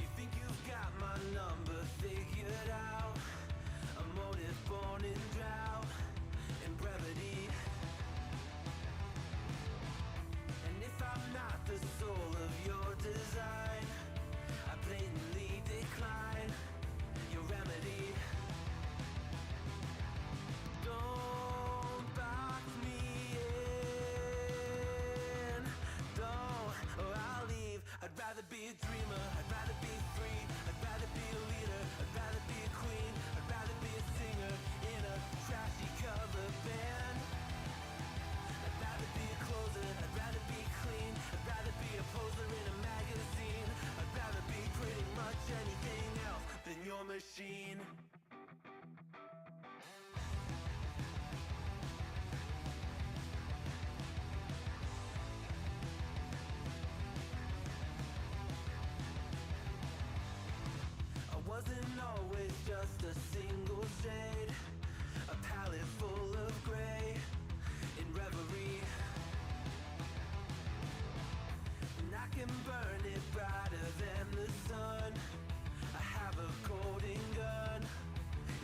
You think you've got my number figured out? A motive born in drought and brevity. And if I'm not the soul of your design, I blatantly decline your remedy. Don't box me in, don't, or I'll leave. I'd rather be a dreamer, I'd rather be free, I'd rather be a leader, I'd rather be a queen, I'd rather be a singer in a trashy cover band. I'd rather be a closer, I'd rather be clean, I'd rather be a poser in a magazine, I'd rather be pretty much anything else than your machine. Wasn't always just a single shade, a palette full of gray in reverie. And I can burn it brighter than the sun. I have a golden gun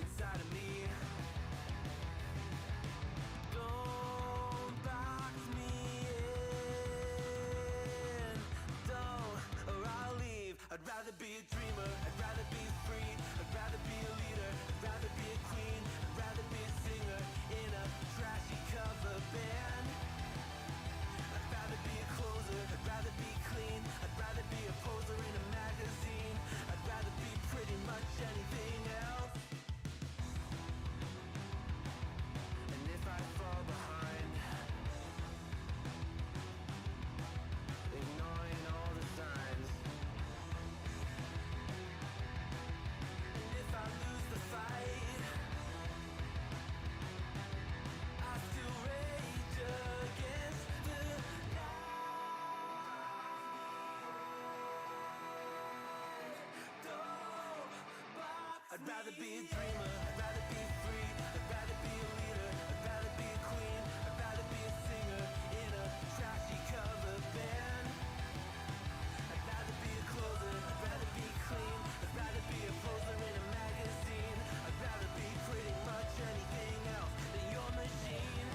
inside of me. Don't box me in, don't, or I'll leave. I'd rather be a dreamer, I'd rather be free, I'd rather be a leader, I'd rather be a queen, I'd rather be a singer in a trashy cover band. I'd rather be a closer, I'd rather be clean, I'd rather be a poser in a magazine, I'd rather be pretty much anything else. And if I fall behind, ignoring all the signs, if I lose the fight, I still rage against the night. Don't box I'd rather be a dreamer, I'd rather be free, I'd rather be a leader, I'd rather be a queen, I'd rather be a singer in a trashy cover band. I'd rather be a closer, I'd rather be clean, I'd rather be a poser in a magazine, I'd rather be pretty much anything else than your machine.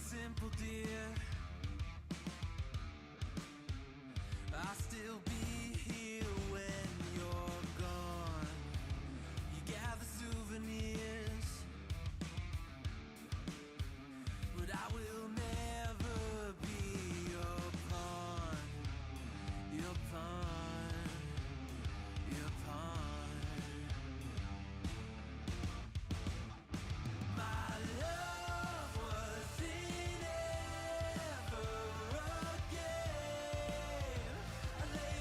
Simple, dear, I'll still be here when you're gone. You gather souvenirs, but I will never be your pawn, your pawn, your pawn. My love was in ever again. I lay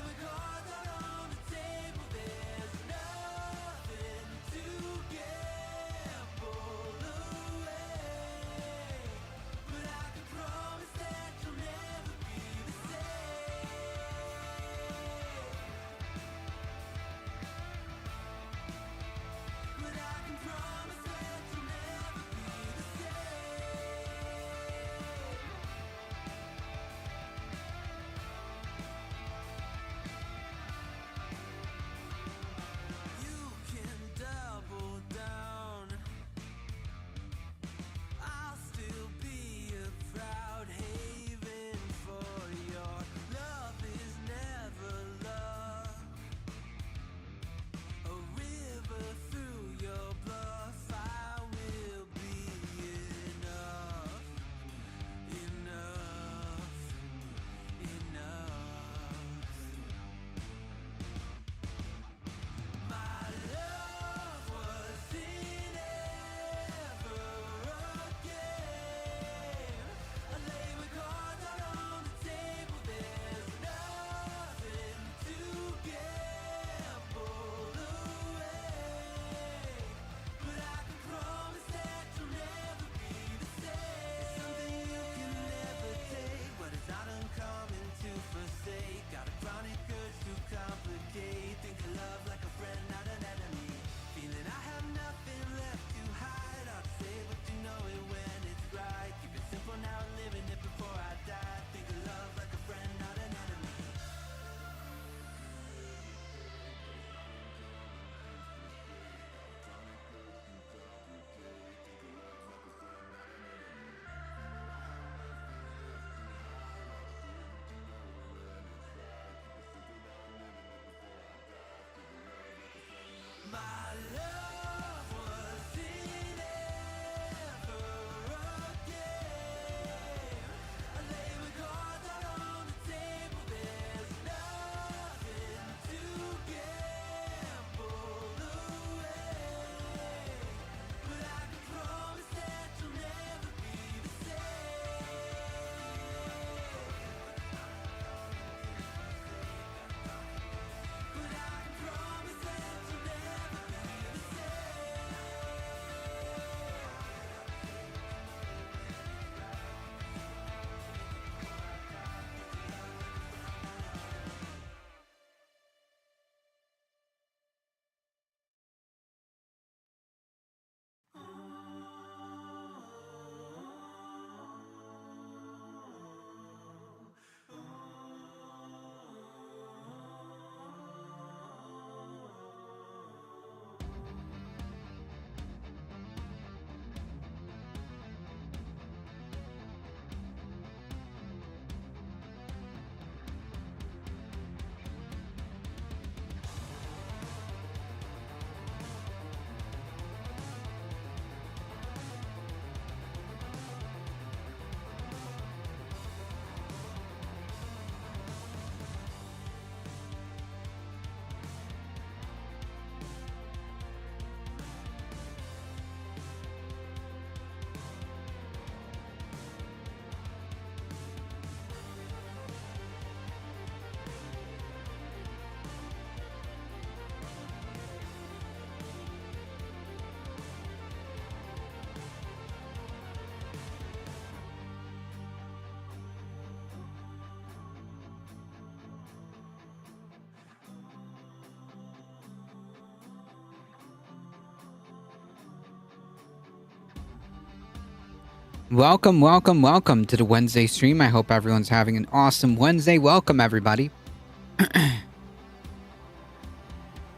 Welcome, welcome, welcome to the Wednesday stream. I hope everyone's having an awesome Wednesday. Welcome, everybody.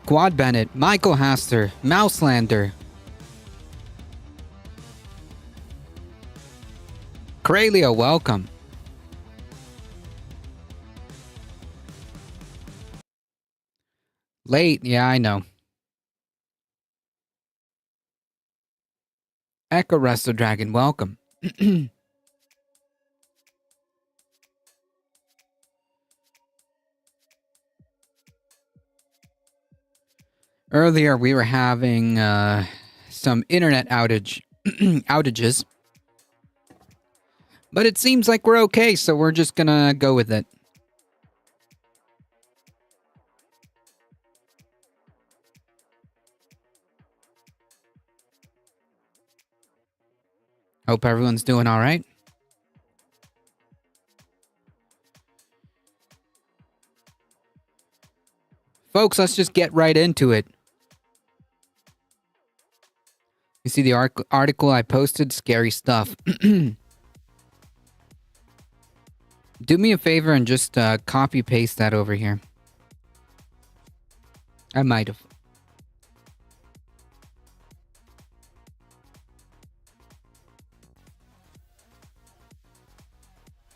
Quad Bennett, Michael Haster, Mouselander, Cralio, welcome. Late, yeah, I know. Echo Resto Dragon, welcome. Earlier, we were having some internet outages. But it seems like we're okay, so we're just gonna go with it. Hope everyone's doing all right. Folks, let's just get right into it. You see the article I posted? Scary stuff. Do me a favor and just copy paste that over here. I might have.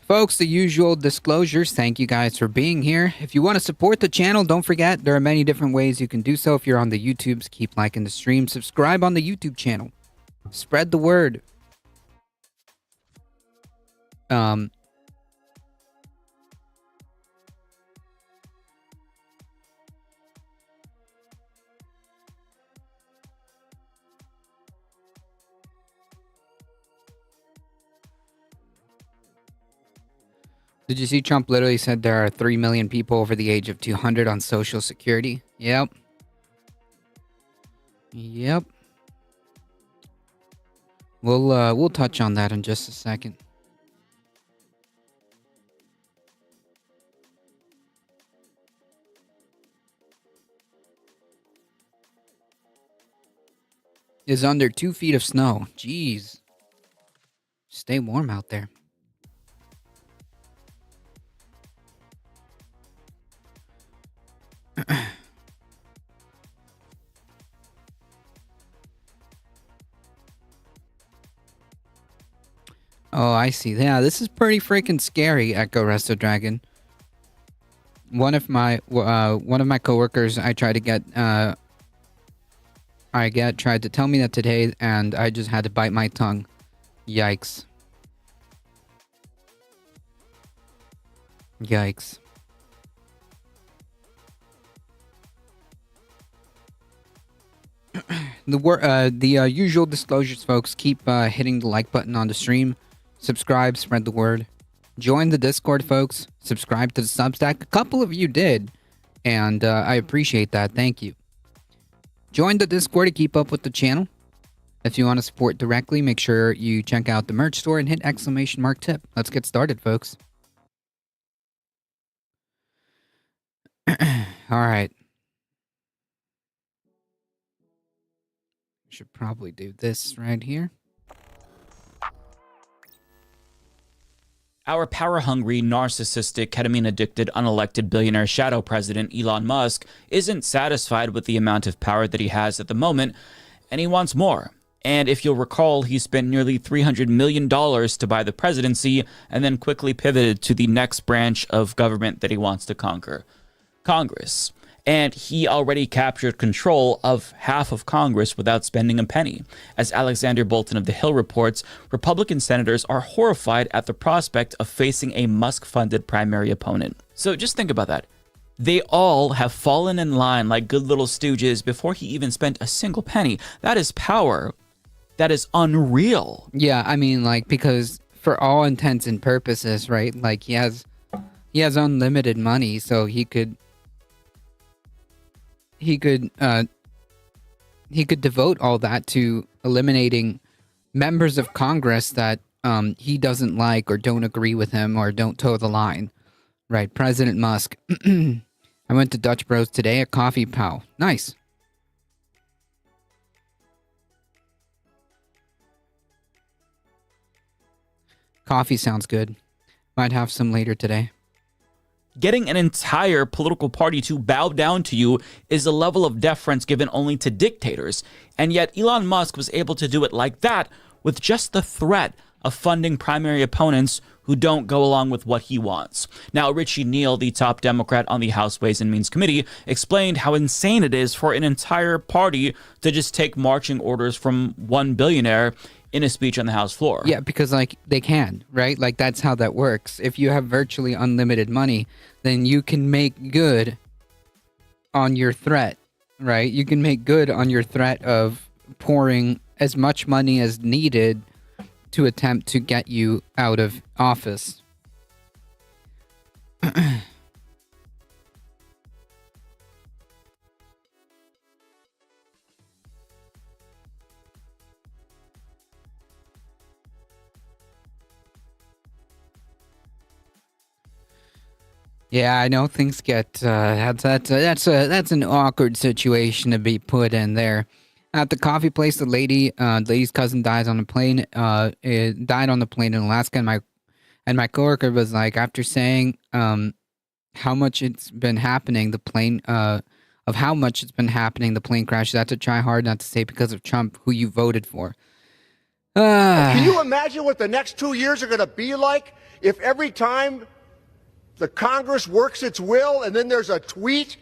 Folks, the usual disclosures. Thank you guys for being here. If you want to support the channel, don't forget there are many different ways you can do so. If you're on the YouTubes, keep liking the stream. Subscribe on the YouTube channel. Spread the word. Did you see Trump literally said there are 3 million people over the age of 200 on Social Security? Yep. Yep. We'll touch on that in just a second. Is under 2 feet of snow. Jeez. Stay warm out there. Oh, I see. Yeah, this is pretty freaking scary, Echo Resto Dragon. One of my coworkers tried to tell me that today, and I just had to bite my tongue. Yikes. Yikes. The usual disclosures, folks. Keep hitting the like button on the stream. Subscribe, spread the word. Join the Discord, folks. Subscribe to the Substack. A couple of you did, and I appreciate that. Thank you. Join the Discord to keep up with the channel. If you want to support directly, make sure you check out the merch store and hit !tip. Let's get started, folks. All right. Should probably do this right here. Our power-hungry, narcissistic, ketamine-addicted, unelected billionaire shadow president Elon Musk isn't satisfied with the amount of power that he has at the moment, and he wants more. And if you'll recall, he spent nearly $300 million to buy the presidency and then quickly pivoted to the next branch of government that he wants to conquer, Congress. And he already captured control of half of Congress without spending a penny. As Alexander Bolton of The Hill reports, Republican senators are horrified at the prospect of facing a Musk-funded primary opponent. So just think about that. They all have fallen in line like good little stooges before he even spent a single penny. That is power. That is unreal. Yeah, I mean, like, because for all intents and purposes, right? Like, he has unlimited money, so he could devote all that to eliminating members of Congress that he doesn't like or don't agree with him or don't toe the line. Right, President Musk. I went to Dutch Bros today at Coffee Pow. Nice. Coffee sounds good. Might have some later today. Getting an entire political party to bow down to you is a level of deference given only to dictators. And yet Elon Musk was able to do it like that with just the threat of funding primary opponents who don't go along with what he wants. Now, Richie Neal, the top Democrat on the House Ways and Means Committee, explained how insane it is for an entire party to just take marching orders from one billionaire in a speech on the House floor. Yeah, because like they can, right? Like that's how that works. If you have virtually unlimited money, then you can make good on your threat, right? You can make good on your threat of pouring as much money as needed to attempt to get you out of office. Yeah, I know things get that's an awkward situation to be put in there. At the coffee place, the lady's cousin died on a plane. It died on the plane in Alaska, and my coworker was like, after saying how much it's been happening, the plane the plane crash. You have to try hard not to say because of Trump, who you voted for. Can you imagine what the next 2 years are going to be like if every time the Congress works its will and then there's a tweet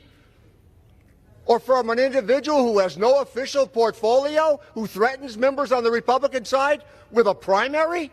or from an individual who has no official portfolio who threatens members on the Republican side with a primary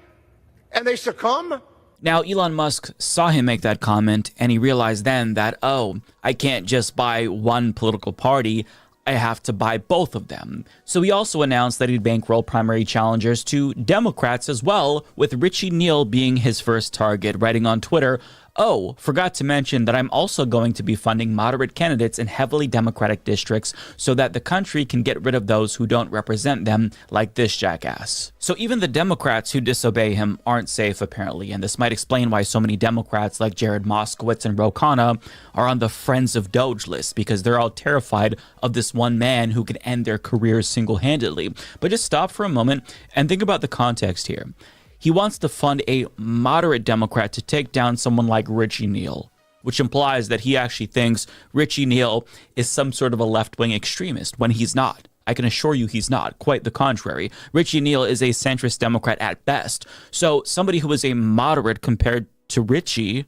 and they succumb? Now, Elon Musk saw him make that comment, and he realized then that, oh, I can't just buy one political party. I have to buy both of them. So he also announced that he'd bankroll primary challengers to Democrats as well, with Richie Neal being his first target, writing on Twitter, "Oh, forgot to mention that I'm also going to be funding moderate candidates in heavily Democratic districts so that the country can get rid of those who don't represent them, like this jackass." So even the Democrats who disobey him aren't safe, apparently, and this might explain why so many Democrats like Jared Moskowitz and Ro Khanna are on the Friends of Doge list, because they're all terrified of this one man who could end their careers single-handedly. But just stop for a moment and think about the context here. He wants to fund a moderate Democrat to take down someone like Richie Neal, which implies that he actually thinks Richie Neal is some sort of a left-wing extremist, when he's not. I can assure you he's not. Quite the contrary. Richie Neal is a centrist Democrat at best. So somebody who is a moderate compared to Richie,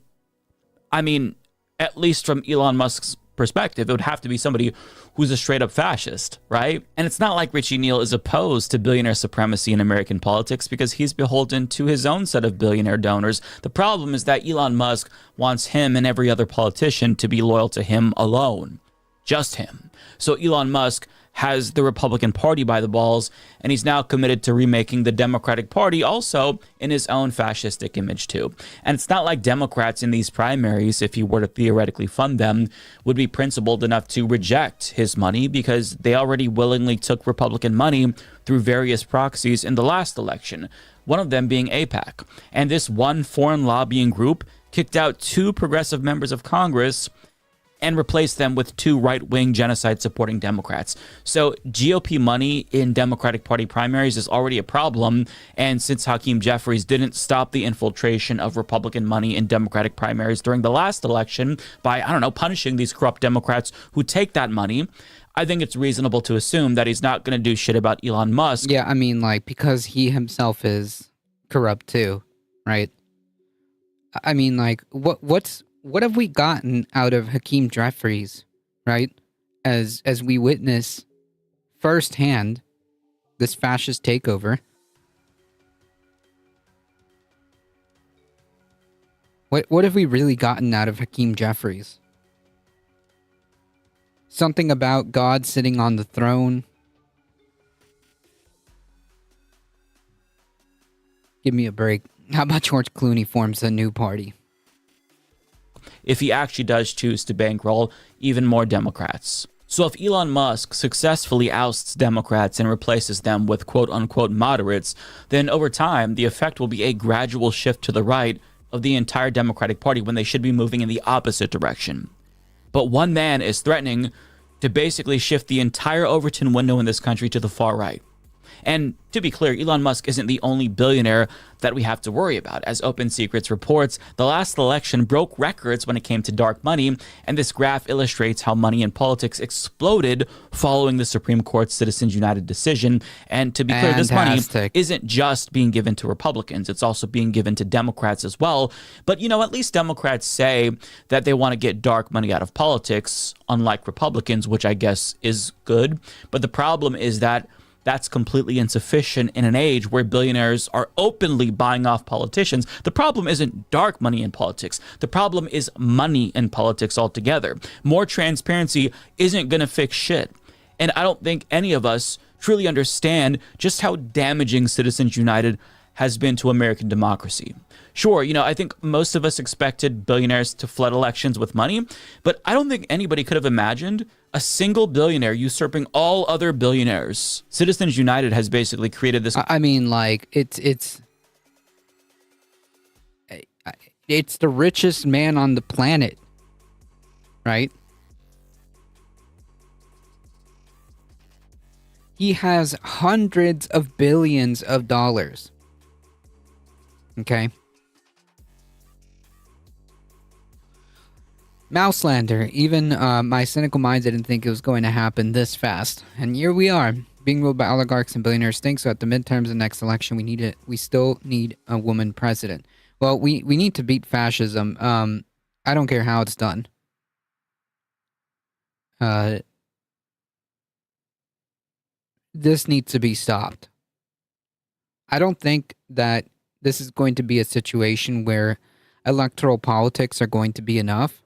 I mean, at least from Elon Musk's perspective, it would have to be somebody who's a straight up fascist, right? And it's not like Richie Neal is opposed to billionaire supremacy in American politics, because he's beholden to his own set of billionaire donors. The problem is that Elon Musk wants him and every other politician to be loyal to him alone. Just him. So Elon Musk has the Republican Party by the balls, and he's now committed to remaking the Democratic Party also in his own fascistic image too. And it's not like Democrats in these primaries, if he were to theoretically fund them, would be principled enough to reject his money, because they already willingly took Republican money through various proxies in the last election, one of them being AIPAC. And this one foreign lobbying group kicked out 2 progressive members of Congress and replace them with 2 right-wing genocide-supporting Democrats. So GOP money in Democratic Party primaries is already a problem, and since Hakeem Jeffries didn't stop the infiltration of Republican money in Democratic primaries during the last election by, punishing these corrupt Democrats who take that money, I think it's reasonable to assume that he's not going to do shit about Elon Musk. Yeah, I mean, like, because he himself is corrupt too, right? I mean, like, what have we gotten out of Hakeem Jeffries, right? As we witness firsthand this fascist takeover. What have we really gotten out of Hakeem Jeffries? Something about God sitting on the throne. Give me a break. How about George Clooney forms a new party? If he actually does choose to bankroll even more Democrats. So if Elon Musk successfully ousts Democrats and replaces them with quote-unquote moderates, then over time, the effect will be a gradual shift to the right of the entire Democratic Party, when they should be moving in the opposite direction. But one man is threatening to basically shift the entire Overton window in this country to the far right. And to be clear, Elon Musk isn't the only billionaire that we have to worry about. As Open Secrets reports, the last election broke records when it came to dark money, and this graph illustrates how money in politics exploded following the Supreme Court's Citizens United decision. And to be clear, this money isn't just being given to Republicans, it's also being given to Democrats as well. But, at least Democrats say that they want to get dark money out of politics, unlike Republicans, which I guess is good. But the problem is that that's completely insufficient in an age where billionaires are openly buying off politicians. The problem isn't dark money in politics. The problem is money in politics altogether. More transparency isn't going to fix shit. And I don't think any of us truly understand just how damaging Citizens United has been to American democracy. Sure, I think most of us expected billionaires to flood elections with money, but I don't think anybody could have imagined a single billionaire usurping all other billionaires. Citizens United has basically created this. It's the richest man on the planet, right? He has hundreds of billions of dollars. Okay. Mouselander, even my cynical mind didn't think it was going to happen this fast. And here we are, being ruled by oligarchs and billionaires stink, so at the midterms of the next election, we still need a woman president. Well, we need to beat fascism. I don't care how it's done. This needs to be stopped. I don't think that this is going to be a situation where electoral politics are going to be enough.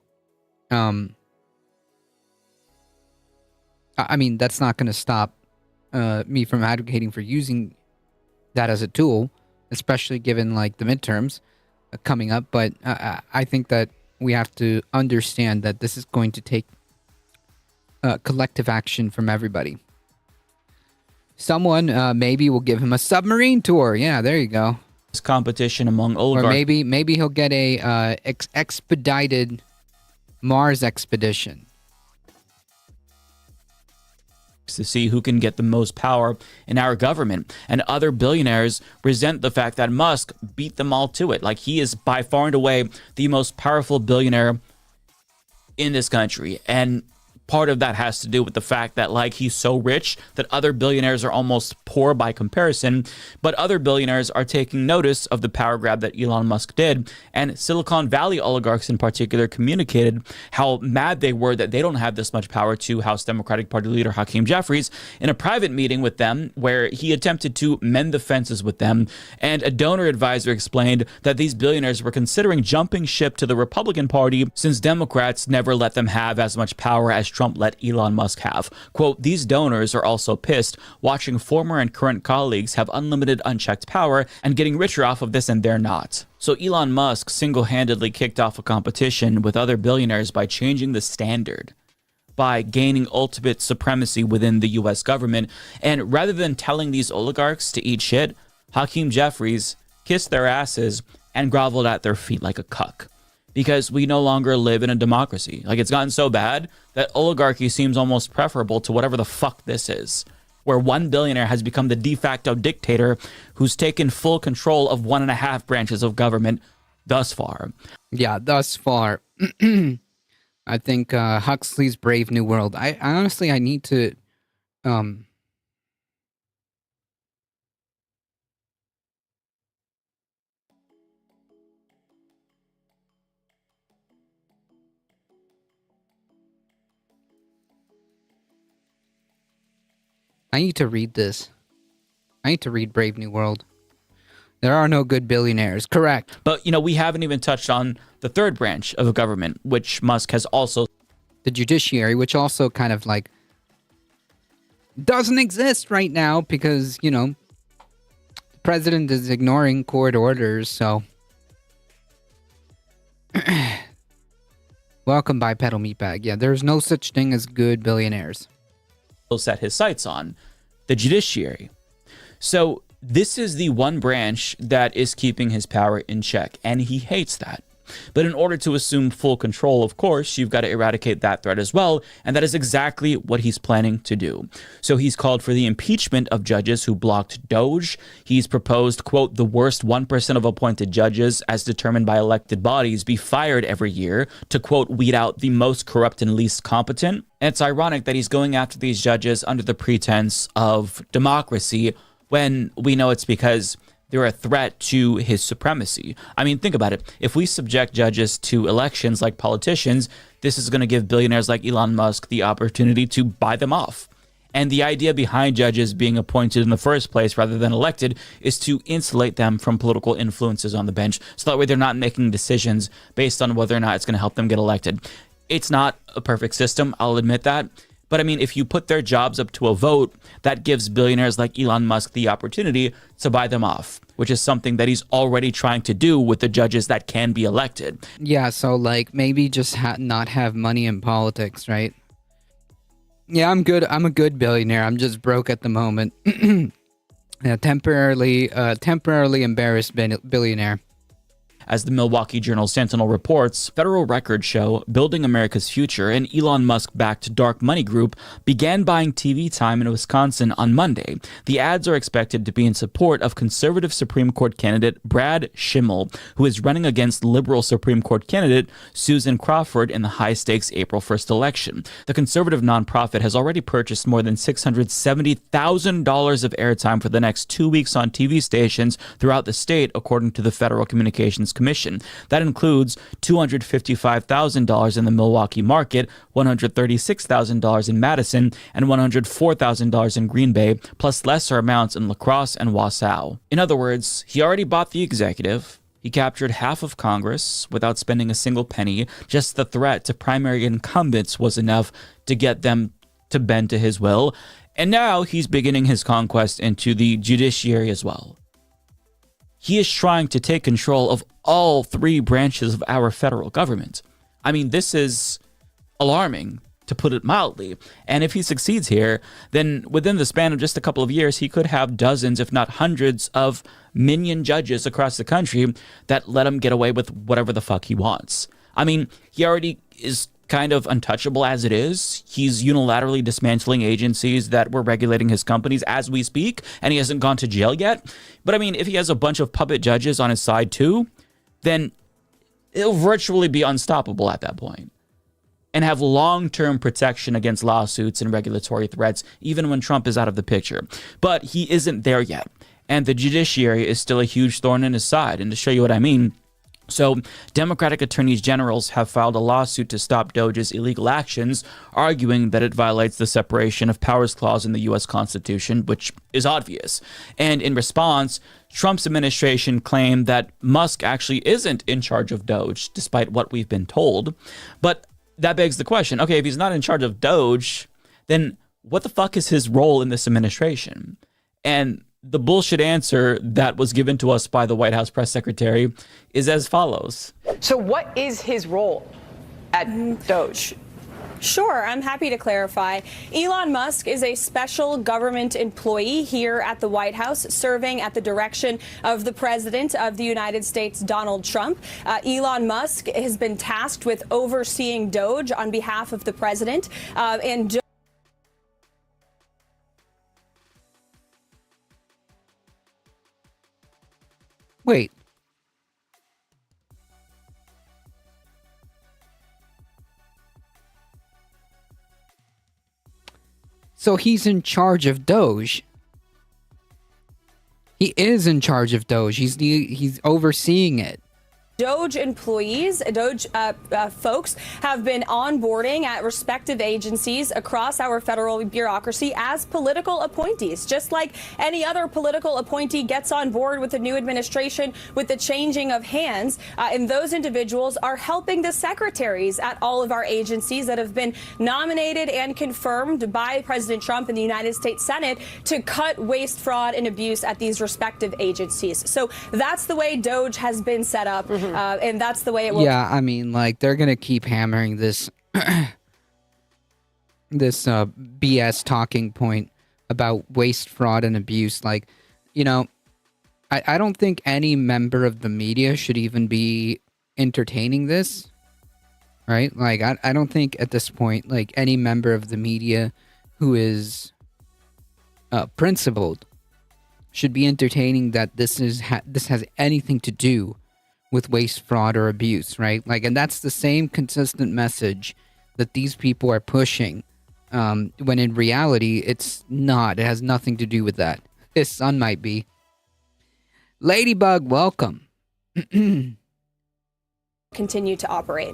That's not going to stop me from advocating for using that as a tool, especially given the midterms coming up. But I think that we have to understand that this is going to take collective action from everybody. Someone maybe will give him a submarine tour. Yeah, there you go. This competition among oligarchs. Or maybe he'll get a expedited Mars expedition to see who can get the most power in our government. And other billionaires resent the fact that Musk beat them all to it. He is by far and away the most powerful billionaire in this country. And part of that has to do with the fact that he's so rich that other billionaires are almost poor by comparison, but other billionaires are taking notice of the power grab that Elon Musk did, and Silicon Valley oligarchs in particular communicated how mad they were that they don't have this much power to House Democratic Party leader Hakeem Jeffries in a private meeting with them where he attempted to mend the fences with them, and a donor advisor explained that these billionaires were considering jumping ship to the Republican Party since Democrats never let them have as much power as Trump let Elon Musk have. Quote, these donors are also pissed watching former and current colleagues have unlimited unchecked power and getting richer off of this, and they're not. So Elon Musk single-handedly kicked off a competition with other billionaires by changing the standard, by gaining ultimate supremacy within the US government. And rather than telling these oligarchs to eat shit, Hakeem Jeffries kissed their asses and groveled at their feet like a cuck. Because we no longer live in a democracy. It's gotten so bad that oligarchy seems almost preferable to whatever the fuck this is, where one billionaire has become the de facto dictator who's taken full control of 1.5 branches of government thus far. Yeah, thus far. I think Huxley's Brave New World. I honestly, I need to... I need to read this. I need to read Brave New World. There are no good billionaires. Correct. But, we haven't even touched on the third branch of government, which Musk has also... The judiciary, which also kind of doesn't exist right now because, the president is ignoring court orders, so... Welcome, Bipedal Meatbag. Yeah, there's no such thing as good billionaires. Set his sights on, the judiciary. So this is the one branch that is keeping his power in check, and he hates that. But in order to assume full control, of course, you've got to eradicate that threat as well, and that is exactly what he's planning to do. So he's called for the impeachment of judges who blocked Doge. He's proposed, quote, the worst 1% of appointed judges, as determined by elected bodies, be fired every year to, quote, weed out the most corrupt and least competent. And it's ironic that he's going after these judges under the pretense of democracy when we know it's because they're a threat to his supremacy. I mean, think about it. If we subject judges to elections like politicians, this is going to give billionaires like Elon Musk the opportunity to buy them off. And the idea behind judges being appointed in the first place rather than elected is to insulate them from political influences on the bench. So that way they're not making decisions based on whether or not it's going to help them get elected. It's not a perfect system, I'll admit that. But I mean, if you put their jobs up to a vote, that gives billionaires like Elon Musk the opportunity to buy them off, which is something that he's already trying to do with the judges that can be elected. Yeah, so like maybe just not have money in politics, right? Yeah, I'm good. I'm a good billionaire. I'm just broke at the moment. Yeah, temporarily embarrassed billionaire. As the Milwaukee Journal Sentinel reports, federal records show Building America's Future, an Elon Musk-backed dark money group, began buying TV time in Wisconsin on Monday. The ads are expected to be in support of conservative Supreme Court candidate Brad Schimmel, who is running against liberal Supreme Court candidate Susan Crawford in the high-stakes April 1st election. The conservative nonprofit has already purchased more than $670,000 of airtime for the next 2 weeks on TV stations throughout the state, according to the Federal Communications Commission. That includes $255,000 in the Milwaukee market, $136,000 in Madison, and $104,000 in Green Bay, plus lesser amounts in La Crosse and Wausau. In other words, he already bought the executive. He captured half of Congress without spending a single penny. Just the threat to primary incumbents was enough to get them to bend to his will. And now he's beginning his conquest into the judiciary as well. He is trying to take control of all three branches of our federal government. I mean, this is alarming, to put it mildly. And if he succeeds here, then within the span of just a couple of years, he could have dozens, if not hundreds, of minion judges across the country that let him get away with whatever the fuck he wants. I mean, he already is kind of untouchable as it is. He's unilaterally dismantling agencies that were regulating his companies as we speak, and he hasn't gone to jail yet. But I mean, if he has a bunch of puppet judges on his side too, then it'll virtually be unstoppable at that point and have long-term protection against lawsuits and regulatory threats, even when Trump is out of the picture. But he isn't there yet, and the judiciary is still a huge thorn in his side. And to show you what I mean, so Democratic attorneys generals have filed a lawsuit to stop Doge's illegal actions, arguing that it violates the separation of powers clause in the U.S. Constitution, which is obvious. And in response, Trump's administration claimed that Musk actually isn't in charge of Doge, despite what we've been told. But that begs the question, okay, if he's not in charge of Doge, then what the fuck is his role in this administration? And the bullshit answer that was given to us by the White House press secretary is as follows. So what is his role at Doge? Sure, I'm happy to clarify. Elon Musk is a special government employee here at the White House, serving at the direction of the President of the United States, Donald Trump. Elon Musk has been tasked with overseeing Doge on behalf of the President. Wait. So he's in charge of Doge. He is in charge of Doge. He's overseeing it. Doge employees, Doge folks have been onboarding at respective agencies across our federal bureaucracy as political appointees, just like any other political appointee gets on board with the new administration with the changing of hands. And those individuals are helping the secretaries at all of our agencies that have been nominated and confirmed by President Trump in the United States Senate to cut waste, fraud, and abuse at these respective agencies. So that's the way Doge has been set up. And that's the way it will. Yeah, I mean, like, they're gonna keep hammering this this BS talking point about waste, fraud, and abuse. Like, you know, I don't think any member of the media should even be entertaining this, right? Like, I don't think at this point, like, any member of the media who is principled should be entertaining that this has anything to do with waste, fraud, or abuse, right? Like, and that's the same consistent message that these people are pushing, when in reality, it's not. It has nothing to do with that. His son might be. Ladybug, welcome. Continue to operate.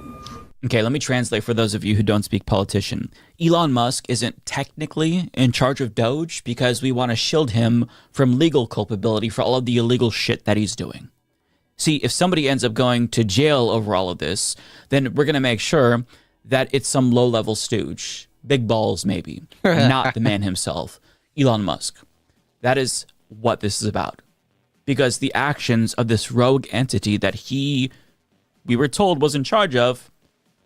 Okay, let me translate for those of you who don't speak politician. Elon Musk isn't technically in charge of Doge because we want to shield him from legal culpability for all of the illegal shit that he's doing. See, if somebody ends up going to jail over all of this, then we're going to make sure that it's some low-level stooge. Big balls, maybe. Not the man himself, Elon Musk. That is what this is about. Because the actions of this rogue entity that we were told was in charge of,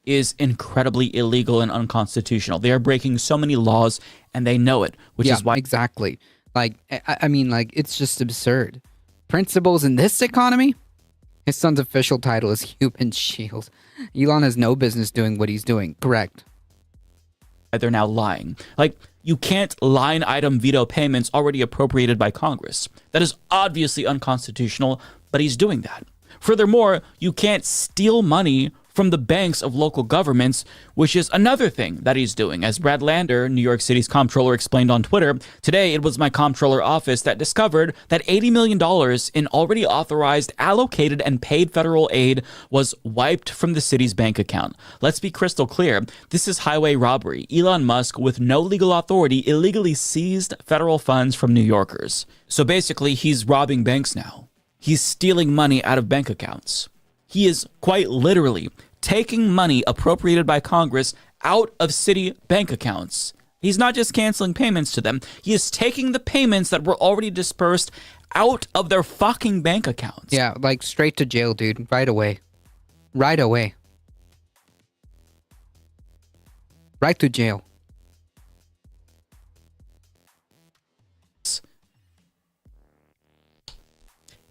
is incredibly illegal and unconstitutional. They are breaking so many laws, and they know it, which is why... Exactly. Like, I mean, like, it's just absurd. Principles in this economy? His son's official title is Human Shield. Elon has no business doing what he's doing. Correct. They're now lying. Like, you can't line item veto payments already appropriated by Congress. That is obviously unconstitutional, but he's doing that. Furthermore, you can't steal money from the banks of local governments, which is another thing that he's doing. As Brad Lander, New York City's comptroller, explained on Twitter, today it was my comptroller office that discovered that $80 million in already authorized, allocated, and paid federal aid was wiped from the city's bank account. Let's be crystal clear. This is highway robbery. Elon Musk, with no legal authority, illegally seized federal funds from New Yorkers. So basically, he's robbing banks now. He's stealing money out of bank accounts. He is quite literally taking money appropriated by Congress out of city bank accounts. He's not just canceling payments to them. He is taking the payments that were already dispersed out of their fucking bank accounts. Yeah, like straight to jail, dude. Right away. Right away. Right to jail.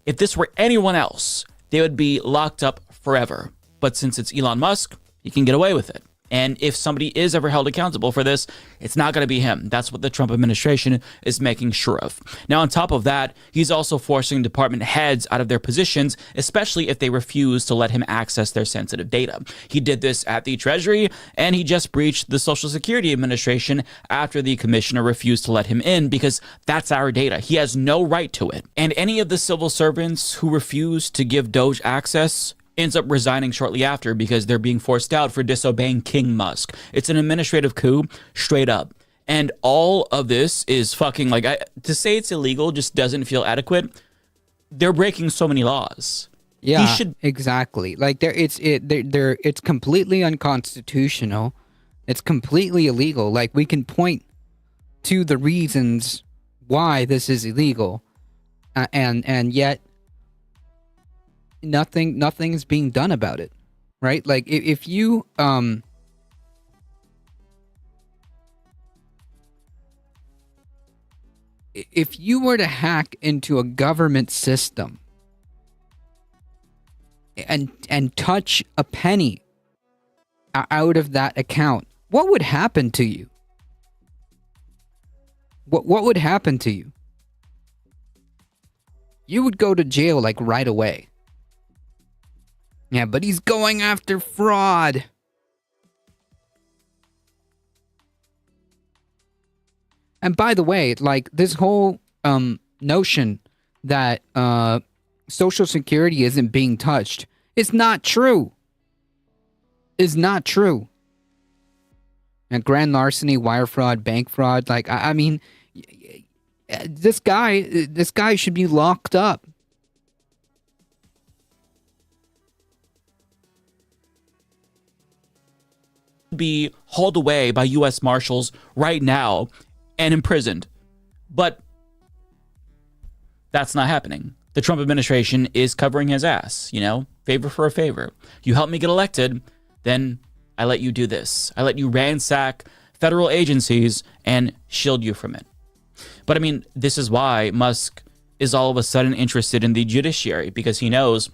If this were anyone else, they would be locked up forever. But since it's Elon Musk, he can get away with it. And if somebody is ever held accountable for this, it's not going to be him. That's what the Trump administration is making sure of. Now, on top of that, he's also forcing department heads out of their positions, especially if they refuse to let him access their sensitive data. He did this at the Treasury, and he just breached the Social Security Administration after the commissioner refused to let him in because that's our data. He has no right to it. And any of the civil servants who refuse to give Doge access ends up resigning shortly after because they're being forced out for disobeying King Musk. It's an administrative coup, straight up. And all of this is fucking, like, to say it's illegal just doesn't feel adequate. They're breaking so many laws. Yeah, exactly. Like, it's completely unconstitutional. It's completely illegal. Like, we can point to the reasons why this is illegal, and yet nothing is being done about it, right? Like, if you were to hack into a government system and touch a penny out of that account, what would happen to you? What would happen to you? You would go to jail, like, right away. Yeah, but he's going after fraud. And by the way, like, this whole notion that Social Security isn't being touched is not true. Is not true. And grand larceny, wire fraud, bank fraud, like, I mean, this guy should be locked up. Be hauled away by U.S. Marshals right now and imprisoned. But that's not happening. The Trump administration is covering his ass, you know, favor for a favor. You help me get elected, then I let you do this. I let you ransack federal agencies and shield you from it. But I mean, this is why Musk is all of a sudden interested in the judiciary, because he knows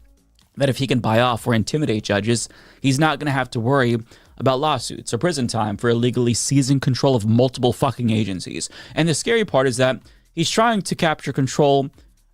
that if he can buy off or intimidate judges, he's not going to have to worry about lawsuits or prison time for illegally seizing control of multiple fucking agencies. And the scary part is that he's trying to capture control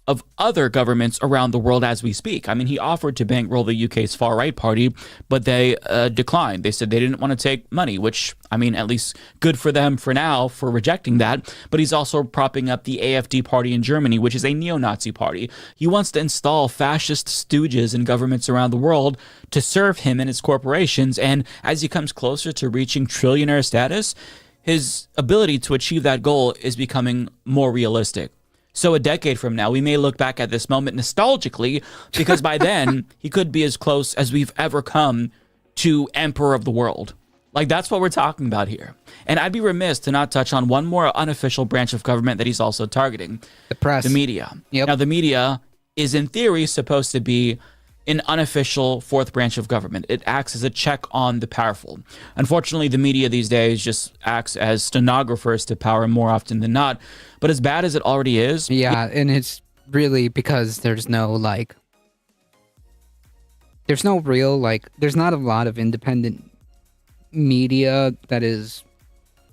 of other governments around the world as we speak. I mean, he offered to bankroll the UK's far-right party, but they declined. They said they didn't want to take money, which, I mean, at least good for them for now for rejecting that. But he's also propping up the AfD party in Germany, which is a neo-Nazi party. He wants to install fascist stooges in governments around the world to serve him and his corporations. And as he comes closer to reaching trillionaire status, his ability to achieve that goal is becoming more realistic. So a decade from now, we may look back at this moment nostalgically, because by then he could be as close as we've ever come to emperor of the world. Like, that's what we're talking about here. And I'd be remiss to not touch on one more unofficial branch of government that he's also targeting. The press. The media. Yep. Now, the media is in theory supposed to be an unofficial fourth branch of government. It acts as a check on the powerful. Unfortunately, the media these days just acts as stenographers to power more often than not. But as bad as it already is... Yeah, and it's really because there's no, like... There's no real, like... There's not a lot of independent media that is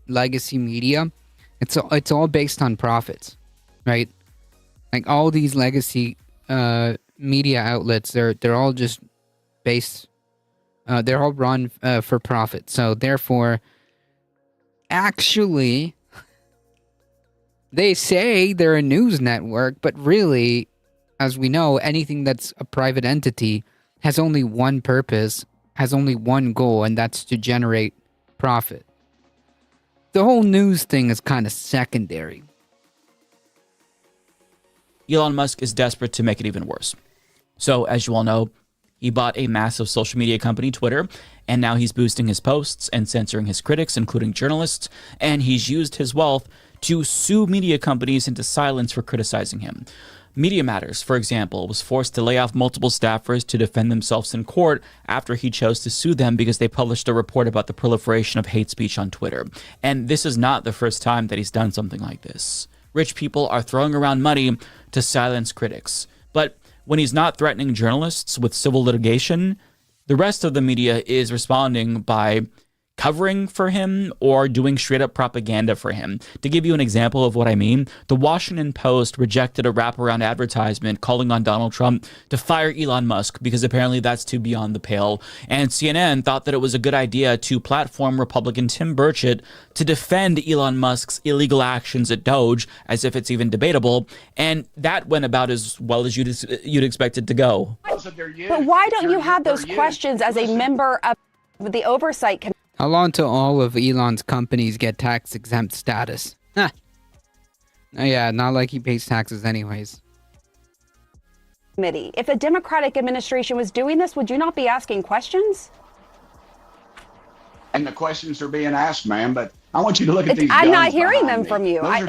legacy media. It's all based on profits, right? Like, all these legacy... media outlets, they're all just based, they're all run for profit. So therefore, actually, they say they're a news network, but really, as we know, anything that's a private entity has only one purpose, has only one goal, and that's to generate profit. The whole news thing is kind of secondary. Elon Musk is desperate to make it even worse. So, as you all know, he bought a massive social media company, Twitter, and now he's boosting his posts and censoring his critics, including journalists, and he's used his wealth to sue media companies into silence for criticizing him. Media Matters, for example, was forced to lay off multiple staffers to defend themselves in court after he chose to sue them because they published a report about the proliferation of hate speech on Twitter. And this is not the first time that he's done something like this. Rich people are throwing around money to silence critics. But when he's not threatening journalists with civil litigation, the rest of the media is responding by covering for him or doing straight up propaganda for him. To give you an example of what I mean, the Washington Post rejected a wraparound advertisement calling on Donald Trump to fire Elon Musk because apparently that's too beyond the pale. And CNN thought that it was a good idea to platform Republican Tim Burchett to defend Elon Musk's illegal actions at Doge, as if it's even debatable. And that went about as well as you'd expect it to go. But why don't you have those questions as a member of the oversight committee? How long till all of Elon's companies get tax-exempt status? Huh. Oh, yeah, not like he pays taxes anyways. If a Democratic administration was doing this, would you not be asking questions? And the questions are being asked, ma'am, but I want you to look at these I'm guns not hearing behind them me. from you. Those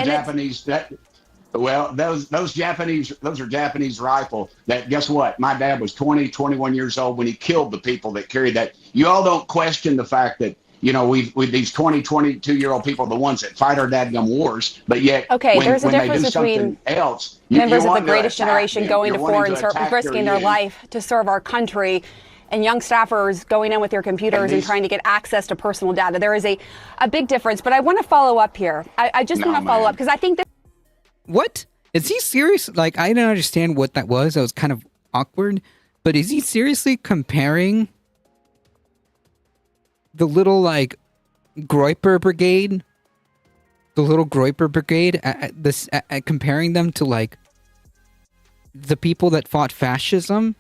are Japanese. Those are Japanese rifle that, guess what? My dad was 21 years old when he killed the people that carried that. You all don't question the fact that, you know, we these 22-year-old people are the ones that fight our dadgum wars, but yet there's a when they difference do between something else, members of the want to greatest attack generation them. going You're to wanting foreign, attack risking their youth. life to serve our country, and young staffers going in with their computers and trying to get access to personal data. There is a big difference, but I want to follow up here. I just want to follow up because I think that... What? Is he serious? Like, I didn't understand what that was. That was kind of awkward. But is he seriously comparing the little, like, Groyper Brigade? The little Groyper Brigade? Comparing them to, like, the people that fought fascism?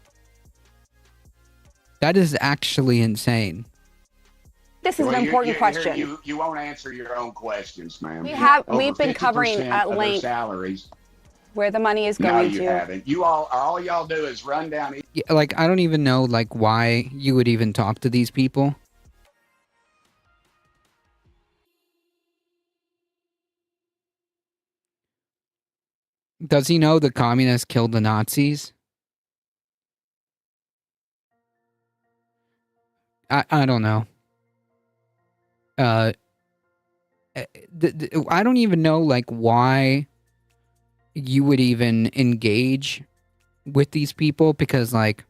That is actually insane. This is an important question. You won't answer your own questions, ma'am. We've been covering at length salaries. Where the money is No, going you to. haven't. You all y'all do is run down. Yeah, like, I don't even know, like, why you would even talk to these people. Does he know the communists killed the Nazis? I don't know. I don't even know, like, why you would even engage with these people, because, like,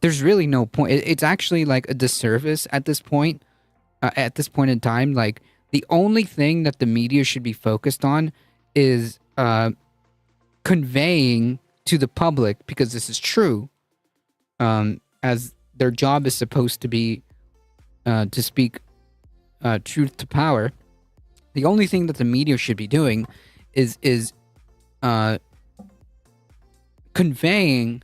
there's really no point. It's actually like a disservice at this point. At this point in time, like the only thing that the media should be focused on is conveying to the public, because this is true, as their job is supposed to be to speak truth to power. The only thing that the media should be doing is conveying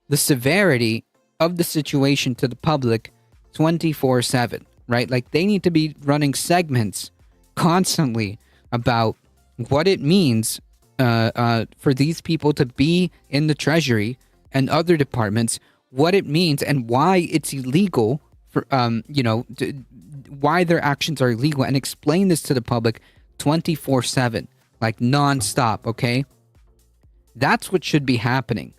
the severity of the situation to the public 24/7, right? Like they need to be running segments constantly about what it means for these people to be in the Treasury and other departments, what it means and why it's illegal for, why their actions are illegal, and explain this to the public 24/7, like nonstop, okay? That's what should be happening.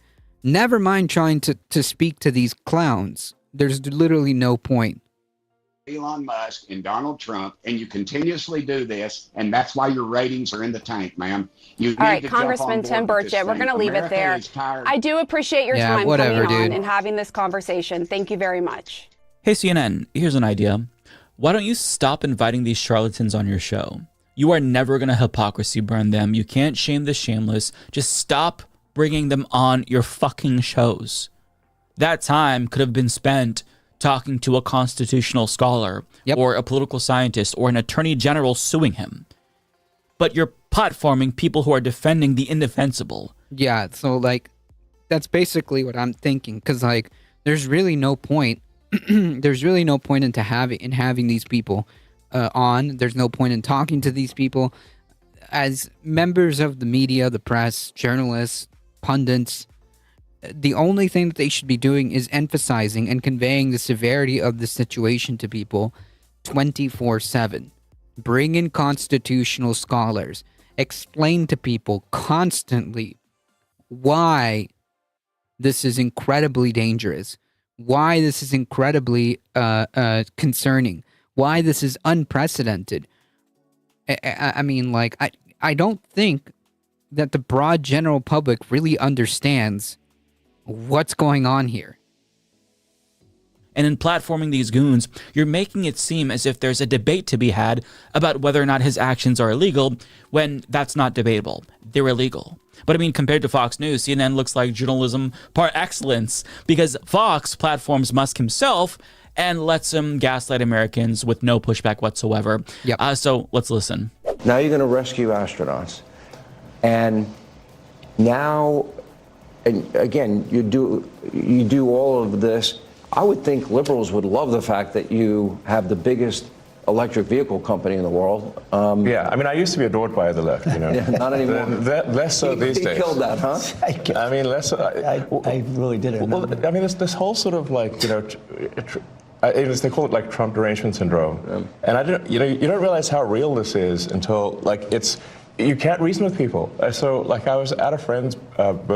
Never mind trying to speak to these clowns. There's literally no point. Elon Musk and Donald Trump, and you continuously do this, and that's why your ratings are in the tank, ma'am. You All right, Congressman Tim Burchett, we're going to leave it there. I do appreciate your time coming on and having this conversation. Thank you very much. Hey, CNN, here's an idea. Why don't you stop inviting these charlatans on your show? You are never going to hypocrisy burn them. You can't shame the shameless. Just stop bringing them on your fucking shows. That time could have been spent talking to a constitutional scholar or a political scientist or an attorney general suing him. But you're platforming people who are defending the indefensible. Yeah, so like that's basically what I'm thinking, because like there's really no point. There's really no point in having these people on. There's no point in talking to these people as members of the media, the press, journalists, pundits. The only thing that they should be doing is emphasizing and conveying the severity of the situation to people 24/7. Bring in constitutional scholars. Explain to people constantly why this is incredibly dangerous, why this is incredibly concerning, why this is unprecedented. I mean, like, I don't think that the broad general public really understands what's going on here. And in platforming these goons, you're making it seem as if there's a debate to be had about whether or not his actions are illegal, when that's not debatable. They're illegal. But I mean, compared to Fox News, CNN looks like journalism par excellence, because Fox platforms Musk himself and lets him gaslight Americans with no pushback whatsoever. So let's listen. Now you're going to rescue astronauts. And now, and again, you do all of this. I would think liberals would love the fact that you have the biggest electric vehicle company in the world. Yeah, I mean, I used to be adored by the left, you know. Yeah, not anymore. Less so these days. He killed that, huh? I mean, less. I really didn't. Well, I mean, this whole sort of like, you know, they call it like Trump derangement syndrome, and I didn't, you don't realize how real this is until like you can't reason with people. So like I was at a friend's.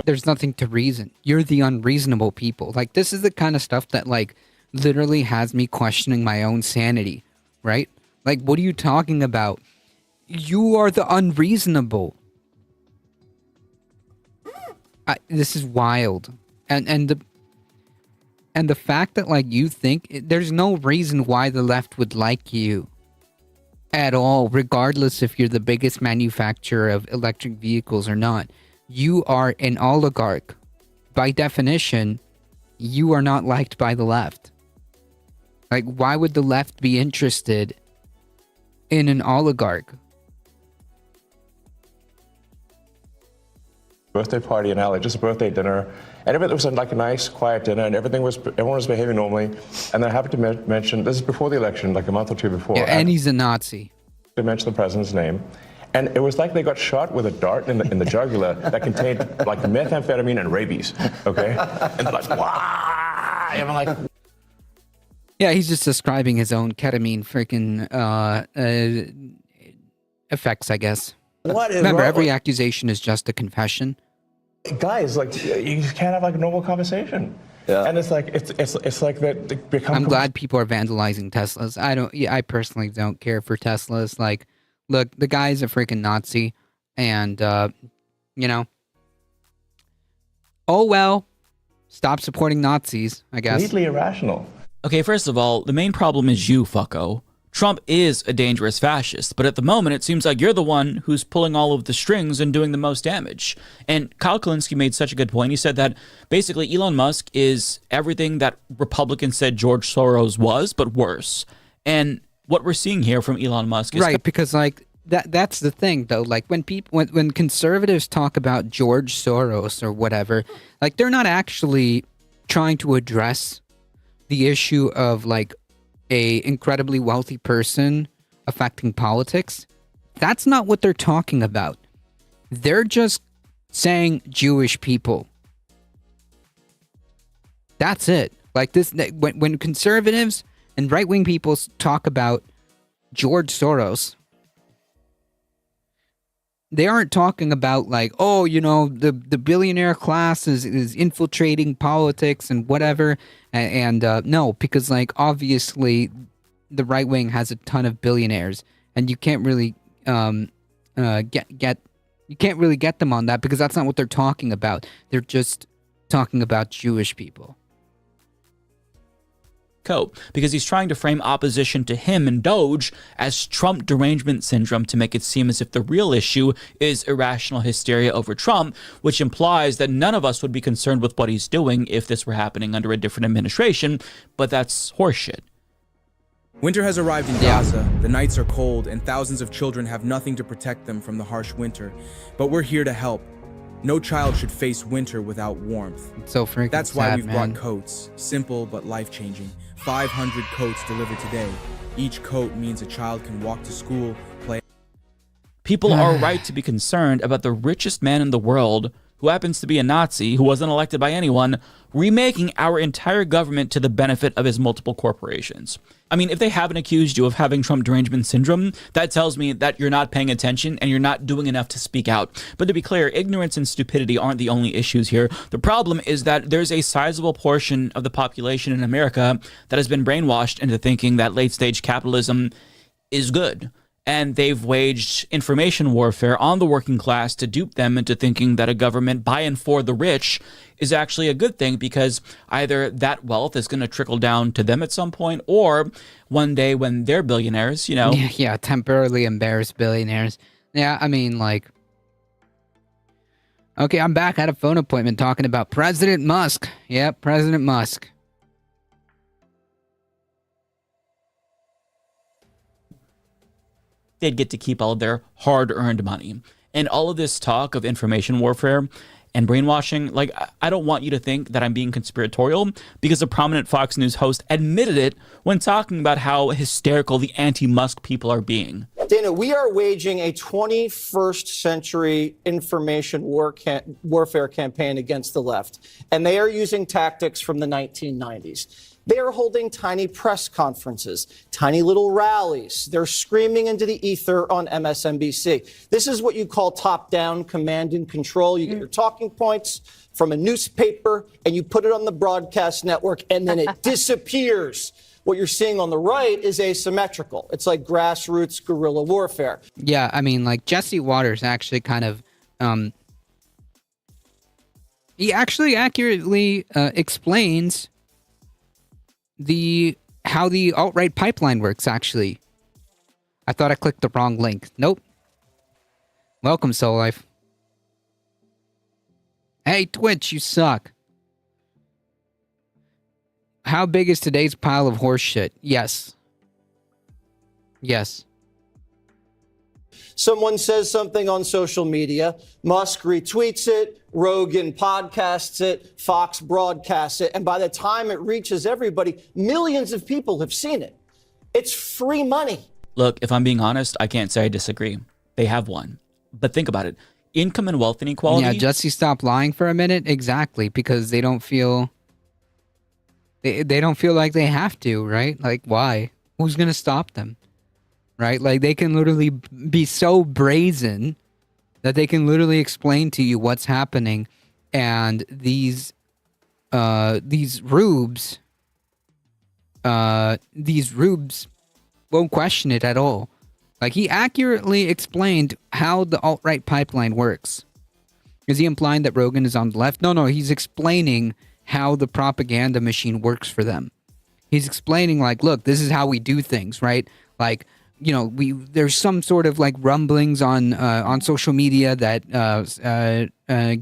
There's nothing to reason. You're the unreasonable people. Like this is the kind of stuff that like literally has me questioning my own sanity, right? Like, what are you talking about? You are the unreasonable. This is wild, and the fact that like you think there's no reason why the left would like you at all, regardless if you're the biggest manufacturer of electric vehicles or not. You are an oligarch. By definition, you are not liked by the left. Like, why would the left be interested in an oligarch? Birthday party in LA, just a birthday dinner, and everything was like a nice, quiet dinner, and everyone was behaving normally. And then I happened to mention, this is before the election, like a month or two before. Yeah, and he's a Nazi. They mentioned the president's name, and it was like they got shot with a dart in the jugular that contained like methamphetamine and rabies. Okay, and like, wow, and I'm like. Yeah, he's just describing his own ketamine freaking effects, I guess. Remember, every accusation is just a confession. Guys, like you can't have like a normal conversation. Yeah. And it's like it's like that they become. I'm glad people are vandalizing Teslas. I personally don't care for Teslas. Like, look, the guy's a freaking Nazi, and you know. Oh well, Stop supporting Nazis, I guess. Completely irrational. Okay, first of all, the main problem is you, fucko. Trump is a dangerous fascist, but at the moment it seems like you're the one who's pulling all of the strings and doing the most damage. And Kyle Kalinske made such a good point. He said that basically Elon Musk is everything that Republicans said George Soros was, but worse. And what we're seeing here from Elon Musk is right, because like that's the thing though. Like when conservatives talk about George Soros or whatever, like they're not actually trying to address the issue of like a incredibly wealthy person affecting politics. That's not what they're talking about. They're just saying Jewish people. That's it. Like this, when conservatives and right-wing people talk about George Soros, they aren't talking about like, oh, you know, the billionaire class is infiltrating politics and whatever. And no, because like obviously the right wing has a ton of billionaires, and you can't really you can't really get them on that because that's not what they're talking about. They're just talking about Jewish people. Because he's trying to frame opposition to him and Doge as Trump derangement syndrome to make it seem as if the real issue is irrational hysteria over Trump, which implies that none of us would be concerned with what he's doing if this were happening under a different administration, but that's horseshit. Winter has arrived in Gaza. The nights are cold and thousands of children have nothing to protect them from the harsh winter, but we're here to help. No child should face winter without warmth. It's so freaking That's why sad, we've man. brought coats, simple but life-changing. 500 coats delivered today. Each coat means a child can walk to school, play. People are right to be concerned about the richest man in the world, who happens to be a Nazi, who wasn't elected by anyone, remaking our entire government to the benefit of his multiple corporations. I mean, if they haven't accused you of having Trump derangement syndrome, that tells me that you're not paying attention and you're not doing enough to speak out. But to be clear, ignorance and stupidity aren't the only issues here. The problem is that there's a sizable portion of the population in America that has been brainwashed into thinking that late-stage capitalism is good. And they've waged information warfare on the working class to dupe them into thinking that a government by and for the rich is actually a good thing, because either that wealth is going to trickle down to them at some point, or one day when they're billionaires, you know. Yeah, temporarily embarrassed billionaires. Yeah, I mean, like... Okay, I'm back at a phone appointment talking about President Musk. Yep, President Musk. They'd get to keep all of their hard-earned money. And all of this talk of information warfare and brainwashing, like, I don't want you to think that I'm being conspiratorial, because a prominent Fox News host admitted it when talking about how hysterical the anti-Musk people are being. Dana, we are waging a 21st century information warfare campaign against the left, and they are using tactics from the 1990s. They are holding tiny press conferences, tiny little rallies. They're screaming into the ether on MSNBC. This is what you call top-down command and control. You get your talking points from a newspaper, and you put it on the broadcast network, and then it disappears. What you're seeing on the right is asymmetrical. It's like grassroots guerrilla warfare. Yeah, I mean, like, Jesse Waters actually kind of... he actually accurately explains... how the alt-right pipeline works, actually. I thought I clicked the wrong link. Nope. Welcome, Soul Life. Hey, Twitch, you suck. How big is today's pile of horse shit? Yes. Yes. Someone says something on social media, Musk retweets it, Rogan podcasts it, Fox broadcasts it, and by the time it reaches everybody, millions of people have seen it. It's free money. Look, if I'm being honest, I can't say I disagree. They have won. But think about it. Income and wealth inequality... Yeah, Jesse, stop lying for a minute. Exactly, because they don't feel... They don't feel like they have to, right? Like, why? Who's going to stop them? Right? Like, they can literally be so brazen that they can literally explain to you what's happening, and these rubes won't question it at all. Like, he accurately explained how the alt-right pipeline works. Is he implying that Rogan is on the left? No, he's explaining how the propaganda machine works for them. He's explaining, like, look, this is how we do things, right? Like, you know, there's some sort of like rumblings on social media that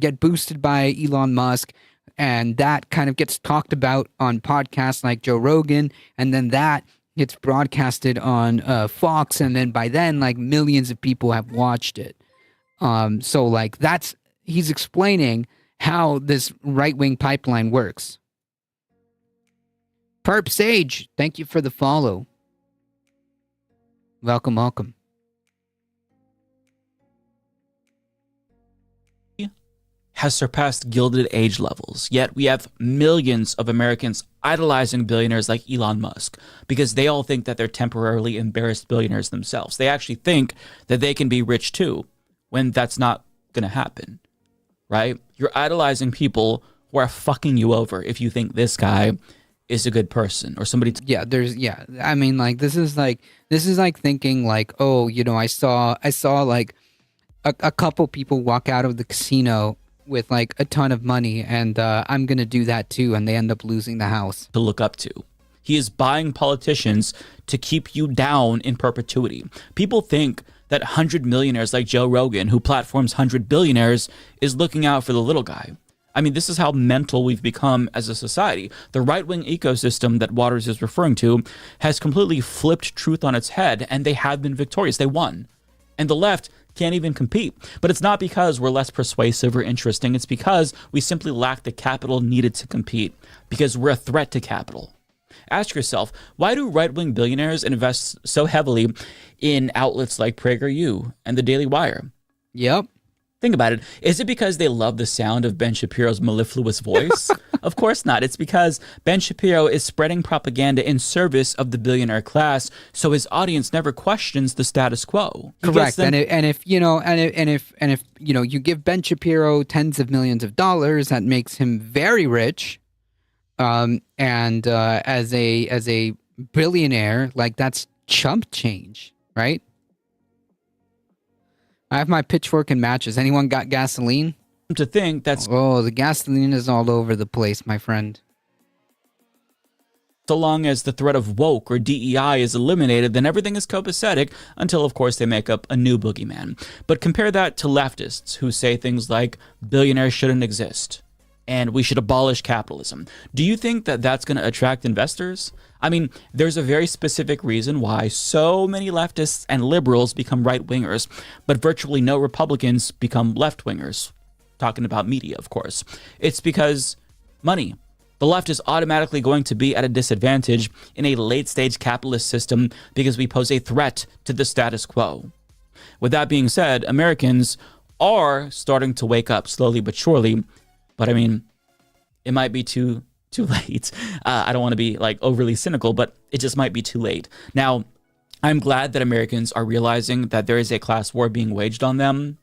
get boosted by Elon Musk, and that kind of gets talked about on podcasts like Joe Rogan, and then that gets broadcasted on Fox, and then by then, like, millions of people have watched it. So like he's explaining how this right-wing pipeline works. Perp Sage, thank you for the follow. Welcome, welcome. Has surpassed Gilded Age levels, yet we have millions of Americans idolizing billionaires like Elon Musk because they all think that they're temporarily embarrassed billionaires themselves. They actually think that they can be rich too, when that's not going to happen, right? You're idolizing people who are fucking you over if you think this guy is a good person or somebody. I mean, like, this is like thinking like, oh, you know, I saw like a couple people walk out of the casino with like a ton of money, and I'm gonna do that too, and they end up losing the house. To look up to. He is buying politicians to keep you down in perpetuity. People think that 100 millionaires like Joe Rogan, who platforms 100 billionaires, is looking out for the little guy. I mean, this is how mental we've become as a society. The right-wing ecosystem that Waters is referring to has completely flipped truth on its head, and they have been victorious. They won. And the left can't even compete. But it's not because we're less persuasive or interesting. It's because we simply lack the capital needed to compete, because we're a threat to capital. Ask yourself, why do right-wing billionaires invest so heavily in outlets like PragerU and the Daily Wire? Yep. Think about it. Is it because they love the sound of Ben Shapiro's mellifluous voice? Of course not. It's because Ben Shapiro is spreading propaganda in service of the billionaire class, so his audience never questions the status quo. Correct. And if you give Ben Shapiro tens of millions of dollars, that makes him very rich. And as a billionaire, like, that's chump change, right? I have my pitchfork and matches. Anyone got gasoline? To think that's... Oh, the gasoline is all over the place, my friend. So long as the threat of woke or DEI is eliminated, then everything is copacetic until, of course, they make up a new boogeyman. But compare that to leftists who say things like billionaires shouldn't exist and we should abolish capitalism. Do you think that that's going to attract investors? I mean, there's a very specific reason why so many leftists and liberals become right-wingers, but virtually no Republicans become left-wingers. Talking about media, of course. It's because money. The left is automatically going to be at a disadvantage in a late-stage capitalist system because we pose a threat to the status quo. With that being said, Americans are starting to wake up slowly but surely, but I mean, it might be too late. I don't want to be like overly cynical, but it just might be too late. Now, I'm glad that Americans are realizing that there is a class war being waged on them,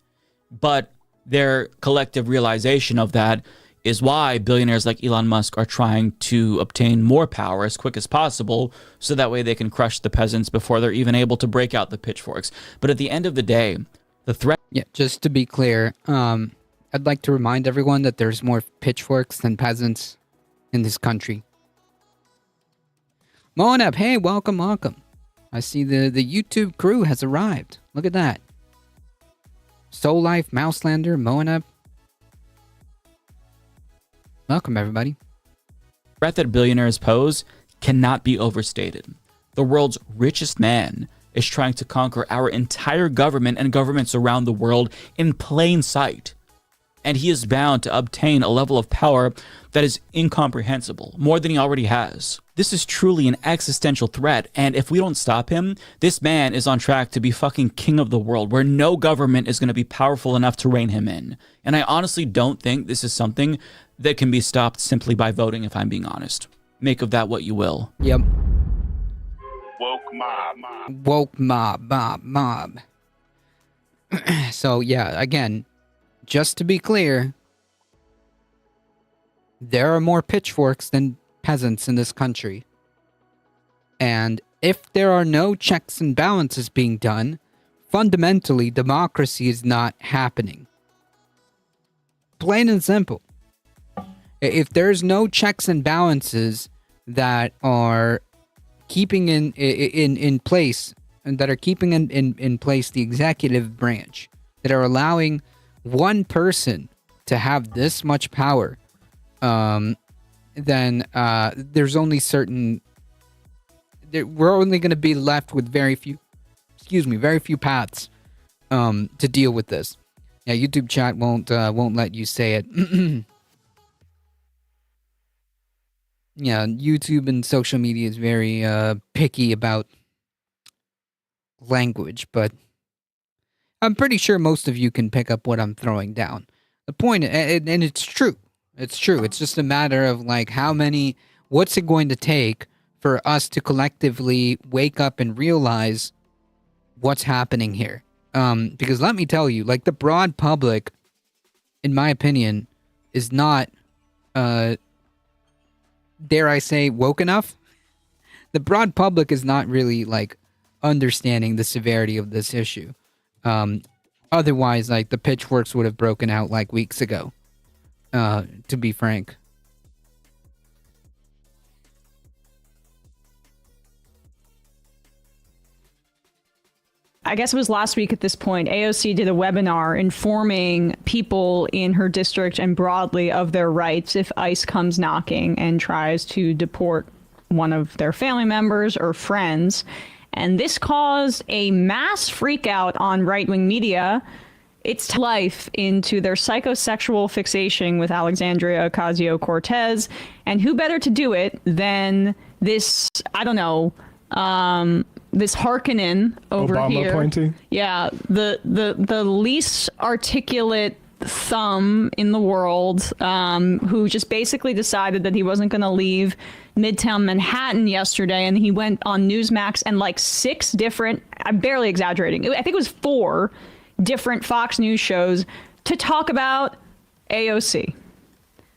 but their collective realization of that is why billionaires like Elon Musk are trying to obtain more power as quick as possible so that way they can crush the peasants before they're even able to break out the pitchforks. But at the end of the day, the threat... Yeah, just to be clear, I'd like to remind everyone that there's more pitchforks than peasants in this country. Moanab, hey, welcome. I see the YouTube crew has arrived. Look at that. Soul Life, Mouselander, Moanab. Welcome, everybody. The threat that billionaires pose cannot be overstated. The world's richest man is trying to conquer our entire government and governments around the world in plain sight. And he is bound to obtain a level of power that is incomprehensible, more than he already has. This is truly an existential threat, and if we don't stop him, this man is on track to be fucking king of the world, where no government is going to be powerful enough to rein him in. And I honestly don't think this is something that can be stopped simply by voting, if I'm being honest. Make of that what you will. Yep. Woke mob. So, yeah, again, just to be clear, there are more pitchforks than peasants in this country. And if there are no checks and balances being done, fundamentally, democracy is not happening. Plain and simple. If there's no checks and balances that are keeping in place, and that are keeping in place the executive branch, that are allowing one person to have this much power, then there's only certain. We're only going to be left with very few paths to deal with this. Yeah, YouTube chat won't let you say it. Yeah, YouTube and social media is very picky about language, but I'm pretty sure most of you can pick up what I'm throwing down. The point, and it's true. It's true. It's just a matter of like what's it going to take for us to collectively wake up and realize what's happening here. Because let me tell you, like the broad public, in my opinion, is not, dare I say, woke enough. The broad public is not really like understanding the severity of this issue. Otherwise, like the pitchforks would have broken out like weeks ago. To be frank. I guess it was last week at this point, AOC did a webinar informing people in her district and broadly of their rights if ICE comes knocking and tries to deport one of their family members or friends. And this caused a mass freakout on right-wing media. It's life into their psychosexual fixation with Alexandria Ocasio-Cortez. And who better to do it than this, I don't know, this Harkonnen over Obama here. appointee? Yeah, the least articulate thumb in the world, who just basically decided that he wasn't going to leave Midtown Manhattan yesterday, and he went on Newsmax and like 6 different, I'm barely exaggerating, I think it was 4 different Fox News shows to talk about AOC.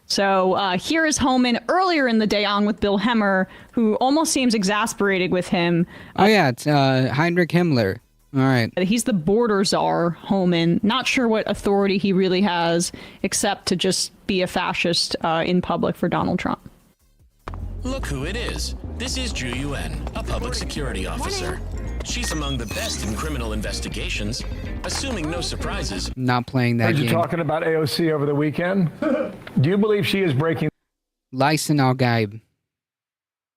So here is Homan earlier in the day on with Bill Hemmer, who almost seems exasperated with him. Oh yeah, it's Heinrich Himmler. All right. He's the border czar, Homan. Not sure what authority he really has, except to just be a fascist in public for Donald Trump. Look who it is. This is Ju Yuen, a public security officer. She's among the best in criminal investigations, assuming no surprises. Not playing that Heard game. you talking about AOC over the weekend? Do you believe she is breaking Lyson Al-Gaib.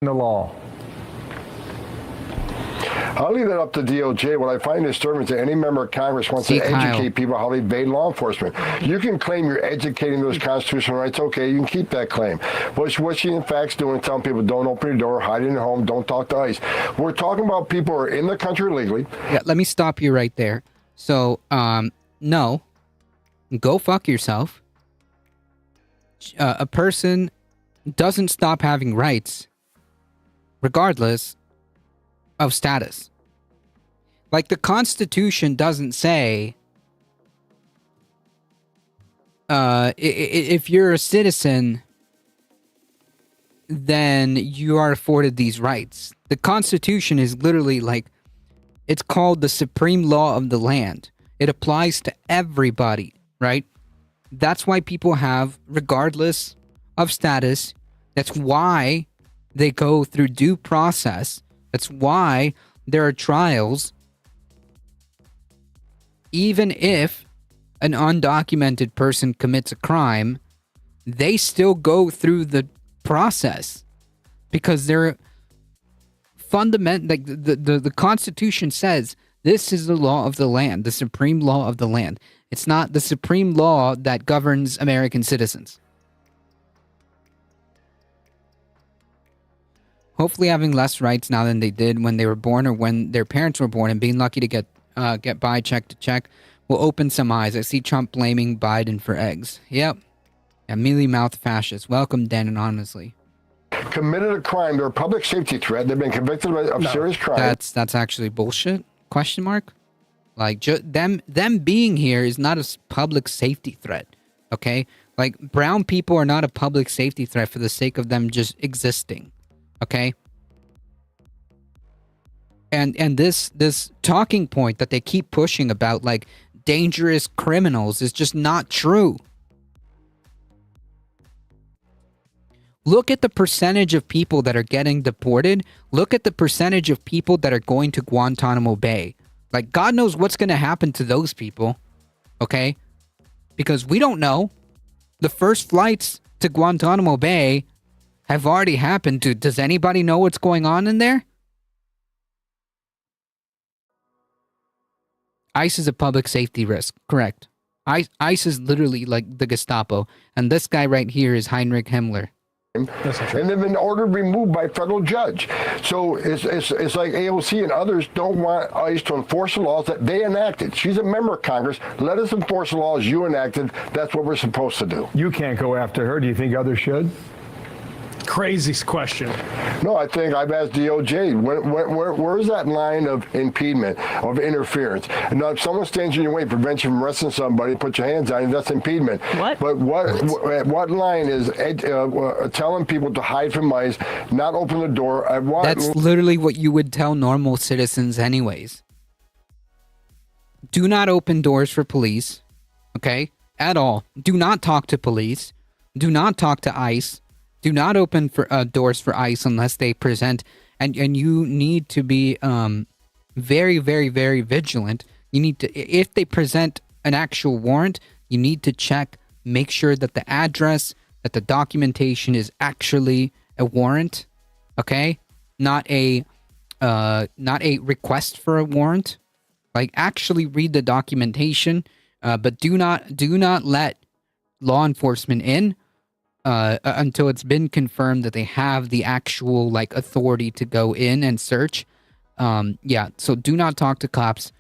the law? I'll leave that up to DOJ. What I find disturbing is that any member of Congress wants See, to Kyle. educate people how they evade law enforcement. You can claim you're educating those constitutional rights. Okay, you can keep that claim. But what she in fact is doing is telling people don't open your door, hide in your home, don't talk to ICE. We're talking about people who are in the country legally. Yeah, let me stop you right there. So, no. Go fuck yourself. A person doesn't stop having rights regardless of status. Like the Constitution doesn't say if you're a citizen, then you are afforded these rights. The Constitution is literally like, it's called the supreme law of the land. It applies to everybody, right? That's why people have, regardless of status, that's why they go through due process. That's why there are trials. Even if an undocumented person commits a crime, they still go through the process because they're fundamental. Like the Constitution says, this is the law of the land, the supreme law of the land. It's not the supreme law that governs American citizens. Hopefully having less rights now than they did when they were born or when their parents were born, and being lucky to get by check to check will open some eyes. I see Trump blaming Biden for eggs. Yep. A mealy-mouthed fascist. Welcome, Dan, anonymously. Committed a crime. They're a public safety threat. They've been convicted of serious crime. That's actually bullshit? Question mark? Like, them being here is not a public safety threat, okay? Like, brown people are not a public safety threat for the sake of them just existing, okay? And this talking point that they keep pushing about, like, dangerous criminals is just not true. Look at the percentage of people that are getting deported. Look at the percentage of people that are going to Guantanamo Bay. Like, God knows what's going to happen to those people, okay? Because we don't know. The first flights to Guantanamo Bay have already happened. Does anybody know what's going on in there? ICE is a public safety risk, correct. ICE is literally like the Gestapo. And this guy right here is Heinrich Himmler. And they've been ordered removed by a federal judge. So it's like AOC and others don't want ICE to enforce the laws that they enacted. She's a member of Congress. Let us enforce the laws you enacted. That's what we're supposed to do. You can't go after her. Do you think others should? Crazy question. No, I think I've asked DOJ, where's that line of impediment, of interference? And now if someone stands in your way, prevents you from arresting somebody, put your hands on it, that's impediment. What? But what line is telling people to hide from ICE, not open the door? That's literally what you would tell normal citizens anyways. Do not open doors for police, okay? At all. Do not talk to police. Do not talk to ICE. Do not open for doors for ICE unless they present, and you need to be very, very, very vigilant. You need to, if they present an actual warrant, you need to check, make sure that the address, that the documentation is actually a warrant, okay? Not a request for a warrant. Like, actually read the documentation, but do not let law enforcement in until it's been confirmed that they have the actual like authority to go in and search. Yeah, so do not talk to cops.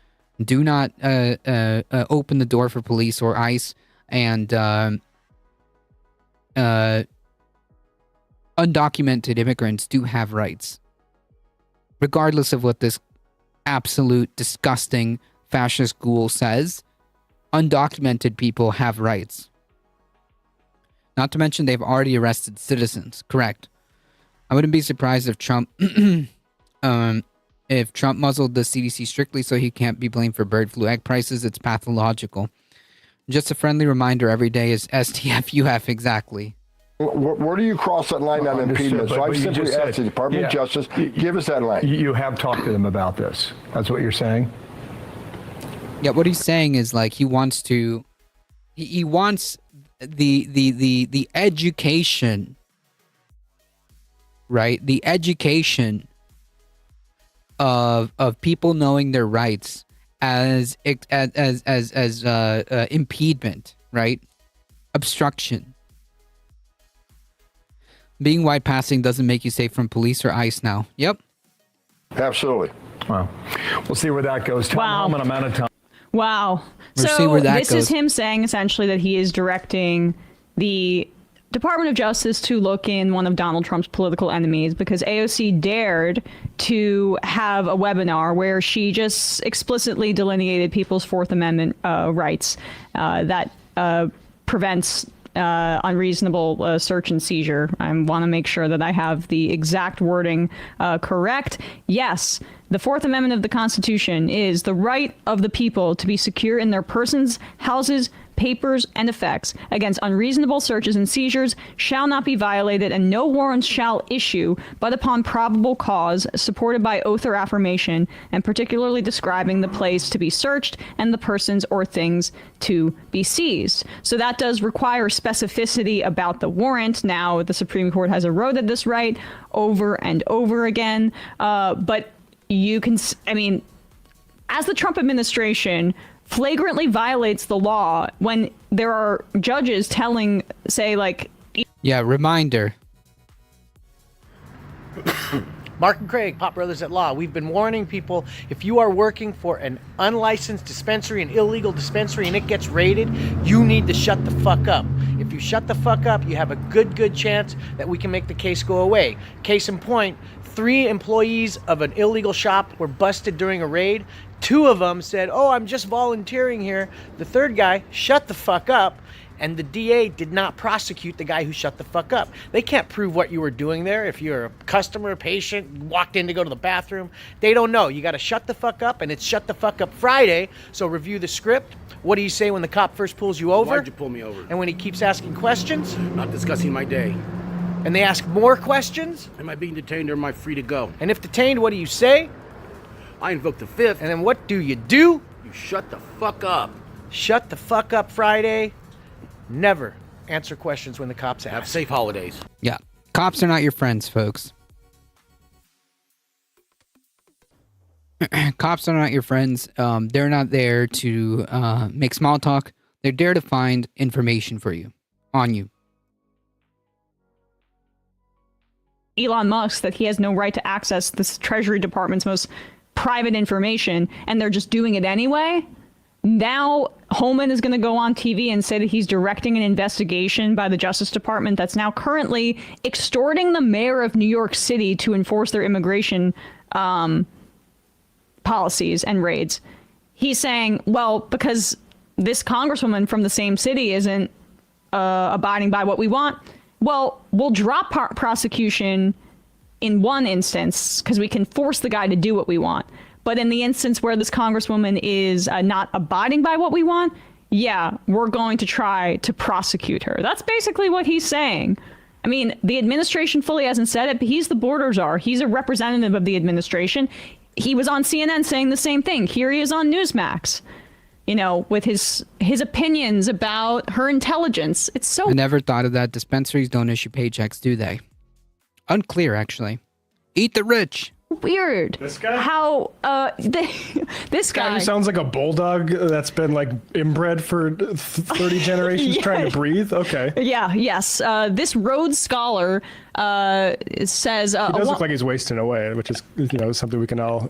Do not open the door for police or ICE. And undocumented immigrants do have rights, regardless of what this absolute disgusting fascist ghoul says. Undocumented people have rights. Not to mention they've already arrested citizens. Correct. I wouldn't be surprised if Trump muzzled the CDC strictly so he can't be blamed for bird flu egg prices. It's pathological. Just a friendly reminder, every day is STFUF, exactly. Where do you cross that line on impediment? So I've simply asked the Department of Justice, give us that line. You have talked to them about this. That's what you're saying? Yeah, what he's saying is like he wants to... He wants... the education, right? The education of people knowing their rights as impediment, right? Obstruction. Being white passing doesn't make you safe from police or ICE now. Yep. Absolutely. Wow. We'll see where that goes. Tom Hellman, I'm out of time. Wow. We'll see So where that this goes. is him saying essentially that he is directing the Department of Justice to look in one of Donald Trump's political enemies because AOC dared to have a webinar where she just explicitly delineated people's Fourth Amendment rights that prevents unreasonable search and seizure. I want to make sure that I have the exact wording correct. Yes, the Fourth Amendment of the Constitution is the right of the people to be secure in their persons, houses, papers, and effects against unreasonable searches and seizures shall not be violated, and no warrants shall issue but upon probable cause supported by oath or affirmation, and particularly describing the place to be searched and the persons or things to be seized. So that does require specificity about the warrant. Now, the Supreme Court has eroded this right over and over again, but you can, I mean, as the Trump administration flagrantly violates the law when there are judges telling, say, like... Yeah, reminder. Mark and Craig, Pop Brothers at Law. We've been warning people, if you are working for an unlicensed dispensary, an illegal dispensary, and it gets raided, you need to shut the fuck up. If you shut the fuck up, you have a good chance that we can make the case go away. Case in point, 3 employees of an illegal shop were busted during a raid. 2 of them said, oh, I'm just volunteering here. The third guy shut the fuck up, and the DA did not prosecute the guy who shut the fuck up. They can't prove what you were doing there. If you're a customer, patient, walked in to go to the bathroom, they don't know. You got to shut the fuck up, and it's Shut the Fuck Up Friday, so review the script. What do you say when the cop first pulls you over? Why'd you pull me over? And when he keeps asking questions? Not discussing my day. and they ask more questions. Am I being detained or am I free to go? And if detained, what do you say? I invoke the Fifth. And then what do? You shut the fuck up. Shut the fuck up, Friday. Never answer questions when the cops ask. Have safe holidays. Yeah. Cops are not your friends, folks. Cops are not your friends. They're not there to make small talk. They're there to find information for you, on you. Elon Musk that he has no right to access this Treasury Department's most private information, and they're just doing it anyway. Now Holman is going to go on TV and say that he's directing an investigation by the Justice Department that's now currently extorting the mayor of New York City to enforce their immigration policies and raids. He's saying, well, because this congresswoman from the same city isn't abiding by what we want, well, we'll drop prosecution in one instance because we can force the guy to do what we want. But in the instance where this congresswoman is not abiding by what we want, yeah, we're going to try to prosecute her. That's basically what he's saying. I mean, the administration fully hasn't said it, but he's the border czar. He's a representative of the administration. He was on CNN saying the same thing. Here he is on Newsmax, you know, with his opinions about her intelligence. It's so... I never thought of that. Dispensaries don't issue paychecks, do they? Unclear, actually. Eat the rich. Weird. This guy? How this guy who sounds like a bulldog that's been like inbred for 30 generations trying to breathe. Okay. Yeah. Yes. This Rhodes Scholar says he does look like he's wasting away, which is something we can all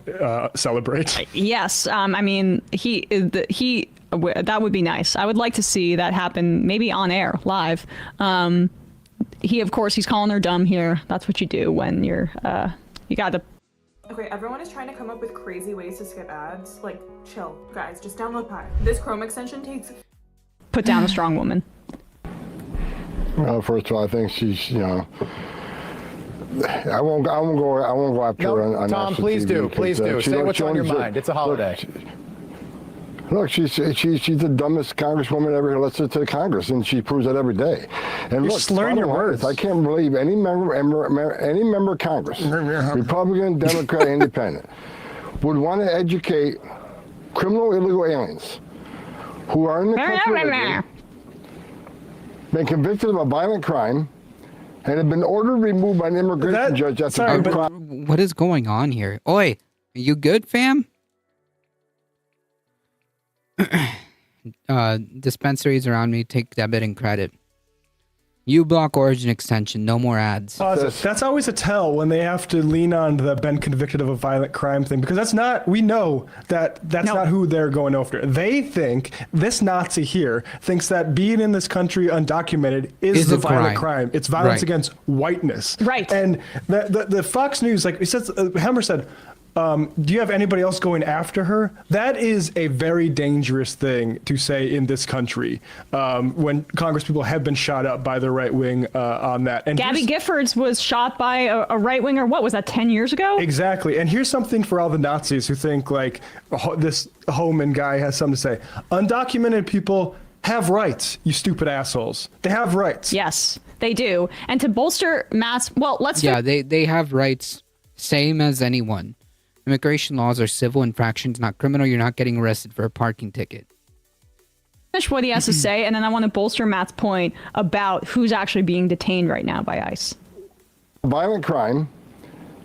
celebrate. Yes. I mean that would be nice. I would like to see that happen, maybe on air live. Of course he's calling her dumb here. That's what you do when you're you got to. Okay, everyone is trying to come up with crazy ways to skip ads. Like, chill, guys, just download Pi. This Chrome extension takes... Put down a strong woman. Well, first of all, I think she's, I won't go after her on Tom, please do. Say what's on your mind. It's a holiday. Look, she's the dumbest congresswoman ever elected to the Congress, and she proves that every day. And You're slurring your words. I can't believe any member of Congress, Republican, Democrat, Independent, would want to educate criminal illegal aliens who are in the country illegally, been convicted of a violent crime, and have been ordered removed by an immigration judge after due process. What is going on here? Oi, are you good, fam? Dispensaries around me take debit and credit. uBlock Origin extension, no more ads. That's always a tell when they have to lean on the been convicted of a violent crime thing, because we know that's not who they're going after. They think this Nazi here thinks that being in this country undocumented is the violent crime. It's violence against whiteness. Right. And the Fox News, like he says, Hammer said, do you have anybody else going after her? That is a very dangerous thing to say in this country when Congress people have been shot up by the right wing on that. And Gabby Giffords was shot by a right winger. What was that, 10 years ago? Exactly. And here's something for all the Nazis who think like this Holman guy has something to say. Undocumented people have rights, you stupid assholes. They have rights. Yes, they do. And to bolster Matt's, they have rights, same as anyone. Immigration laws are civil infractions, not criminal. You're not getting arrested for a parking ticket. Finish what he has to say, and then I want to bolster Matt's point about who's actually being detained right now by ICE. Violent crime,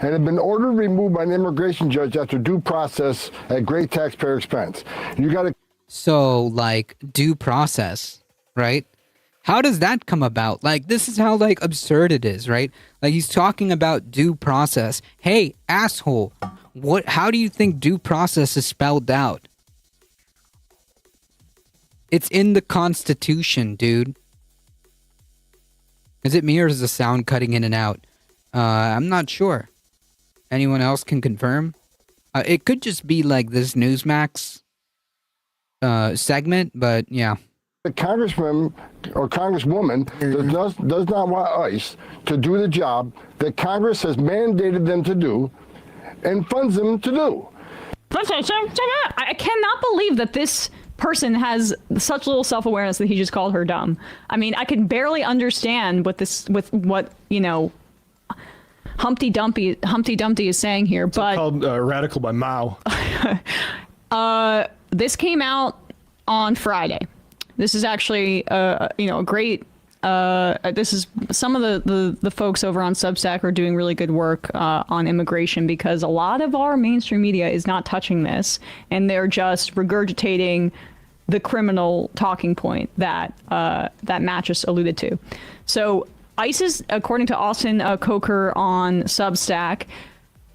and have been ordered removed by an immigration judge after due process at great taxpayer expense. You got to. So, like, due process, right? How does that come about? Like, this is how, like, absurd it is, right? Like, he's talking about due process. Hey, asshole. How do you think due process is spelled out? It's in the Constitution, dude. Is it me or is the sound cutting in and out? I'm not sure. Anyone else can confirm? It could just be like this Newsmax segment, but yeah. The congressman or congresswoman does not want ICE to do the job that Congress has mandated them to do and funds them to do. I cannot believe that this person has such little self-awareness that he just called her dumb. I mean, I can barely understand what Humpty Dumpty is saying here, but called Radical by Mao. This came out on Friday. This is actually a great. This is some of the folks over on Substack are doing really good work on immigration, because a lot of our mainstream media is not touching this, and they're just regurgitating the criminal talking point that Matt just alluded to. So ICE's, according to Austin Coker on Substack,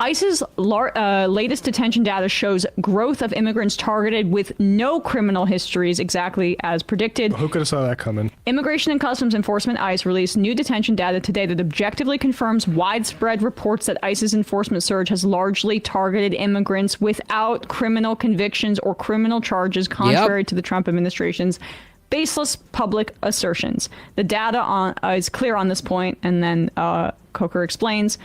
ICE's latest detention data shows growth of immigrants targeted with no criminal histories, exactly as predicted. Who could have saw that coming? Immigration and Customs Enforcement, ICE, released new detention data today that objectively confirms widespread reports that ICE's enforcement surge has largely targeted immigrants without criminal convictions or criminal charges, contrary to the Trump administration's baseless public assertions. The data is clear on this point, and then Coker explains.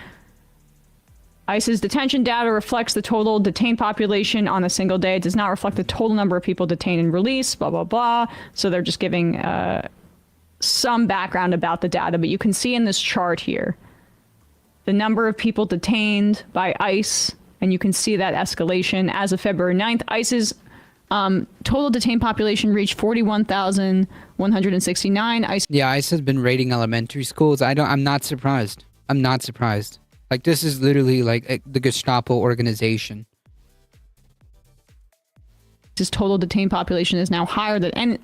ICE's detention data reflects the total detained population on a single day. It does not reflect the total number of people detained and released, blah, blah, blah. So they're just giving some background about the data. But you can see in this chart here the number of people detained by ICE, and you can see that escalation. As of February 9th, ICE's total detained population reached 41,169. ICE has been raiding elementary schools. I'm not surprised. I'm not surprised. Like, this is literally like the Gestapo organization. His total detained population is now higher than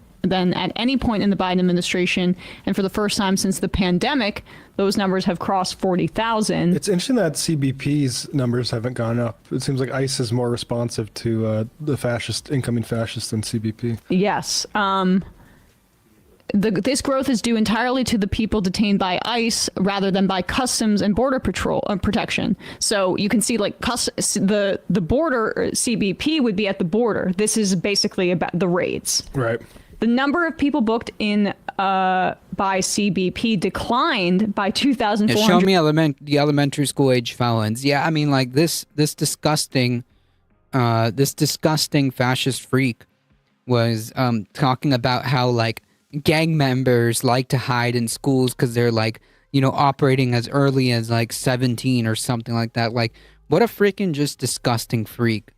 at any point in the Biden administration. And for the first time since the pandemic, those numbers have crossed 40,000. It's interesting that CBP's numbers haven't gone up. It seems like ICE is more responsive to the incoming fascists than CBP. Yes. This growth is due entirely to the people detained by ICE rather than by Customs and Border Patrol protection. So you can see, like, the border CBP would be at the border. This is basically about the raids. Right. The number of people booked in by CBP declined by 2,400. Yeah, show me the elementary school age felons. Yeah, I mean, like, this disgusting fascist freak was talking about how, like, gang members like to hide in schools because they're, like, operating as early as, like, 17 or something like that. Like, what a freaking just disgusting freak.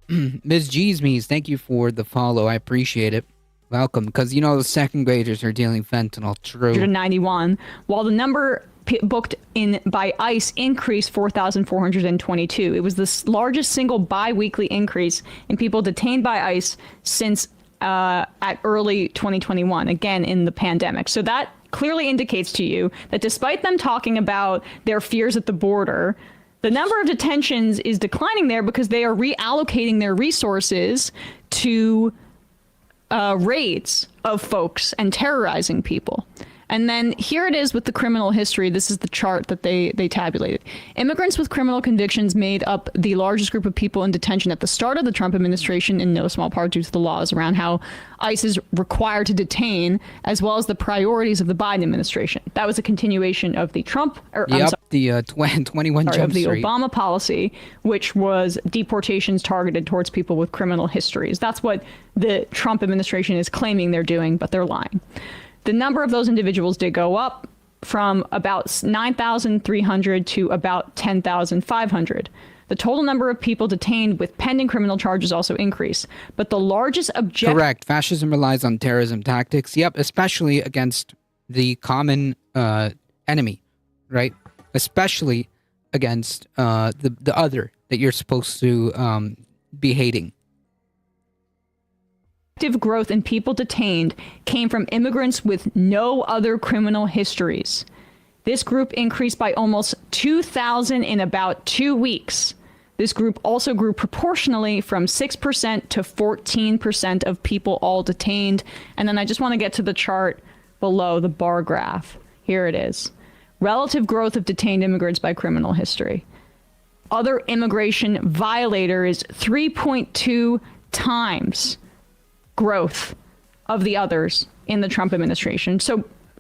Ms. Jeezmees, thank you for the follow. I appreciate it. Welcome. Because, the second graders are dealing fentanyl. True. 191, while the number booked in by ICE increased 4,422. It was the largest single bi-weekly increase in people detained by ICE since at early 2021, again in the pandemic. So that clearly indicates to you that despite them talking about their fears at the border, the number of detentions is declining there because they are reallocating their resources to raids of folks and terrorizing people. And then here it is with the criminal history. This is the chart that they tabulated. Immigrants with criminal convictions made up the largest group of people in detention at the start of the Trump administration, in no small part due to the laws around how ICE is required to detain, as well as the priorities of the Biden administration. That was a continuation of the Trump, the 21 Jump of the Street. Obama policy, which was deportations targeted towards people with criminal histories. That's what the Trump administration is claiming they're doing, but they're lying. The number of those individuals did go up from about 9,300 to about 10,500. The total number of people detained with pending criminal charges also increased. But the largest Correct. Fascism relies on terrorism tactics. Yep, especially against the common enemy, right? Especially against the other that you're supposed to be hating. Growth in people detained came from immigrants with no other criminal histories. This group increased by almost 2,000 in about 2 weeks. This group also grew proportionally from 6% to 14% of people all detained. And then I just want to get to the chart below, the bar graph. Here it is. Relative growth of detained immigrants by criminal history. Other immigration violators, 3.2 times growth of the others in the Trump administration.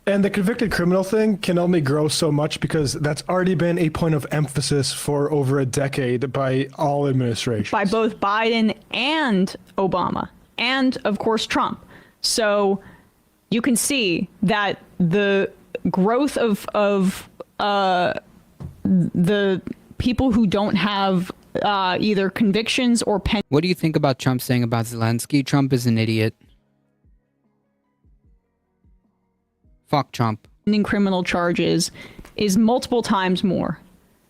And the convicted criminal thing can only grow so much because that's already been a point of emphasis for over a decade by all administrations. By both Biden and Obama. and of course Trump. So you can see that the growth of the people who don't have either convictions or What do you think about Trump saying about Zelensky? Trump is an idiot. Fuck Trump. Criminal charges is multiple times more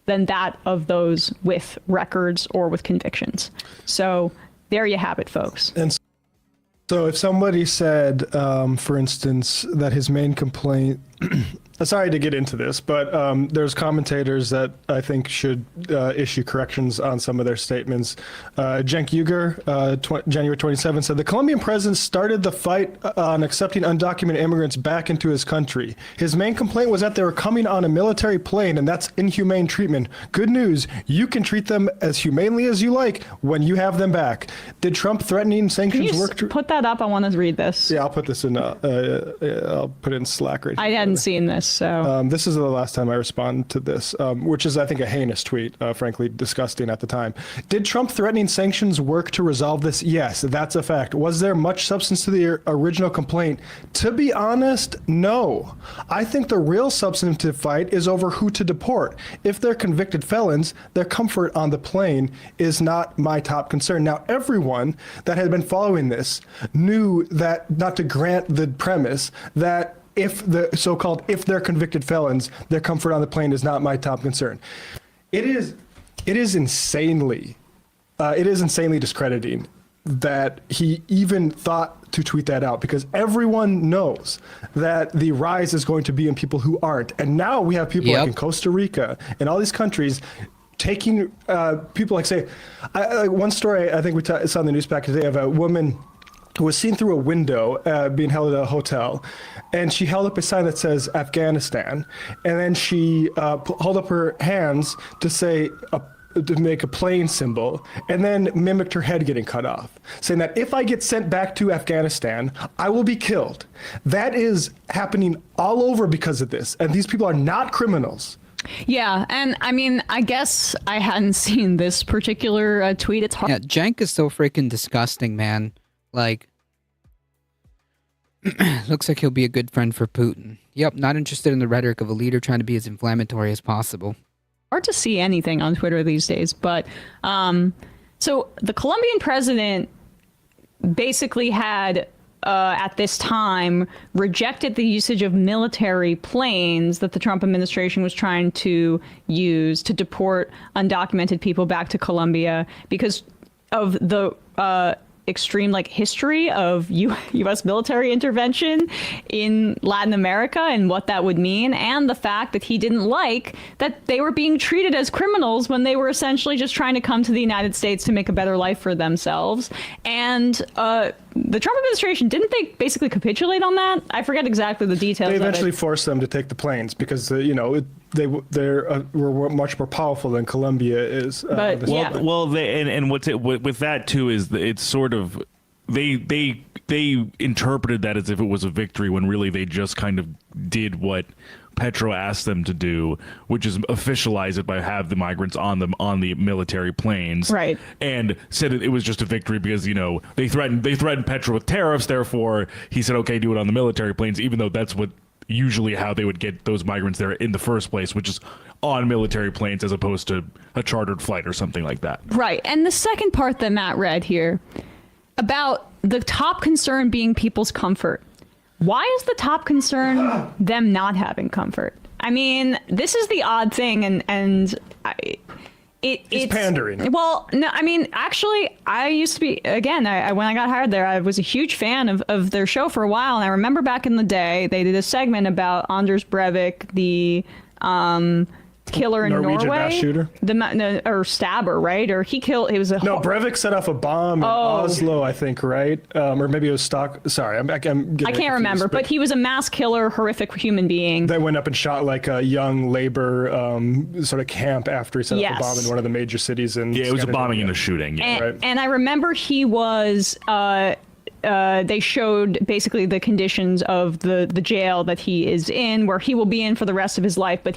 than that of those with records or with convictions. So there you have it, folks. And so if somebody said, for instance, that his main complaint, sorry to get into this, but there's commentators that I think should issue corrections on some of their statements. Cenk Uygur, January 27, said the Colombian president started the fight on accepting undocumented immigrants back into his country. His main complaint was that they were coming on a military plane, and that's inhumane treatment. Good news, you can treat them as humanely as you like when you have them back. Did Trump threatening sanctions work? Put that up. I want to read this. Yeah, I'll put this in. I'll put it in Slack right here. I hadn't seen this. So this is the last time I respond to this, which is, I think, a heinous tweet, frankly, disgusting at the time. Did Trump threatening sanctions work to resolve this? Yes, that's a fact. Was there much substance to the original complaint? To be honest, no. I think the real substantive fight is over who to deport. If they're convicted felons, their comfort on the plane is not my top concern. Now, everyone that had been following this knew that, not to grant the premise, that if they're convicted felons, their comfort on the plane is not my top concern. It is insanely discrediting that he even thought to tweet that out, because everyone knows that the rise is going to be in people who aren't. And now we have people like in Costa Rica and all these countries taking people like, say, one story I think we saw in the news back today of a woman who was seen through a window being held at a hotel, and she held up a sign that says Afghanistan, and then she held up her hands to say to make a plane symbol, and then mimicked her head getting cut off, saying that if I get sent back to Afghanistan, I will be killed. That is happening all over because of this, and these people are not criminals. Yeah, and I mean, I guess I hadn't seen this particular tweet. It's hard. Yeah, Cenk is so freaking disgusting, man. Like, looks like he'll be a good friend for Putin. Yep, not interested in the rhetoric of a leader trying to be as inflammatory as possible. Hard to see anything on Twitter these days, but so the Colombian president basically had at this time rejected the usage of military planes that the Trump administration was trying to use to deport undocumented people back to Colombia because of the extreme history of U.S. military intervention in Latin America and what that would mean, and the fact that he didn't like that they were being treated as criminals when they were essentially just trying to come to the United States to make a better life for themselves. And the Trump administration, didn't they basically capitulate on that? I forget exactly the details. They eventually forced them to take the planes because they were much more powerful than Colombia is. But with that too is it's sort of they interpreted that as if it was a victory when really they just kind of did what Petro asked them to do, which is officialize it by have the migrants on the military planes, right? And said it was just a victory because they threatened Petro with tariffs. Therefore, he said, okay, do it on the military planes, even though that's what usually how they would get those migrants there in the first place, which is on military planes as opposed to a chartered flight or something like that. Right. And the second part that Matt read here about the top concern being people's comfort. Why is the top concern them not having comfort? I mean, this is the odd thing, it's pandering. Well, no, I mean, actually, I used to be, again, when I got hired there, I was a huge fan of their show for a while. And I remember back in the day, they did a segment about Anders Breivik, the killer in Norwegian Norway. mass shooter? Or stabber, right? Or he was a... No, Breivik set off a bomb in Oslo, I think, right? Or maybe it was Sorry, I'm getting I can't remember, but he was a mass killer, horrific human being. That went up and shot like a young labor sort of camp after he set up a bomb in one of the major cities. It was a bombing and a shooting. And, right. And I remember he was... they showed basically the conditions of the jail that he is in, where he will be in for the rest of his life, but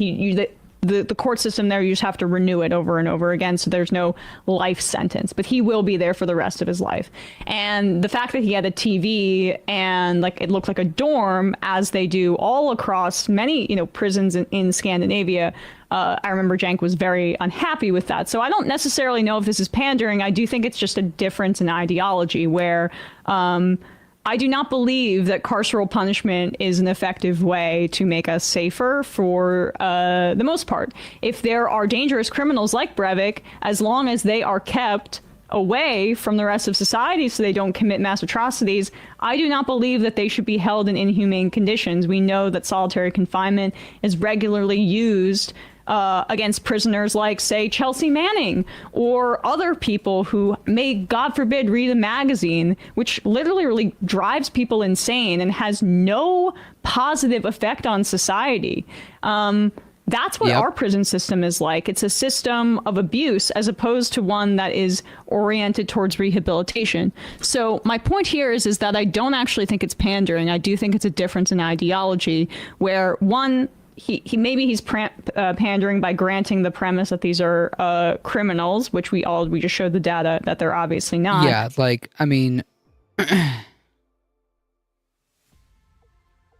the court system there, you just have to renew it over and over again. So there's no life sentence, but he will be there for the rest of his life. And the fact that he had a TV and like it looked like a dorm, as they do all across many, prisons in Scandinavia. I remember Cenk was very unhappy with that. So I don't necessarily know if this is pandering. I do think it's just a difference in ideology where I do not believe that carceral punishment is an effective way to make us safer for the most part. If there are dangerous criminals like Breivik, as long as they are kept away from the rest of society so they don't commit mass atrocities, I do not believe that they should be held in inhumane conditions. We know that solitary confinement is regularly used against prisoners like, say, Chelsea Manning or other people who may, God forbid, read a magazine, which literally really drives people insane and has no positive effect on society. That's what our prison system is like. It's a system of abuse as opposed to one that is oriented towards rehabilitation. So my point here is that I don't actually think it's pandering. I do think it's a difference in ideology where one, he's pandering by granting the premise that these are criminals, which we just showed the data that they're obviously not. Yeah, like, I mean,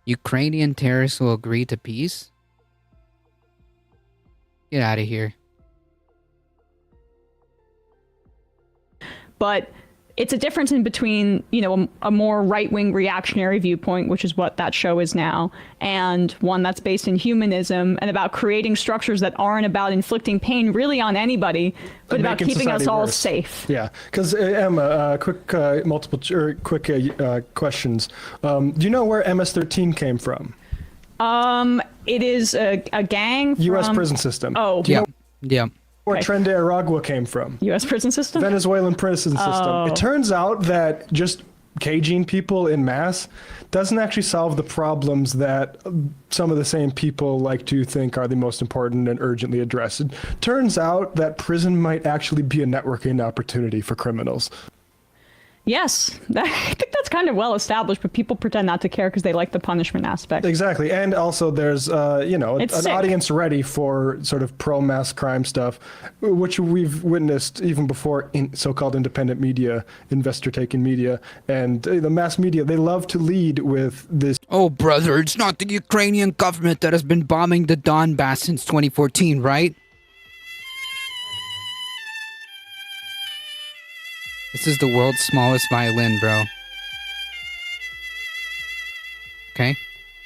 Ukrainian terrorists will agree to peace? Get out of here. But it's a difference in between, a more right-wing reactionary viewpoint, which is what that show is now, and one that's based in humanism and about creating structures that aren't about inflicting pain really on anybody, but about keeping us all safe. Yeah, because Emma, quick questions. Do you know where MS-13 came from? It is a gang from... U.S. prison system. Oh. Do you know yeah. where Tren de Aragua came from? U.S. prison system? Venezuelan prison system. Oh. It turns out that just caging people in mass doesn't actually solve the problems that some of the same people like to think are the most important and urgently addressed. It turns out that prison might actually be a networking opportunity for criminals. Yes, I think that's kind of well established, but people pretend not to care because they like the punishment aspect. Exactly, and also there's an sick. audience ready for sort of pro-mass crime stuff, which we've witnessed even before in so-called independent media, investor-taking media, and the mass media. They love to lead with this. Oh, brother, it's not the Ukrainian government that has been bombing the Donbass since 2014, right? This is the world's smallest violin, bro. Okay?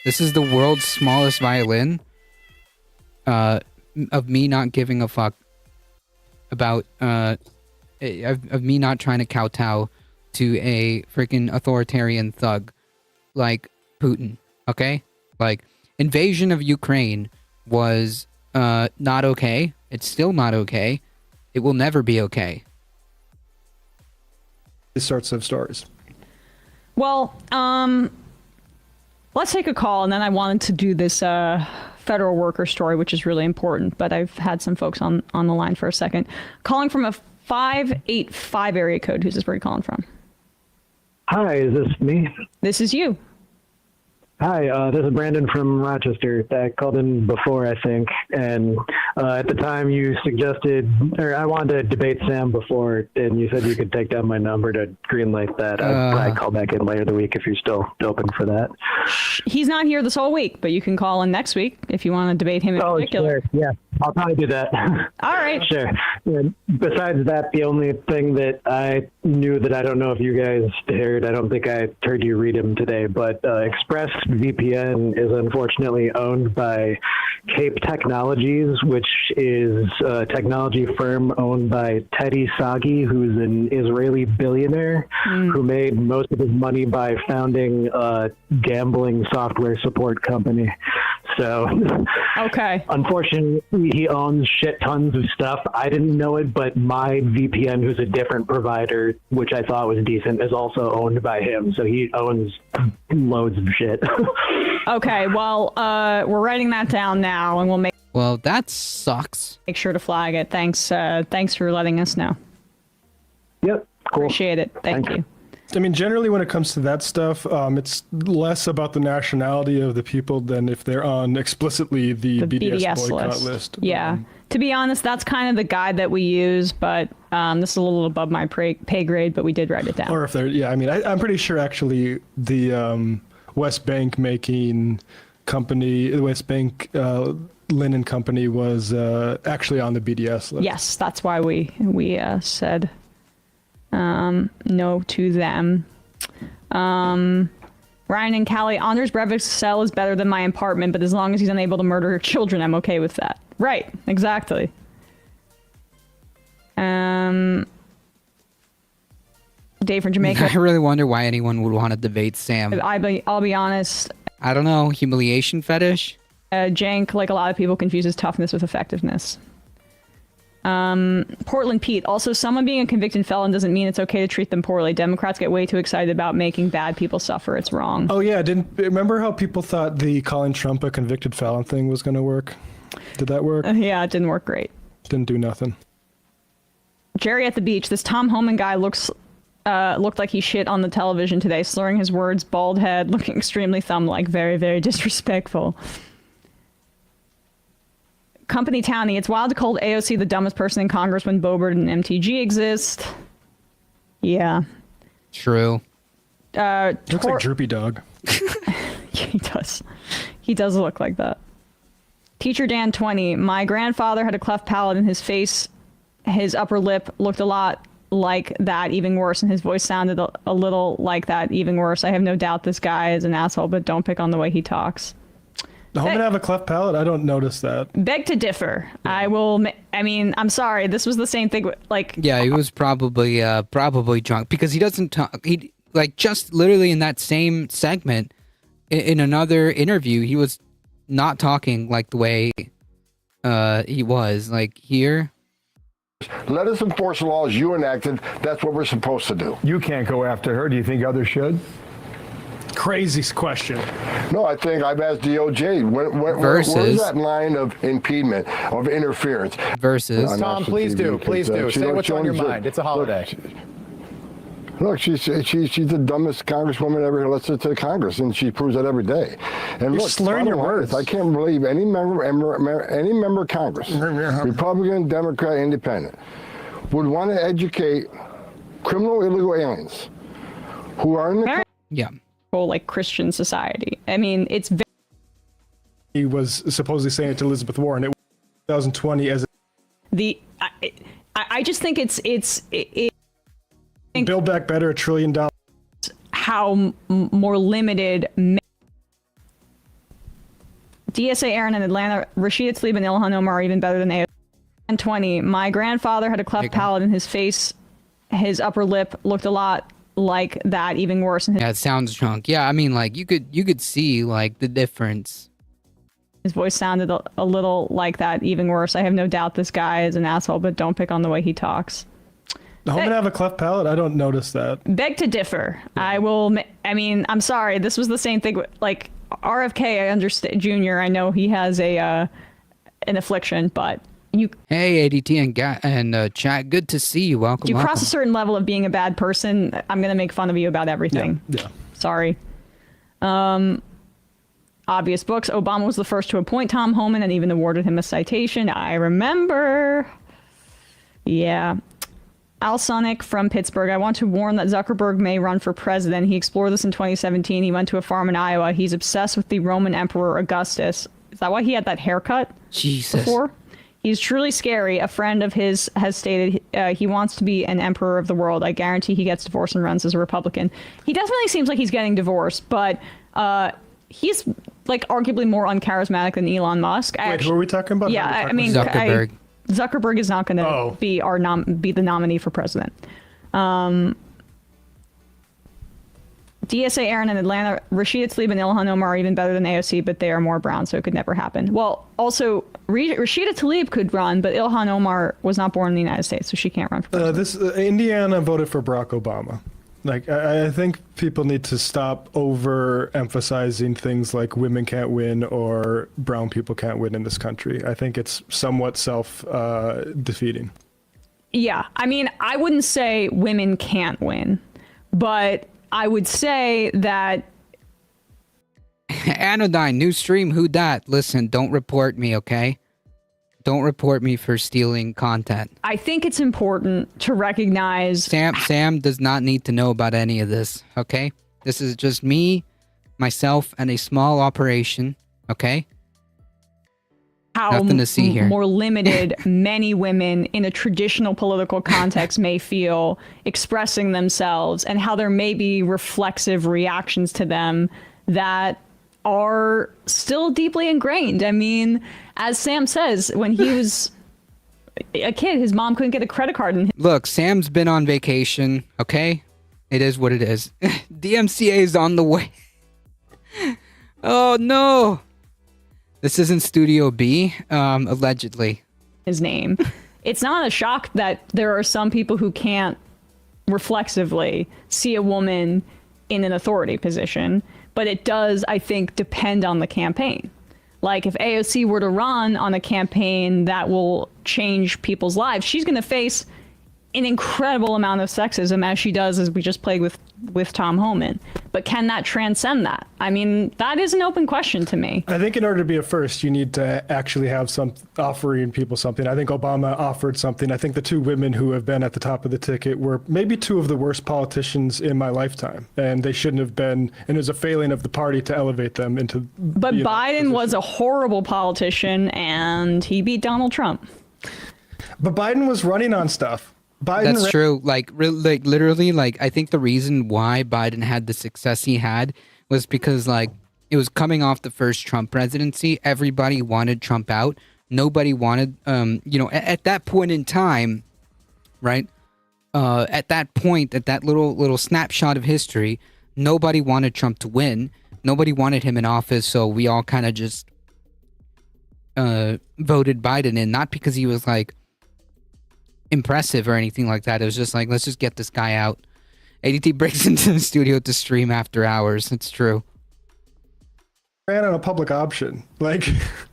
This is the world's smallest violin of me not giving a fuck about, of me not trying to kowtow to a freaking authoritarian thug like Putin, okay? Like, invasion of Ukraine was not okay. It's still not okay. It will never be okay. These sorts of stories. Well, let's take a call, and then I wanted to do this federal worker story, which is really important, but I've had some folks on the line for a second. Calling from a 585 area code. Who's this? Where are you calling from? Hi, is this me? This is you. Hi, this is Brandon from Rochester. I called in before, I think, and at the time you suggested, or I wanted to debate Sam before, and you said you could take down my number to greenlight that. I'll probably call back in later in the week if you're still open for that. He's not here this whole week, but you can call in next week if you want to debate him in particular. Sure. Yeah, I'll probably do that. All right. Sure. And besides that, the only thing that I knew that I don't know if you guys heard, I don't think I heard you read him today, but ExpressVPN is unfortunately owned by Cape Technologies, which is a technology firm owned by Teddy Sagi, who's an Israeli billionaire who made most of his money by founding a gambling software support company. So, okay. Unfortunately, he owns shit tons of stuff. I didn't know it, but my VPN, who's a different provider, which I thought was decent, is also owned by him. So he owns loads of shit. Okay, well, we're writing that down now, and we'll make. Well, that sucks. Make sure to flag it. Thanks for letting us know. Yep. Cool. Appreciate it. Thank you. I mean, generally when it comes to that stuff, it's less about the nationality of the people than if they're on explicitly the BDS boycott list. Yeah. To be honest, that's kind of the guide that we use, but this is a little above my pay grade, but we did write it down. Or if they're, yeah, I mean, I'm pretty sure actually the West Bank making company, the West Bank linen company was actually on the BDS list. Yes, that's why we said no to them. Ryan and Callie, Anders Breivik's cell is better than my apartment, but as long as he's unable to murder children, I'm okay with that. Right, exactly. Dave from Jamaica. I really wonder why anyone would want to debate Sam. I'll be honest. I don't know, humiliation fetish? Jank, like a lot of people, confuses toughness with effectiveness. Portland Pete, also someone being a convicted felon doesn't mean it's okay to treat them poorly. Democrats get way too excited about making bad people suffer. It's wrong. Oh yeah, remember how people thought the calling Trump a convicted felon thing was going to work? Did that work? Yeah, it didn't work great. Didn't do nothing. Jerry at the beach, this Tom Homan guy looked like he shit on the television today, slurring his words, bald head, looking extremely thumb-like, very, very disrespectful. Company Townie, it's wild to call AOC the dumbest person in Congress when Boebert and MTG exist. Yeah. True. Looks like Droopy Dog. He does. He does look like that. Teacher Dan 20, my grandfather had a cleft palate in his face. His upper lip looked a lot like that, even worse, and his voice sounded a little like that, even worse. I have no doubt this guy is an asshole, but don't pick on the way he talks. The Homan have a cleft palate? I don't notice that. Beg to differ. I'm sorry. This was the same thing. Yeah, he was probably drunk because he doesn't talk. He just literally in that same segment, in another interview, he was not talking like the way he was here. Let us enforce the laws you enacted. That's what we're supposed to do. You can't go after her. Do you think others should? Crazy question. No, I think I've asked DOJ. Where is that line of impediment, of interference? Versus. Tom, please do. Say what's on your mind. It's a holiday. Look, she's the dumbest congresswoman ever elected to Congress, and she proves that every day. And You're slurring your words. I can't believe any member of Congress, Republican, Democrat, Independent, would want to educate criminal illegal aliens who are in the like Christian society. I mean, it's very... He was supposedly saying it to Elizabeth Warren. It was 2020 as I just think it's Build Back Better, $1 trillion. How more limited DSA Aaron in Atlanta, Rashida Tlaib and Ilhan Omar are even better than AOC. 20. My grandfather had a cleft palate in his face. His upper lip looked a lot like that, even worse. Yeah, it sounds drunk. Yeah, I mean, you could see the difference. His voice sounded a little like that, even worse. I have no doubt this guy is an asshole, but don't pick on the way he talks. The Homan have a cleft palate? I don't notice that. Beg to differ. I'm sorry. This was the same thing. RFK, I understand. Junior, I know he has an affliction, but Hey, ADT and chat. Good to see you. Welcome. You cross a certain level of being a bad person, I'm going to make fun of you about everything. Yeah. Sorry. Obvious books. Obama was the first to appoint Tom Homan and even awarded him a citation. I remember. Yeah. Al Sonic from Pittsburgh. I want to warn that Zuckerberg may run for president. He explored this in 2017. He went to a farm in Iowa. He's obsessed with the Roman Emperor Augustus. Is that why he had that haircut? Jesus. Before? He's truly scary. A friend of his has stated he wants to be an emperor of the world. I guarantee he gets divorced and runs as a Republican. He definitely seems like he's getting divorced, but he's arguably more uncharismatic than Elon Musk. Wait, who are we talking about? Yeah, Zuckerberg. Zuckerberg is not going to be the nominee for president. DSA Aaron in Atlanta, Rashida Tlaib and Ilhan Omar are even better than AOC, but they are more brown, so it could never happen. Well, also, Rashida Tlaib could run, but Ilhan Omar was not born in the United States, so she can't run for president. Indiana voted for Barack Obama. I think people need to stop overemphasizing things like women can't win or brown people can't win in this country. I think it's somewhat self-defeating. Yeah, I wouldn't say women can't win. But I would say that Anodyne, new stream, who dat? Listen, don't report me, okay? Don't report me for stealing content. I think it's important to recognize Sam does not need to know about any of this, okay? This is just me, myself, and a small operation, okay? how Nothing to see here. more limited many women in a traditional political context may feel expressing themselves, and how there may be reflexive reactions to them that are still deeply ingrained. I mean, as Sam says, when he was a kid, his mom couldn't get a credit card. And Look, Sam's been on vacation, okay? It is what it is. DMCA is on the way. Oh, no. This isn't Studio B, allegedly. His name. It's not a shock that there are some people who can't reflexively see a woman in an authority position, but it does, I think, depend on the campaign. Like, if AOC were to run on a campaign that will change people's lives, she's going to face an incredible amount of sexism, as she does, as we just played with Tom Homan. But can that transcend that? I mean, that is an open question to me. I think in order to be a first, you need to actually have some offering people something. I think Obama offered something. I think the two women who have been at the top of the ticket were maybe two of the worst politicians in my lifetime, and they shouldn't have been. And it was a failing of the party to elevate them into. But Biden was a horrible politician, and he beat Donald Trump. But Biden was running on stuff. That's true. Like literally, like, I think the reason why Biden had the success he had was because, like, it was coming off the first Trump presidency. Everybody wanted Trump out. Nobody wanted, at that point in time, right? At that point, at that little snapshot of history, nobody wanted Trump to win. Nobody wanted him in office. So we all kind of just voted Biden in, not because he was like impressive or anything like that. It was just like, let's just get this guy out. ADT breaks into the studio to stream after hours. It's true. Ran on a public option. Like,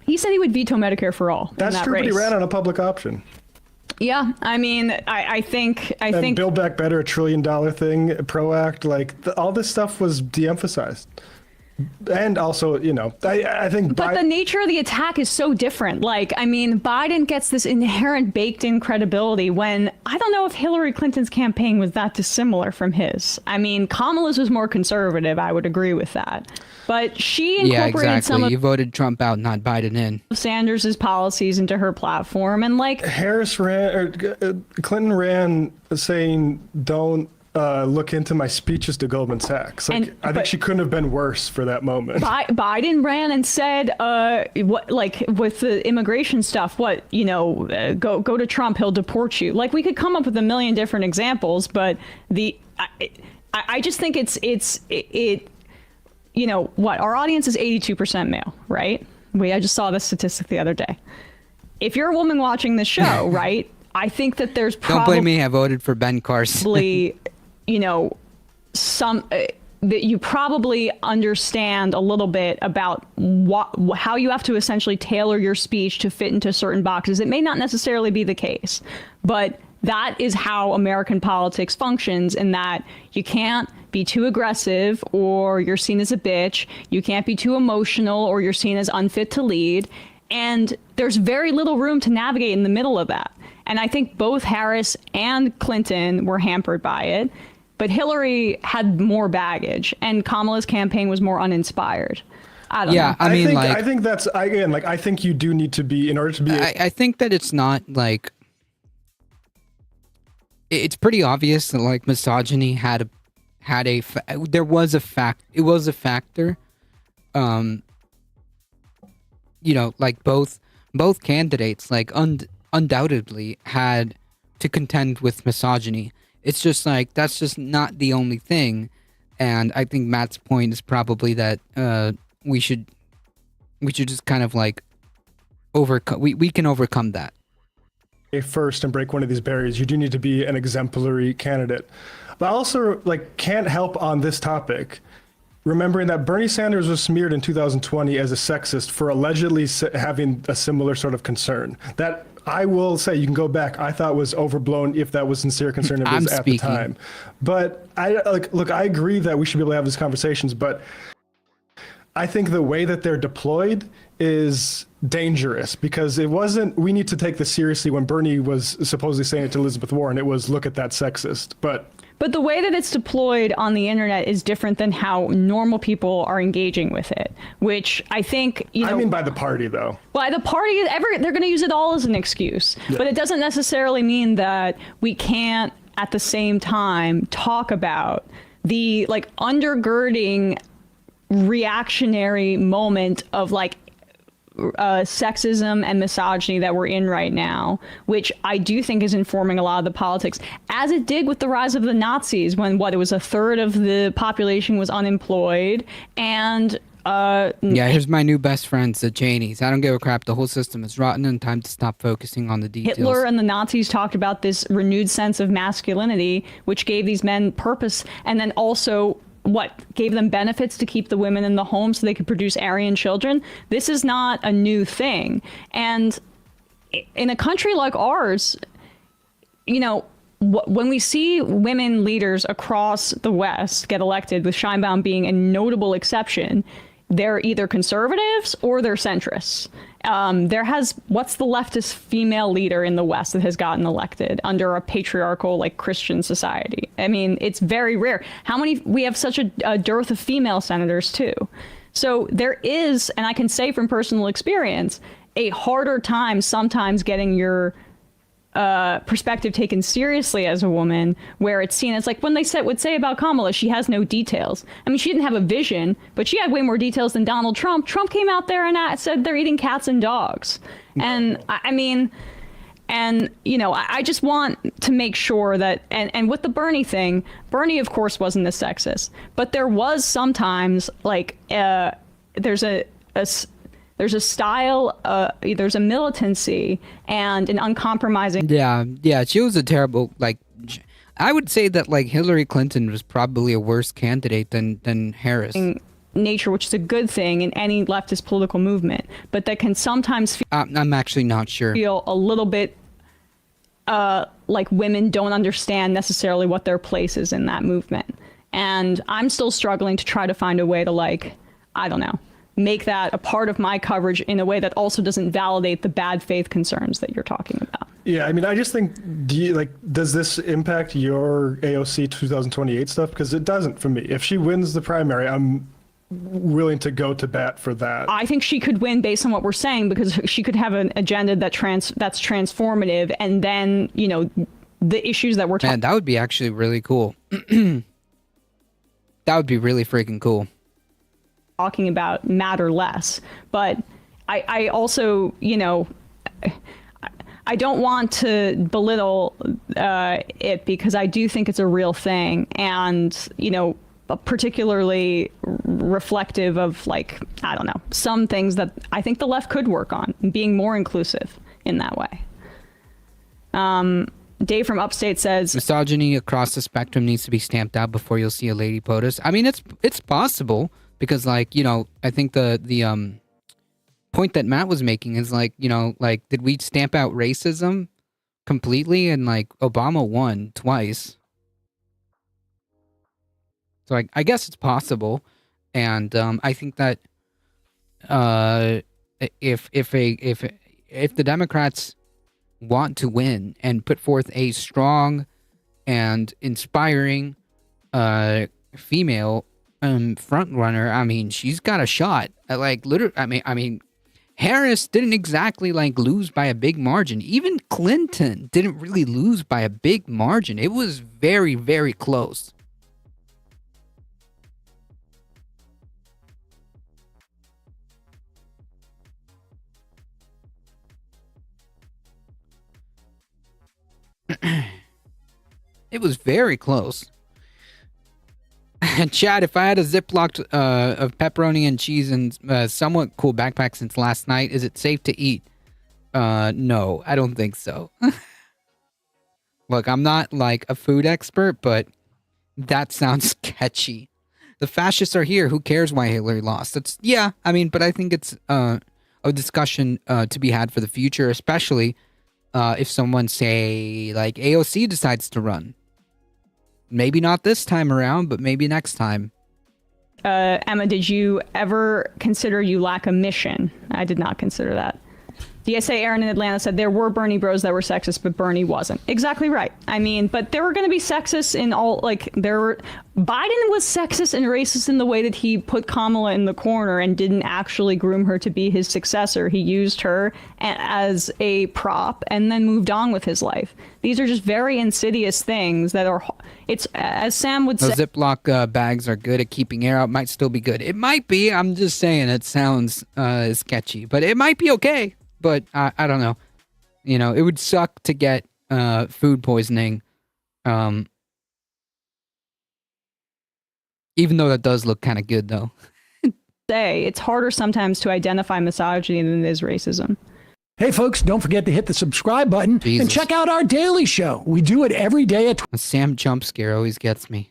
he said he would veto Medicare for all. That's true, but he ran on a public option. Yeah, I mean, I think Build Back Better, $1 trillion thing, PRO Act, like all this stuff was de-emphasized. And also, I think. But the nature of the attack is so different. Like, I mean, Biden gets this inherent baked-in credibility when I don't know if Hillary Clinton's campaign was that dissimilar from his. I mean, Kamala's was more conservative. I would agree with that. But she incorporated some of you voted Trump out, not Biden in. Sanders' policies into her platform, and like Clinton ran saying, "Don't look into my speeches to Goldman Sachs." Like, I think she couldn't have been worse for that moment. Biden ran and said, "What, like with the immigration stuff? What, go to Trump, he'll deport you." Like, we could come up with a million different examples, but I just think it. What our audience is 82% male, right? I just saw this statistic the other day. If you're a woman watching this show, right? I think that there's probably. Don't blame me. I voted for Ben Carson. That you probably understand a little bit about how you have to essentially tailor your speech to fit into certain boxes. It may not necessarily be the case, but that is how American politics functions, in that you can't be too aggressive or you're seen as a bitch. You can't be too emotional or you're seen as unfit to lead. And there's very little room to navigate in the middle of that. And I think both Harris and Clinton were hampered by it. But Hillary had more baggage, and Kamala's campaign was more uninspired. I don't know. I think that's, again, like, I think you do need to be, in order to be. I think that it's not like. It's pretty obvious that, like, misogyny there was a fact. It was a factor. Like both candidates, like, undoubtedly had to contend with misogyny. It's just like, that's just not the only thing. And I think Matt's point is probably that we should just kind of like overcome. We can overcome that. First and break one of these barriers, you do need to be an exemplary candidate. But I also, like, can't help on this topic remembering that Bernie Sanders was smeared in 2020 as a sexist for allegedly having a similar sort of concern. That, I will say, you can go back, I thought was overblown if that was sincere concern it was at the time. But look, I agree that we should be able to have these conversations, but I think the way that they're deployed is dangerous, because it wasn't, we need to take this seriously when Bernie was supposedly saying it to Elizabeth Warren, it was, look at that sexist. But the way that it's deployed on the internet is different than how normal people are engaging with it, which I think, I mean by the party, though. By the party, they're going to use it all as an excuse. Yeah. But it doesn't necessarily mean that we can't, at the same time, talk about the, undergirding reactionary moment of, sexism and misogyny that we're in right now, which I do think is informing a lot of the politics, as it did with the rise of the Nazis, when it was a third of the population was unemployed, and here's my new best friends, the Cheneys. I don't give a crap. The whole system is rotten, and time to stop focusing on the details. Hitler and the Nazis talked about this renewed sense of masculinity, which gave these men purpose, and then also gave them benefits to keep the women in the home so they could produce Aryan children. This is not a new thing. And in a country like ours, when we see women leaders across the West get elected, with Sheinbaum being a notable exception, they're either conservatives or they're centrists. What's the leftist female leader in the West that has gotten elected under a patriarchal, Christian society? I mean, it's very rare. We have such a dearth of female senators too. So there is, and I can say from personal experience, a harder time sometimes getting your perspective taken seriously as a woman, where it's seen as when they would say about Kamala, she has no details. I mean, she didn't have a vision, but she had way more details than Donald Trump. Trump came out there and said they're eating cats and dogs. And I just want to make sure that, and with the Bernie thing, Bernie of course wasn't a sexist, but there was sometimes there's a style, there's a militancy and an uncompromising. Yeah, she was a terrible, I would say that Hillary Clinton was probably a worse candidate than Harris. Nature, which is a good thing in any leftist political movement, but that can sometimes feel, I'm actually not sure. Feel a little bit like women don't understand necessarily what their place is in that movement. And I'm still struggling to try to find a way to I don't know, make that a part of my coverage in a way that also doesn't validate the bad faith concerns that you're talking about. Yeah, I mean, I just think, does this impact your AOC 2028 stuff? Because it doesn't for me. If she wins the primary, I'm willing to go to bat for that. I think she could win based on what we're saying, because she could have an agenda that's transformative, and then, the issues that we're talking. Man, that would be actually really cool. That would be really freaking cool. Talking about matter less, but I also, I don't want to belittle it, because I do think it's a real thing, and particularly reflective of I don't know, some things that I think the left could work on, being more inclusive in that way. Dave from Upstate says misogyny across the spectrum needs to be stamped out before you'll see a lady POTUS. I mean, it's possible. Because, I think the point that Matt was making is, did we stamp out racism completely? And, Obama won twice. So, I guess it's possible. And I think that if the Democrats want to win and put forth a strong and inspiring female front runner, I mean, she's got a shot at literally. I mean, Harris didn't exactly lose by a big margin. Even Clinton didn't really lose by a big margin. It was very, very close. It was very close. And Chad, if I had a Ziploc of pepperoni and cheese and somewhat cool backpack since last night, is it safe to eat? No, I don't think so. Look, I'm not a food expert, but that sounds sketchy. the fascists are here. Who cares why Hillary lost? But I think it's a discussion to be had for the future, especially if someone, say, like AOC decides to run. Maybe not this time around, but maybe next time. Emma, did you ever consider you lack a mission? I did not consider that. DSA Aaron in Atlanta said there were Bernie bros that were sexist, but Bernie wasn't. Exactly right. I mean, but there were going to be sexists in all, like, Biden was sexist and racist in the way that he put Kamala in the corner and didn't actually groom her to be his successor. He used her as a prop and then moved on with his life. These are just very insidious things that are, it's, as Sam would say. Those Ziploc bags are good at keeping air out. Might still be good. It might be. I'm just saying it sounds sketchy, but it might be okay. But I don't know. You know, it would suck to get food poisoning. Even though that does look kind of good, though. It's harder sometimes to identify misogyny than it is racism. Hey, folks, don't forget to hit the subscribe button and check out our daily show. We do it every day at... A Sam jump scare always gets me.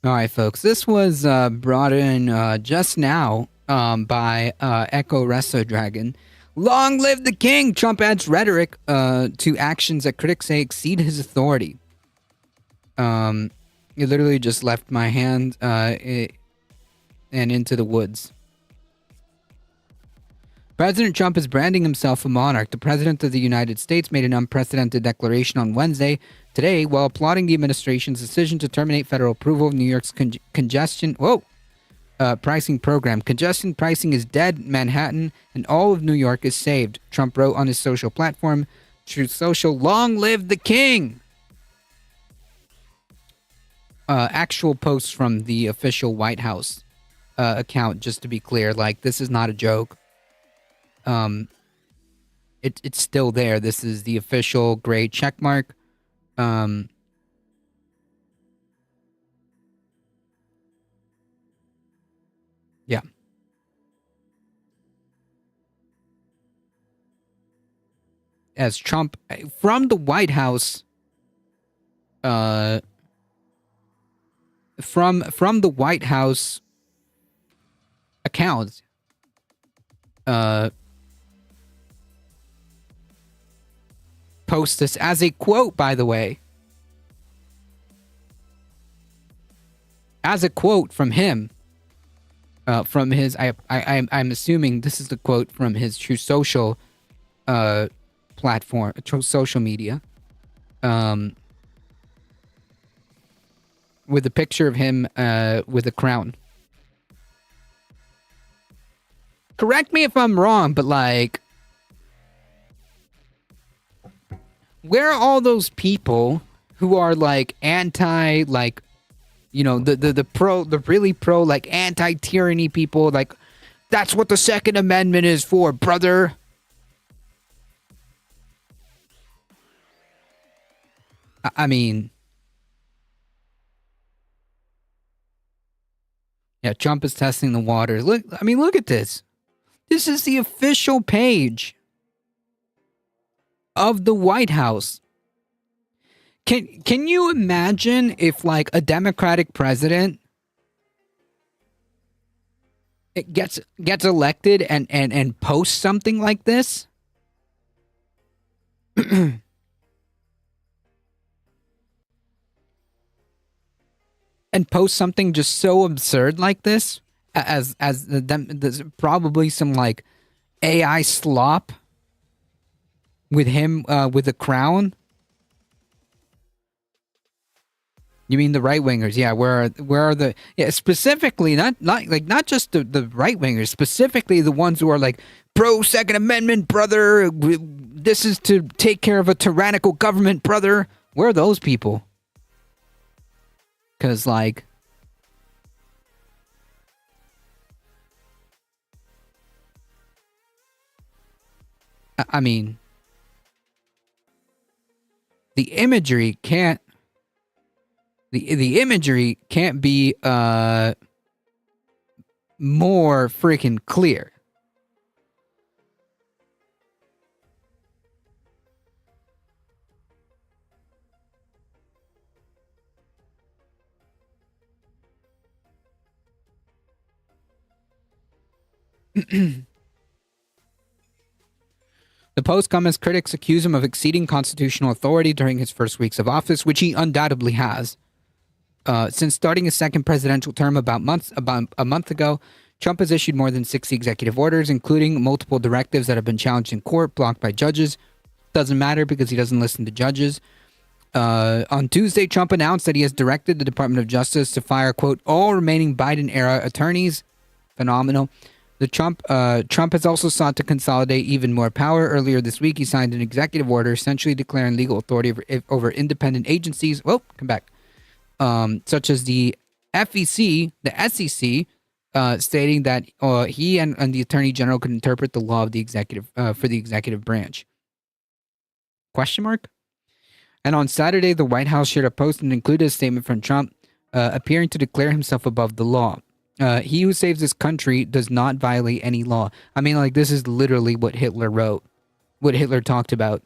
All right, folks, this was brought in just now by Echo Resto Dragon. Long live the king! Trump adds rhetoric to actions that critics say exceed his authority. It literally just left my hand and into the woods. President Trump is branding himself a monarch. The President of the United States made an unprecedented declaration on Wednesday, today, while applauding the administration's decision to terminate federal approval of New York's congestion pricing program. Congestion pricing is dead in Manhattan, and all of New York is saved, Trump wrote on his social platform, Truth Social. Long live the king! Actual posts from the official White House account, just to be clear. Like, this is not a joke. It's still there. This is the official gray check mark. Yeah. As Trump from the White House, from the White House account, post this as a quote, by the way. As a quote from him. From his, I'm assuming this is the quote from his Truth Social platform, Truth Social media. With a picture of him with a crown. Correct me if I'm wrong, but like, where are all those people who are like anti, like, you know, the really pro, like anti-tyranny people, like, that's what the Second Amendment is for, brother. I mean, yeah, Trump is testing the waters. Look, I mean, look at this. This is the official page of the White House. Can you imagine if, like, a Democratic president gets elected and posts something like this? And post something just so absurd like this, as there's probably some like AI slop with him with a crown. You mean the right wingers? Yeah, where are the specifically not just the right wingers, specifically the ones who are like pro Second Amendment, brother. This is to take care of a tyrannical government, brother. Where are those people? Because, like, I mean, the imagery can't be more freaking clear. The post come as critics accuse him of exceeding constitutional authority during his first weeks of office, which he undoubtedly has. Since starting his second presidential term about a month ago, Trump has issued more than 60 executive orders, including multiple directives that have been challenged in court, blocked by judges. Doesn't matter because he doesn't listen to judges. On Tuesday, Trump announced that he has directed the Department of Justice to fire, quote, all remaining Biden-era attorneys. Phenomenal. Trump has also sought to consolidate even more power. Earlier this week, he signed an executive order essentially declaring legal authority over independent agencies. Whoa, come back. Such as the FEC, the SEC, stating that he and the Attorney General could interpret the law of the executive for the executive branch. Question mark? And on Saturday, the White House shared a post and included a statement from Trump appearing to declare himself above the law. He who saves this country does not violate any law. I mean, like, this is literally what Hitler wrote, what Hitler talked about.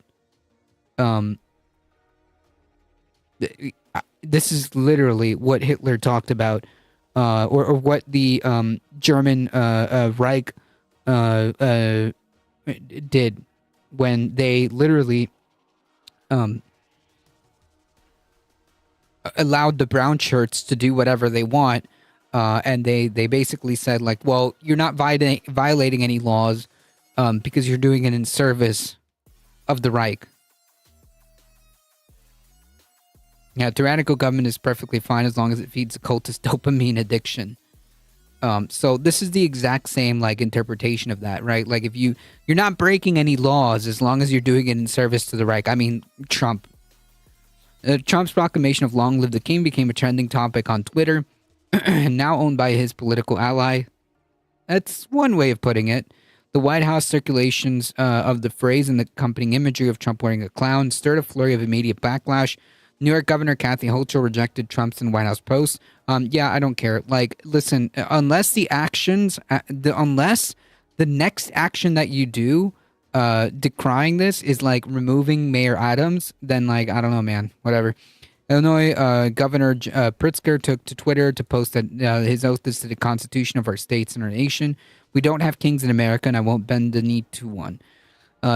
This is literally what Hitler talked about, or what the German Reich did when they literally allowed the brown shirts to do whatever they want. And they basically said, like, well, you're not violating any laws because you're doing it in service of the Reich. Yeah, tyrannical government is perfectly fine as long as it feeds the cultist dopamine addiction. So this is the exact same, like, interpretation of that, right? Like, if you're not breaking any laws as long as you're doing it in service to the Reich. I mean, Trump. Trump's proclamation of long live the king became a trending topic on Twitter. Now owned by his political ally. That's one way of putting it. The White House circulations of the phrase and the accompanying imagery of Trump wearing a clown stirred a flurry of immediate backlash. New York Governor Kathy Hochul rejected Trump's and White House posts. Yeah, I don't care. Like, listen, unless the next action that you do decrying this is, like, removing Mayor Adams, then, like, I don't know, man. Whatever. Illinois Governor Pritzker took to Twitter to post that his oath is to the Constitution of our states and our nation. We don't have kings in America, and I won't bend the knee to one.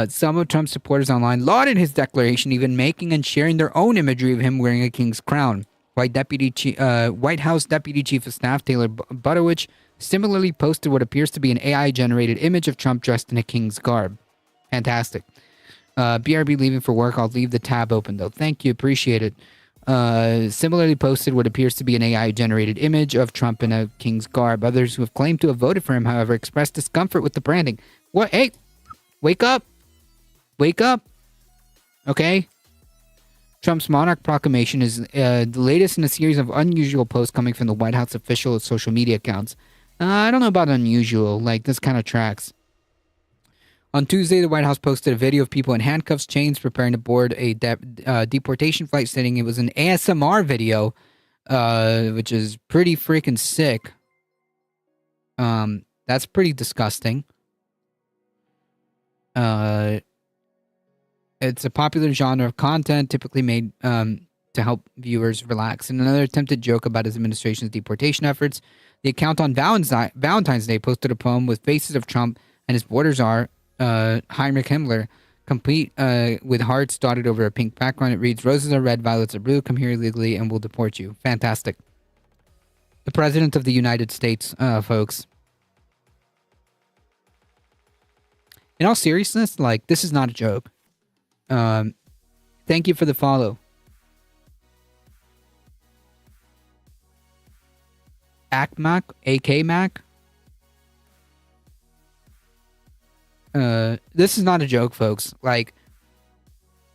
Some of Trump's supporters online lauded his declaration, even making and sharing their own imagery of him wearing a king's crown. White House Deputy Chief of Staff Taylor Buttigieg similarly posted what appears to be an AI-generated image of Trump dressed in a king's garb. Fantastic. BRB leaving for work. I'll leave the tab open, though. Thank you. Appreciate it. Similarly posted what appears to be an AI-generated image of Trump in a king's garb. Others who have claimed to have voted for him, however, expressed discomfort with the branding. What? Hey, wake up. Wake up. Okay? Trump's monarch proclamation is the latest in a series of unusual posts coming from the White House official social media accounts. I don't know about unusual. Like, this kind of tracks. On Tuesday, the White House posted a video of people in handcuffs, chains, preparing to board a deportation flight, stating it was an ASMR video, which is pretty freaking sick. That's pretty disgusting. It's a popular genre of content, typically made to help viewers relax. In another attempted joke about his administration's deportation efforts, the account on Valentine's Day posted a poem with faces of Trump and his border czar, Heinrich Himmler, complete with hearts dotted over a pink background. It reads, "Roses are red, violets are blue. Come here illegally and we'll deport you." Fantastic. The President of the United States, folks. In all seriousness, like, this is not a joke. Thank you for the follow. AKMAC, AK-Mac. This is not a joke, folks. Like,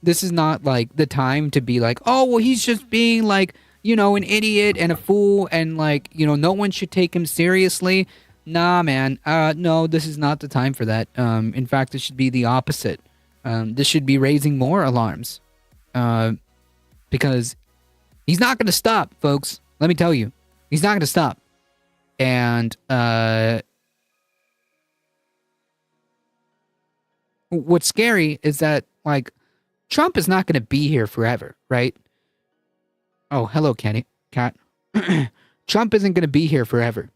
this is not, like, the time to be like, oh, well, he's just being, like, you know, an idiot and a fool, and, like, you know, no one should take him seriously. Nah, man. No, this is not the time for that. In fact, it should be the opposite. This should be raising more alarms. Because he's not going to stop, folks. Let me tell you. He's not going to stop. And, what's scary is that, like, Trump is not going to be here forever, right? Oh, hello, Cat. Trump isn't going to be here forever.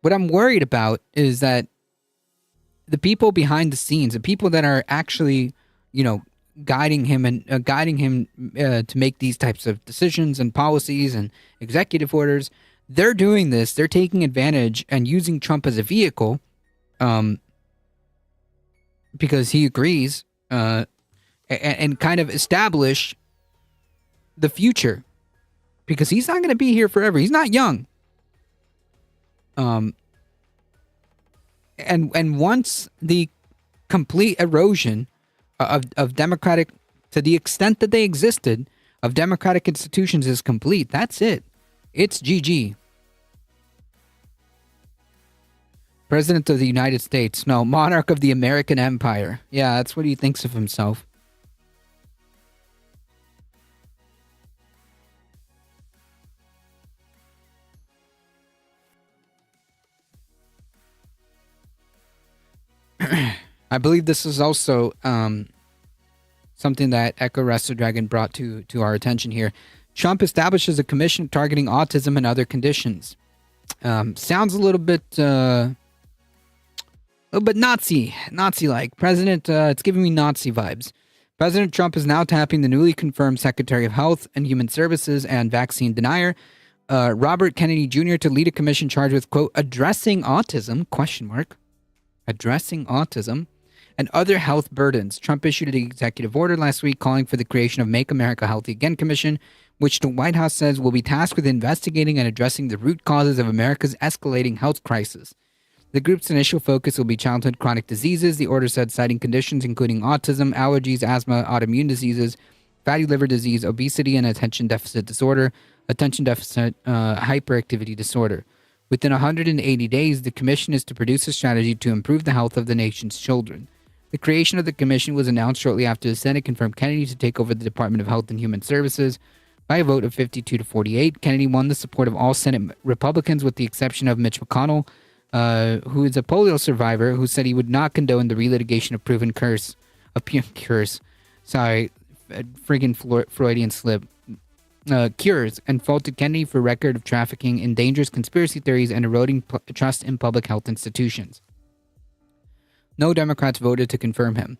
What I'm worried about is that the people behind the scenes, the people that are actually, guiding him to make these types of decisions and policies and executive orders, they're doing this. They're taking advantage and using Trump as a vehicle, because he agrees, and kind of establish the future, because he's not going to be here forever. He's not young. And once the complete erosion of democratic, to the extent that they existed, of democratic institutions is complete, that's it. It's GG. President of the United States. No, monarch of the American Empire. Yeah, that's what he thinks of himself. I believe this is also something that Echo Resto Dragon brought to our attention here. Trump establishes a commission targeting autism and other conditions. Sounds a little bit Nazi-like. President, it's giving me Nazi vibes. President Trump is now tapping the newly confirmed Secretary of Health and Human Services and vaccine denier, Robert Kennedy Jr., to lead a commission charged with, quote, addressing autism, addressing autism, and other health burdens. Trump issued an executive order last week calling for the creation of Make America Healthy Again Commission, which the White House says will be tasked with investigating and addressing the root causes of America's escalating health crisis. The group's initial focus will be childhood chronic diseases, the order said, citing conditions including autism, allergies, asthma, autoimmune diseases, fatty liver disease, obesity, and attention deficit hyperactivity disorder. Within 180 days, the commission is to produce a strategy to improve the health of the nation's children. The creation of the commission was announced shortly after the Senate confirmed Kennedy to take over the Department of Health and Human Services. By a vote of 52 to 48, Kennedy won the support of all Senate Republicans with the exception of Mitch McConnell, who is a polio survivor, who said he would not condone the relitigation of proven cures. Sorry, friggin' Freudian slip. Cures, and faulted Kennedy for record of trafficking in dangerous conspiracy theories and eroding trust in public health institutions. No Democrats voted to confirm him.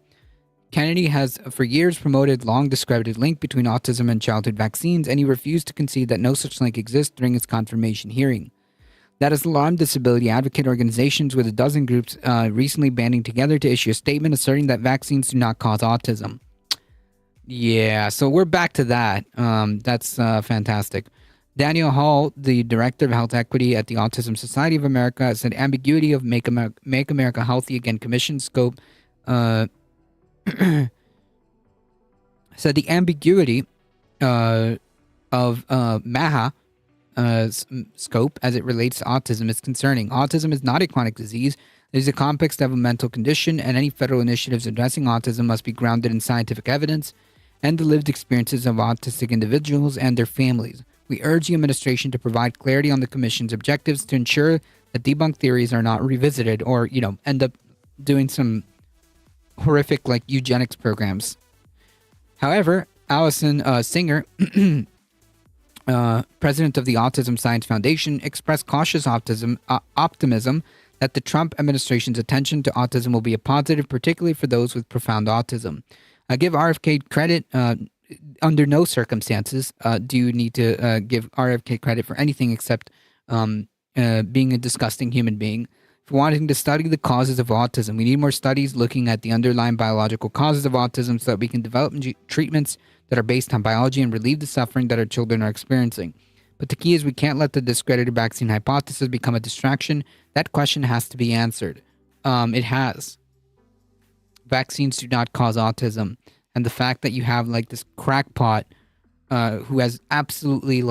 Kennedy has for years promoted long discredited link between autism and childhood vaccines, and he refused to concede that no such link exists during his confirmation hearing. That has alarmed disability advocate organizations, with a dozen groups recently banding together to issue a statement asserting that vaccines do not cause autism. Yeah, so we're back to that. That's fantastic. Daniel Hall, the director of health equity at the Autism Society of America, said ambiguity of Make America Healthy Again Commission scope. Said the ambiguity of MAHA scope as it relates to autism is concerning. Autism is not a chronic disease. It is a complex developmental condition, and any federal initiatives addressing autism must be grounded in scientific evidence and the lived experiences of autistic individuals and their families. We urge the administration to provide clarity on the commission's objectives to ensure that debunked theories are not revisited or, end up doing some horrific, eugenics programs. However, Allison Singer, president of the Autism Science Foundation, expressed cautious optimism that the Trump administration's attention to autism will be a positive, particularly for those with profound autism. I give RFK credit. Under no circumstances do you need to give RFK credit for anything except being a disgusting human being. For wanting to study the causes of autism, we need more studies looking at the underlying biological causes of autism so that we can develop treatments that are based on biology and relieve the suffering that our children are experiencing. But the key is we can't let the discredited vaccine hypothesis become a distraction. That question has to be answered. It has. Vaccines do not cause autism. And the fact that you have this crackpot who has absolutely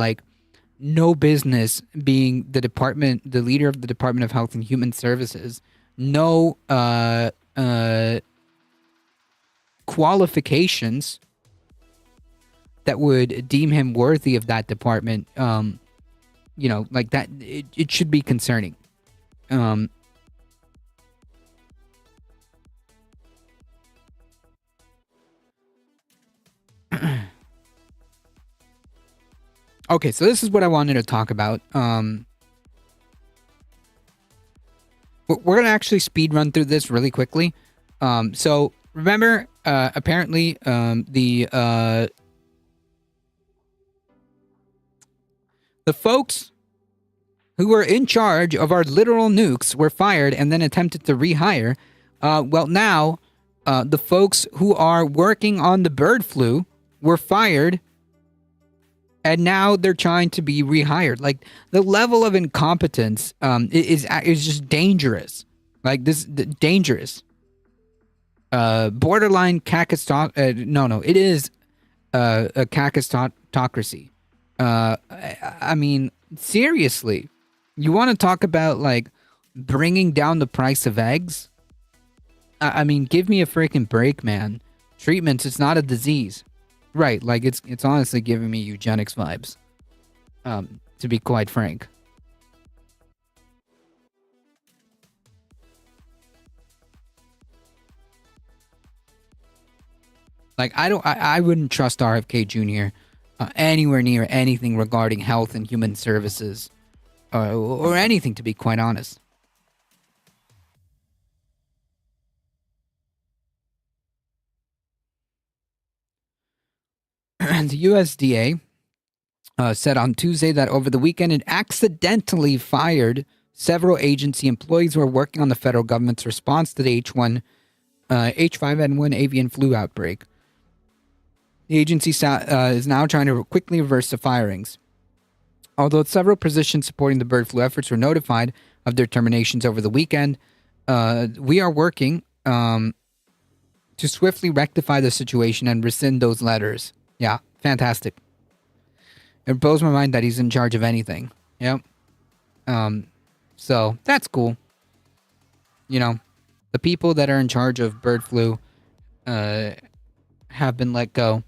no business being the leader of the Department of Health and Human Services, no qualifications that would deem him worthy of that department, that it should be concerning. Okay, so this is what I wanted to talk about. we're going to actually speed run through this really quickly. So remember, apparently the folks who were in charge of our literal nukes were fired and then attempted to rehire. Well, now the folks who are working on the bird flu were fired, and now they're trying to be rehired. Like, the level of incompetence is just dangerous. Like, dangerous. Borderline kakistocracy. It is a kakistocracy. I mean, seriously, you want to talk about, like, bringing down the price of eggs? I mean, give me a freaking break, man. Treatments, it's not a disease. Right, like, it's honestly giving me eugenics vibes, to be quite frank. Like, I wouldn't trust RFK Jr. Anywhere near anything regarding health and human services, or anything, to be quite honest. The USDA said on Tuesday that over the weekend it accidentally fired several agency employees who are working on the federal government's response to the H5N1 avian flu outbreak. The agency is now trying to quickly reverse the firings. Although several positions supporting the bird flu efforts were notified of their terminations over the weekend, we are working to swiftly rectify the situation and rescind those letters. Yeah, fantastic. It blows my mind that he's in charge of anything. Yep. So that's cool. You know, the people that are in charge of bird flu have been let go.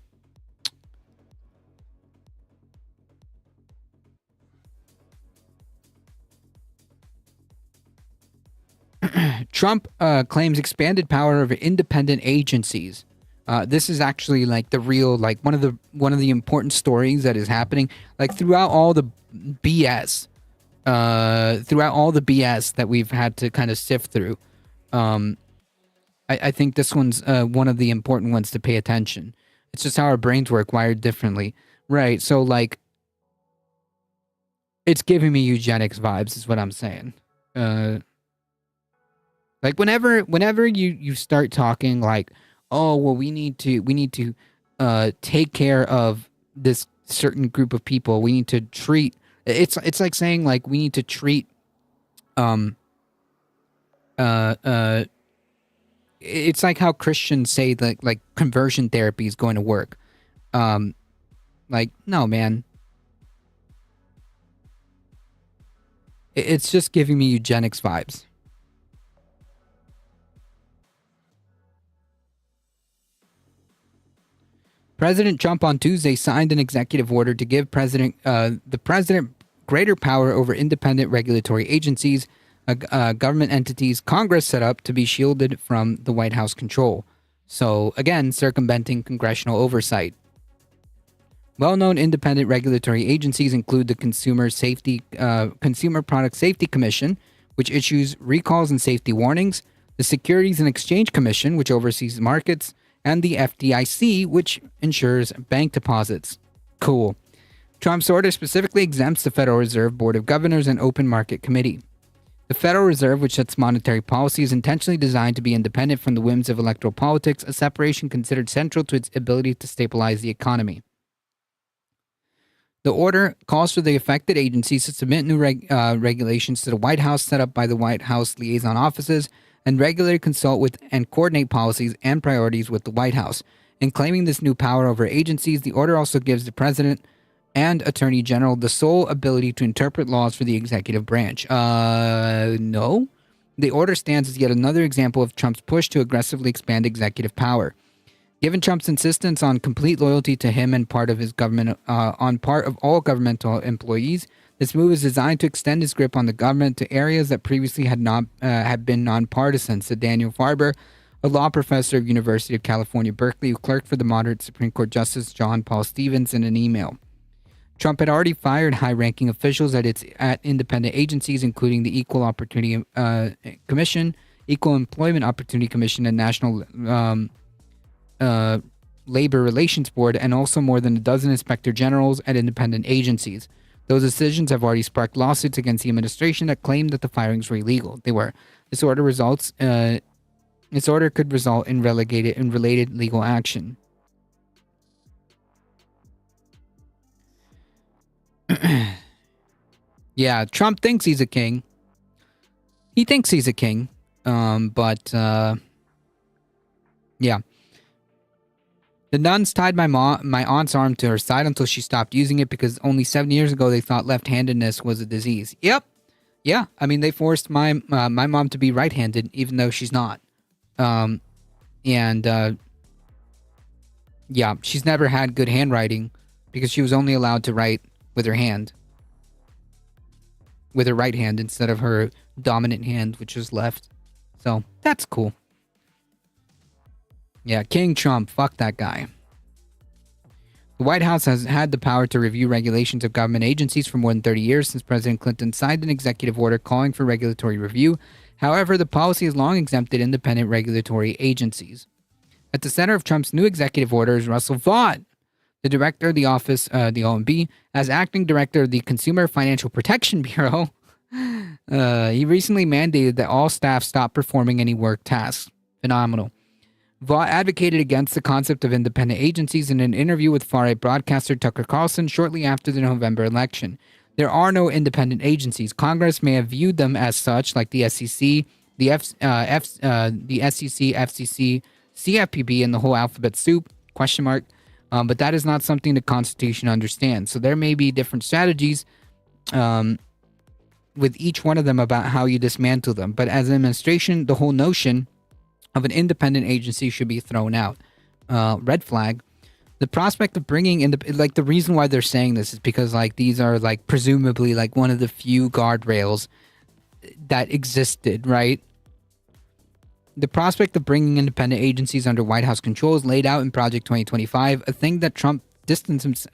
Trump claims expanded power over independent agencies. This is actually like the real, like one of the important stories that is happening. Like throughout all the BS, that we've had to kind of sift through, I think this one's one of the important ones to pay attention. It's just how our brains work, wired differently, right? So like, it's giving me eugenics vibes, is what I'm saying. Like whenever you start talking like, oh well, we need to take care of this certain group of people. We need to treat. It's like saying like we need to treat. It's like how Christians say that like conversion therapy is going to work. Like no, man. It's just giving me eugenics vibes. President Trump on Tuesday signed an executive order to give the president greater power over independent regulatory agencies, government entities Congress set up to be shielded from the White House control. So again, circumventing congressional oversight. Well-known independent regulatory agencies include the Consumer Product Safety Commission, which issues recalls and safety warnings, the Securities and Exchange Commission, which oversees markets, and the FDIC, which ensures bank deposits. Cool. Trump's order specifically exempts the Federal Reserve Board of Governors and Open Market Committee. The Federal Reserve, which sets monetary policy, is intentionally designed to be independent from the whims of electoral politics, a separation considered central to its ability to stabilize the economy. The order calls for the affected agencies to submit new regulations to the White House set up by the White House liaison offices and regularly consult with and coordinate policies and priorities with the White House. In claiming this new power over agencies, the order also gives the President and Attorney General the sole ability to interpret laws for the executive branch. No. The order stands as yet another example of Trump's push to aggressively expand executive power. Given Trump's insistence on complete loyalty to him and part of his government, on part of all governmental employees, this move is designed to extend his grip on the government to areas that previously had been nonpartisan, said Daniel Farber, a law professor of University of California, Berkeley, who clerked for the moderate Supreme Court Justice John Paul Stevens in an email. Trump had already fired high-ranking officials at independent agencies, including the Equal Opportunity Commission, Equal Employment Opportunity Commission, and National Labor Relations Board, and also more than a dozen inspector generals at independent agencies. Those decisions have already sparked lawsuits against the administration that claim that the firings were illegal. They were. This order could result in related legal action. Yeah, Trump thinks he's a king. He thinks he's a king. But yeah. The nuns tied my aunt's arm to her side until she stopped using it because only 7 years ago they thought left-handedness was a disease. Yep. Yeah, I mean, they forced my mom to be right-handed, even though she's not. Yeah, she's never had good handwriting because she was only allowed to write with her hand. With her right hand instead of her dominant hand, which is left. So, that's cool. Yeah, King Trump, fuck that guy. The White House has had the power to review regulations of government agencies for more than 30 years since President Clinton signed an executive order calling for regulatory review. However, the policy has long exempted independent regulatory agencies. At the center of Trump's new executive order is Russell Vought, the director of the office, the OMB, as acting director of the Consumer Financial Protection Bureau. He recently mandated that all staff stop performing any work tasks. Phenomenal. Vought advocated against the concept of independent agencies in an interview with far-right broadcaster Tucker Carlson shortly after the November election. There are no independent agencies. Congress may have viewed them as such, like the SEC, the SEC, FCC, CFPB, and the whole alphabet soup, ? But that is not something the Constitution understands. So there may be different strategies with each one of them about how you dismantle them. But as an administration, the whole notion of an independent agency should be thrown out. Red flag. The prospect of bringing in the reason why they're saying this is because like these are like presumably like one of the few guardrails that existed, right? The prospect of bringing independent agencies under White House control is laid out in Project 2025, a thing that Trump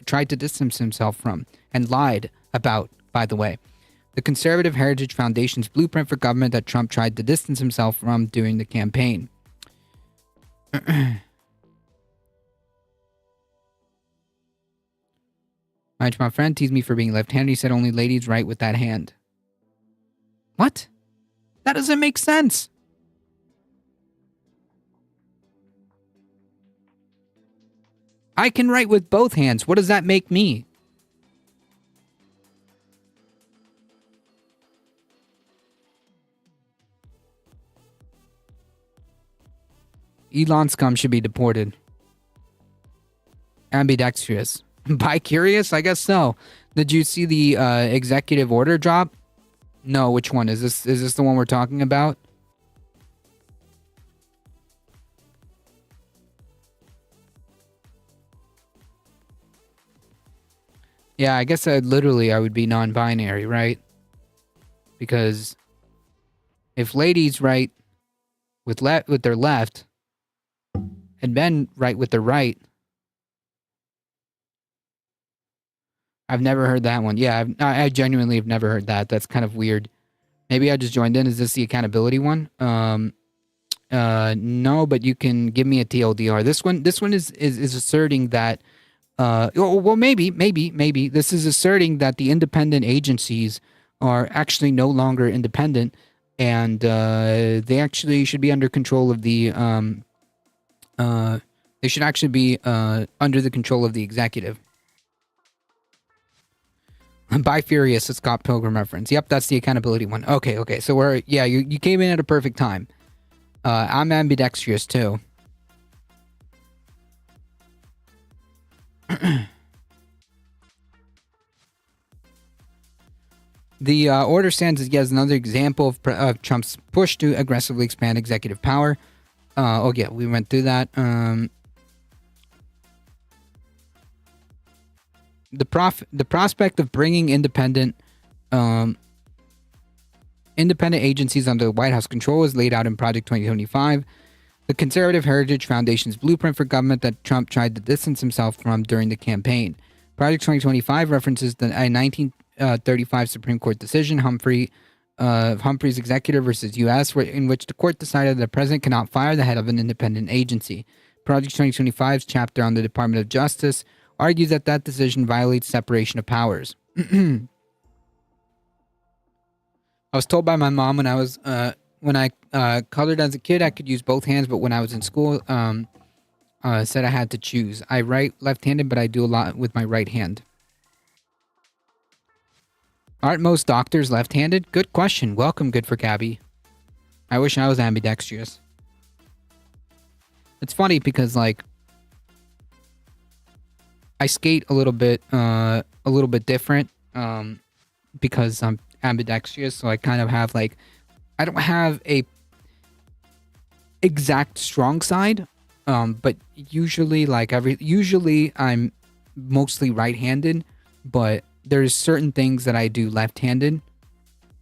tried to distance himself from and lied about, by the way. The Conservative Heritage Foundation's blueprint for government that Trump tried to distance himself from during the campaign. My friend teased me for being left-handed. He said only ladies write with that hand. What? That doesn't make sense. I can write with both hands. What does that make me? Elon scum should be deported. Ambidextrous. Bi-curious? I guess so. Did you see the executive order drop? No, which one? Is this the one we're talking about? Yeah, I guess I would be non-binary, right? Because if ladies write with their left and men write with their right, I've never heard that one. Yeah, I genuinely have never heard that. That's kind of weird. Maybe I just joined in. Is this the accountability one? No, but you can give me a TLDR. This one is asserting that. Well, maybe. This is asserting that the independent agencies are actually no longer independent, and they actually should be under control of the. They should actually be under the control of the executive. By Furious, a Scott Pilgrim reference. Yep, that's the accountability one. Okay. So you came in at a perfect time. I'm ambidextrous too. The order stands as another example of Trump's push to aggressively expand executive power. We went through that. The prospect of bringing independent agencies under the White House control is laid out in Project 2025, the Conservative Heritage Foundation's blueprint for government that Trump tried to distance himself from during the campaign. Project 2025 references a 1935 Supreme Court decision, Humphrey's Executive versus U.S., in which the court decided that the president cannot fire the head of an independent agency. Project 2025's chapter on the Department of Justice argues that that decision violates separation of powers. I was told by my mom when I colored as a kid, I could use both hands, but when I was in school, said I had to choose. I write left-handed, but I do a lot with my right hand. Aren't most doctors left-handed? Good question. Welcome, Good for Gabby. I wish I was ambidextrous. It's funny because, like, I skate a little bit different, because I'm ambidextrous, so I kind of have, like, I don't have a exact strong side, but usually, usually I'm mostly right-handed, but there's certain things that I do left-handed.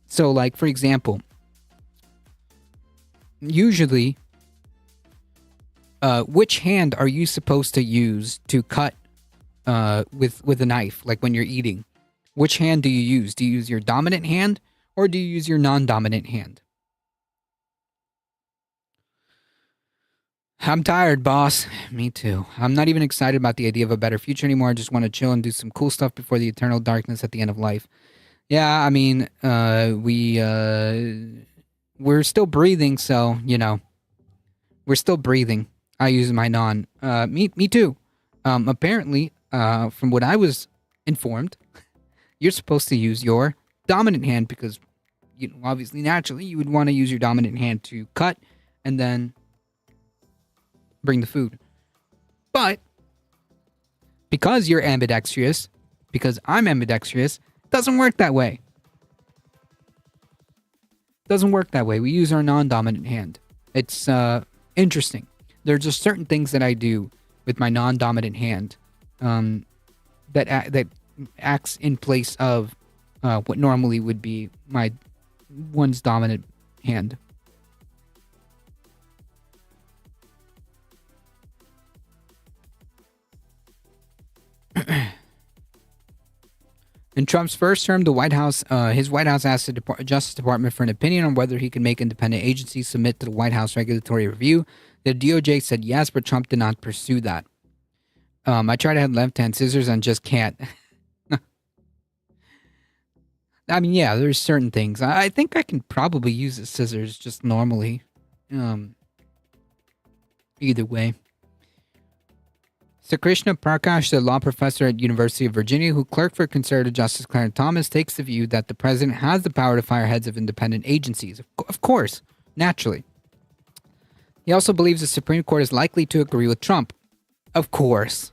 So, like, for example, usually, which hand are you supposed to use to cut with a knife, like when you're eating? Which hand do you use? Do you use your dominant hand or do you use your non-dominant hand? I'm tired, boss. Me too. I'm not even excited about the idea of a better future anymore. I just want to chill and do some cool stuff before the eternal darkness at the end of life. Yeah, I mean, we're still breathing, so, you know, we're still breathing. I use my me too. Apparently, from what I was informed, you're supposed to use your dominant hand because, you know, obviously, naturally, you would want to use your dominant hand to cut and then bring the food. But because you're ambidextrous, because I'm ambidextrous, it doesn't work that way. It doesn't work that way. We use our non-dominant hand. It's interesting. There are just certain things that I do with my non-dominant hand that acts in place of what normally would be my one's dominant hand. In Trump's first term, the White House, his White House asked the Justice Department for an opinion on whether he can make independent agencies submit to the White House regulatory review. The DOJ said yes, but Trump did not pursue that. I tried to have left-hand scissors and just can't. I mean, yeah, there's certain things. I think I can probably use the scissors just normally. Either way. Sir Krishna Prakash, the law professor at University of Virginia, who clerked for conservative Justice Clarence Thomas, takes the view that the president has the power to fire heads of independent agencies. Of course, naturally. He also believes the Supreme Court is likely to agree with Trump. Of course.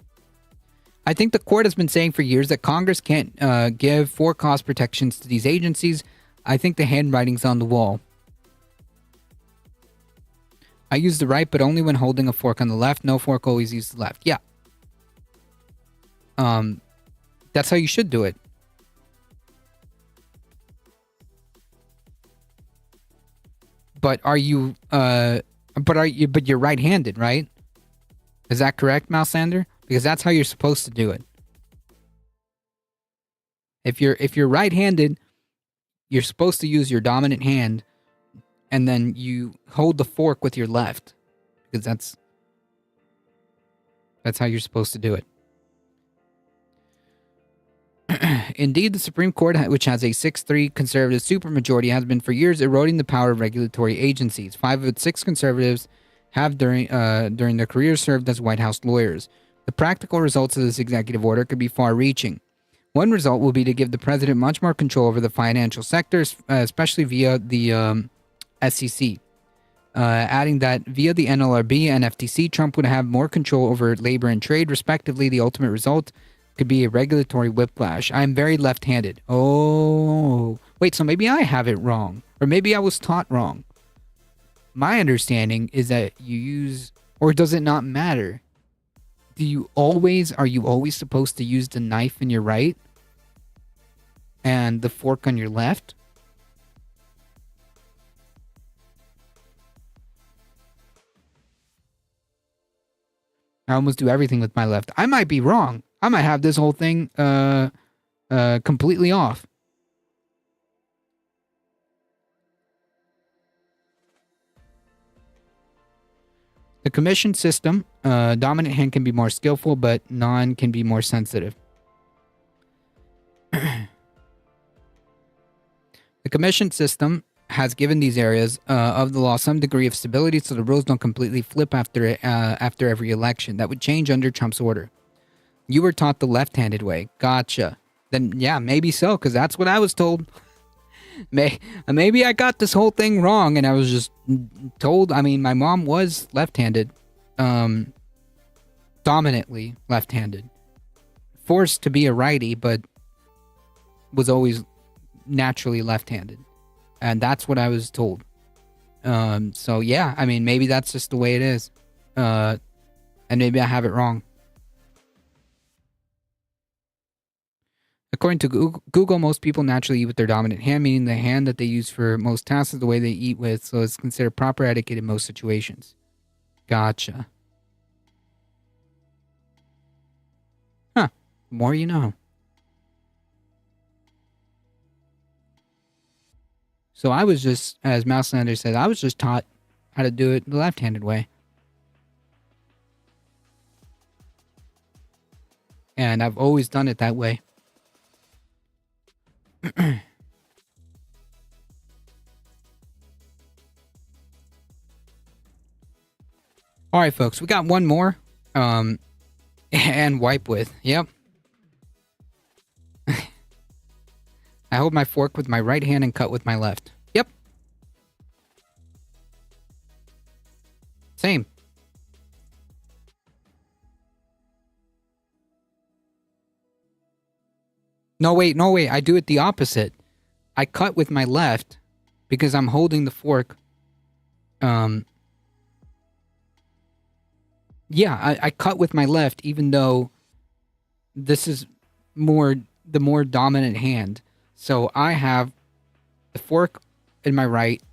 I think the court has been saying for years that Congress can't give for-cause protections to these agencies. I think the handwriting's on the wall. I use the right, but only when holding a fork on the left. No fork, always use the left. Yeah. That's how you should do it. But but you're right-handed, right? Is that correct, Mousander? Because that's how you're supposed to do it. If you're right-handed, you're supposed to use your dominant hand, and then you hold the fork with your left, because that's how you're supposed to do it. Indeed, the Supreme Court, which has a 6-3 conservative supermajority, has been for years eroding the power of regulatory agencies. 5 of its 6 conservatives have during their careers served as White House lawyers. The practical results of this executive order could be far-reaching. One result will be to give the president much more control over the financial sectors, especially via the SEC. Adding that via the NLRB and FTC, Trump would have more control over labor and trade, respectively. The ultimate result could be a regulatory whiplash. I'm very left-handed. Oh, wait, so maybe I have it wrong. Or maybe I was taught wrong. My understanding is that you use, or does it not matter? Are you always supposed to use the knife in your right and the fork on your left? I almost do everything with my left. I might be wrong. I might have this whole thing completely off. The commission system, dominant hand can be more skillful, but non can be more sensitive. The commission system has given these areas of the law some degree of stability, so the rules don't completely flip after every election. That would change under Trump's order. You were taught the left-handed way. Gotcha. Then, yeah, maybe so, because that's what I was told. Maybe I got this whole thing wrong, and I was just told. I mean, my mom was left-handed, dominantly left-handed, forced to be a righty, but was always naturally left-handed, and that's what I was told. So yeah, I mean, maybe that's just the way it is, and maybe I have it wrong. According to Google, most people naturally eat with their dominant hand, meaning the hand that they use for most tasks is the way they eat with, so it's considered proper etiquette in most situations. Gotcha. Huh. More you know. So I was just, as Mouselander said, I was just taught how to do it the left-handed way. And I've always done it that way. All right, folks, we got one more, and wipe with. Yep. I hold my fork with my right hand and cut with my left. Yep. Same. No, wait. I do it the opposite. I cut with my left because I'm holding the fork. Yeah, I cut with my left even though this is the more dominant hand. So I have the fork in my right,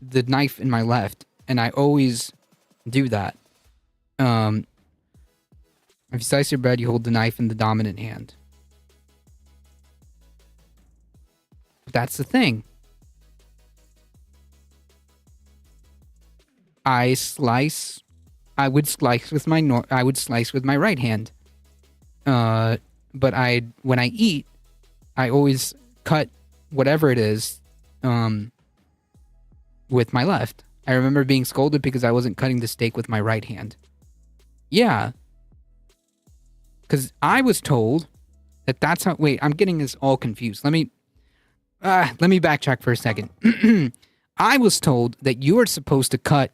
the knife in my left, and I always do that. If you slice your bread, you hold the knife in the dominant hand. But that's the thing. I would slice with my right hand. But when I eat, I always cut whatever it is with my left. I remember being scolded because I wasn't cutting the steak with my right hand. Yeah. Because I was told that that's how... Wait, I'm getting this all confused. Let me backtrack for a second. I was told that you are supposed to cut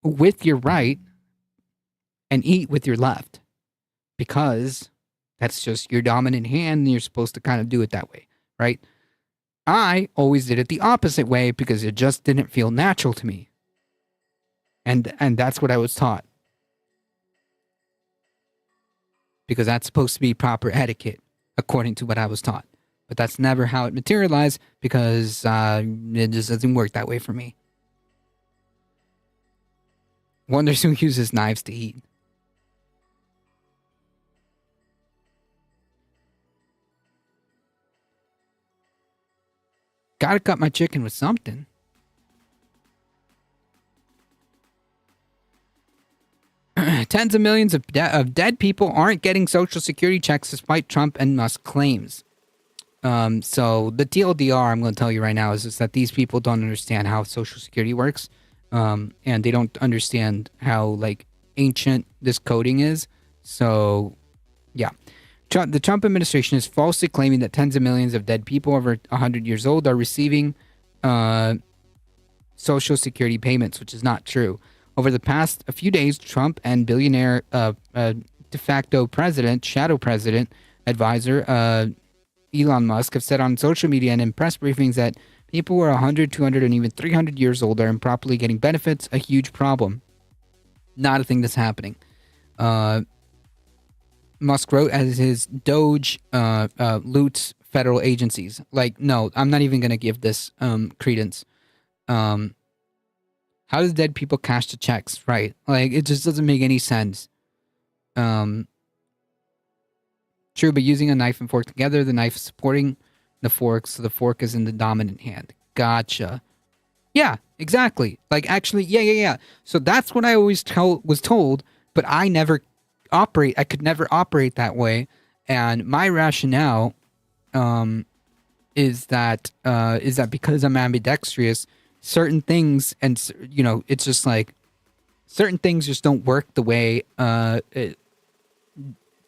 with your right and eat with your left because that's just your dominant hand and you're supposed to kind of do it that way, right? I always did it the opposite way because it just didn't feel natural to me. And that's what I was taught. Because that's supposed to be proper etiquette, according to what I was taught. But that's never how it materialized, because it just doesn't work that way for me. Wonders who uses knives to eat. Gotta cut my chicken with something. Tens of millions of dead people aren't getting Social Security checks despite Trump and Musk claims. So the TLDR, I'm going to tell you right now, is just that these people don't understand how Social Security works. And they don't understand how, ancient this coding is. So, yeah. The Trump administration is falsely claiming that tens of millions of dead people over 100 years old are receiving Social Security payments, which is not true. Over the past few days, Trump and billionaire de facto president, shadow president, advisor Elon Musk have said on social media and in press briefings that people who are 100, 200, and even 300 years old are improperly getting benefits, a huge problem. Not a thing that's happening. Musk wrote as his Doge loots federal agencies. No, I'm not even going to give this credence. How does dead people cash the checks? Right. Like, it just doesn't make any sense. True, but using a knife and fork together, the knife is supporting the fork, so the fork is in the dominant hand. Gotcha. Yeah, exactly. Like, actually, yeah. So that's what I always was told, but I could never operate that way. And my rationale is that because I'm ambidextrous, certain things, and it's just like certain things just don't work the way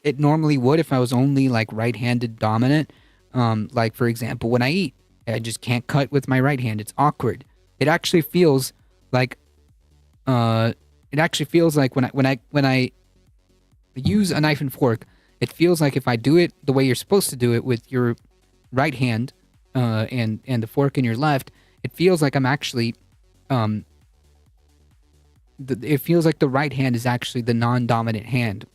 it normally would if I was only like right-handed dominant. Like, for example, when I eat, I just can't cut with my right hand. It's awkward. It actually feels like when I use a knife and fork, it feels like if I do it the way you're supposed to do it with your right hand and the fork in your left, it feels like I'm actually it feels like the right hand is actually the non-dominant hand.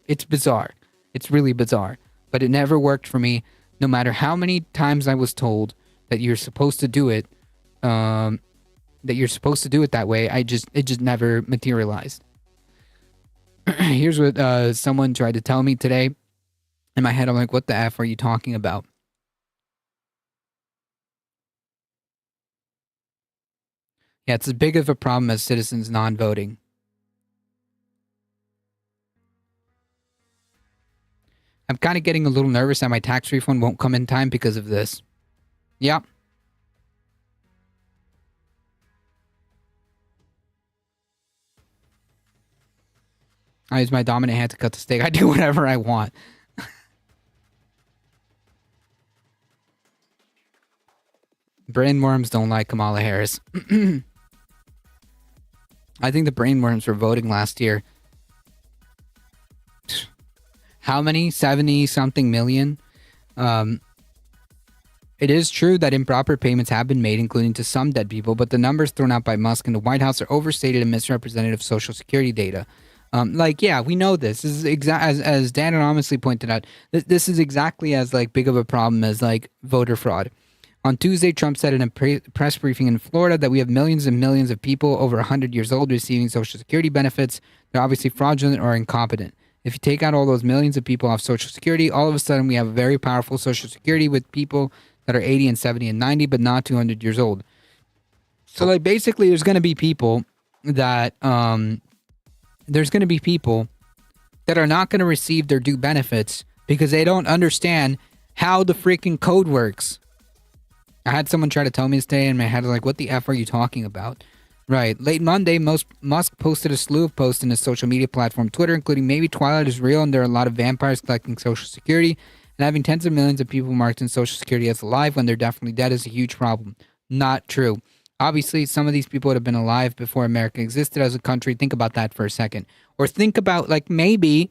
It's bizarre. It's really bizarre. But it never worked for me. No matter how many times I was told that you're supposed to do it, that way, it just never materialized. Here's what someone tried to tell me today. In my head, I'm like, what the F are you talking about? Yeah, it's as big of a problem as citizens non-voting. I'm kind of getting a little nervous that my tax refund won't come in time because of this. Yeah. I use my dominant hand to cut the steak. I do whatever I want. Brainworms don't like Kamala Harris. I think the brainworms were voting last year. How many? 70-something million? It is true that improper payments have been made, including to some dead people, but the numbers thrown out by Musk and the White House are overstated and misrepresented of Social Security data. Yeah, we know this. This is as Dan anonymously pointed out, this is exactly as like big of a problem as like voter fraud. On Tuesday, Trump said in a press briefing in Florida that we have millions and millions of people over 100 years old receiving Social Security benefits. They're obviously fraudulent or incompetent. If you take out all those millions of people off Social Security, all of a sudden we have a very powerful Social Security with people that are 80 and 70 and 90, but not 200 years old. So like basically there's going to be people that are not going to receive their due benefits because they don't understand how the freaking code works. I had someone try to tell me this today in my head, like, what the F are you talking about? Right. Late Monday, Musk posted a slew of posts in his social media platform Twitter, including maybe Twilight is real and there are a lot of vampires collecting Social Security, and having tens of millions of people marked in Social Security as alive when they're definitely dead is a huge problem. Not true. Obviously, some of these people would have been alive before America existed as a country. Think about that for a second. Or think about, like, maybe,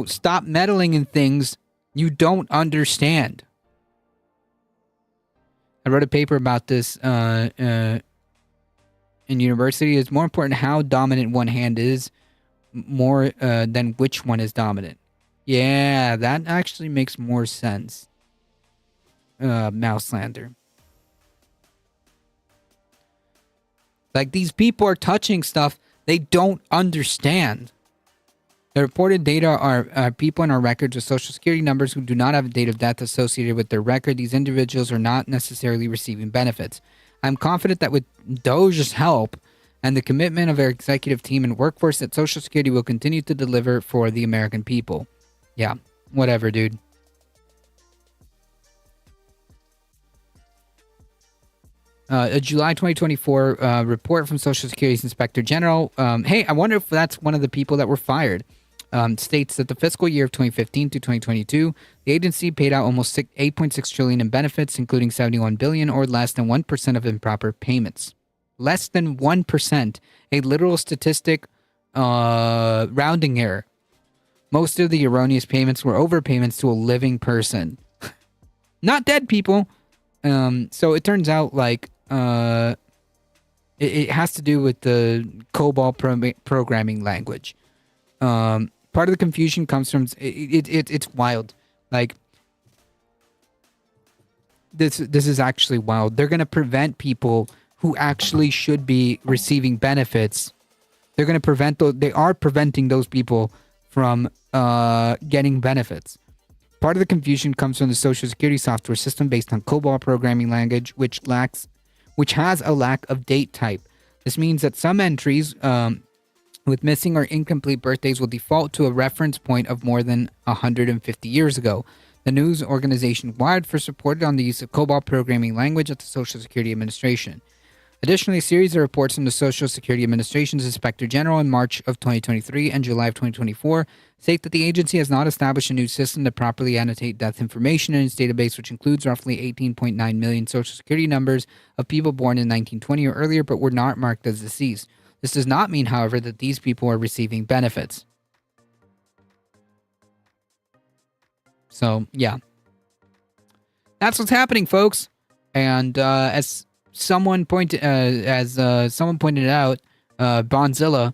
stop meddling in things you don't understand. I wrote a paper about this in university. It's more important how dominant one hand is more than which one is dominant. Yeah, that actually makes more sense. Mouselander. Like, these people are touching stuff they don't understand. The reported data are people in our records with Social Security numbers who do not have a date of death associated with their record. These individuals are not necessarily receiving benefits. I'm confident that with Doge's help and the commitment of our executive team and workforce, that Social Security will continue to deliver for the American people. Yeah, whatever, dude. A July 2024 report from Social Security's Inspector General. Hey, I wonder if that's one of the people that were fired. States that the fiscal year of 2015 to 2022, the agency paid out almost $8.6 trillion in benefits, including $71 billion, or less than 1% of improper payments. Less than 1%, a literal statistic rounding error. Most of the erroneous payments were overpayments to a living person, not dead people. So it turns out like it has to do with the COBOL programming language. Part of the confusion comes from it's wild. Like this is actually wild. They're gonna prevent people who actually should be receiving benefits. They're going to prevent they are preventing those people from getting benefits. Part of the confusion comes from the Social Security software system based on COBOL programming language, which has a lack of date type. This means that some entries with missing or incomplete birthdays will default to a reference point of more than 150 years ago. The news organization Wired first reported on the use of COBOL programming language at the Social Security Administration. Additionally, a series of reports from the Social Security Administration's Inspector General in March of 2023 and July of 2024 state that the agency has not established a new system to properly annotate death information in its database, which includes roughly 18.9 million Social Security numbers of people born in 1920 or earlier but were not marked as deceased. This does not mean, however, that these people are receiving benefits. So, yeah. That's what's happening, folks. And as someone pointed out, Bonzilla,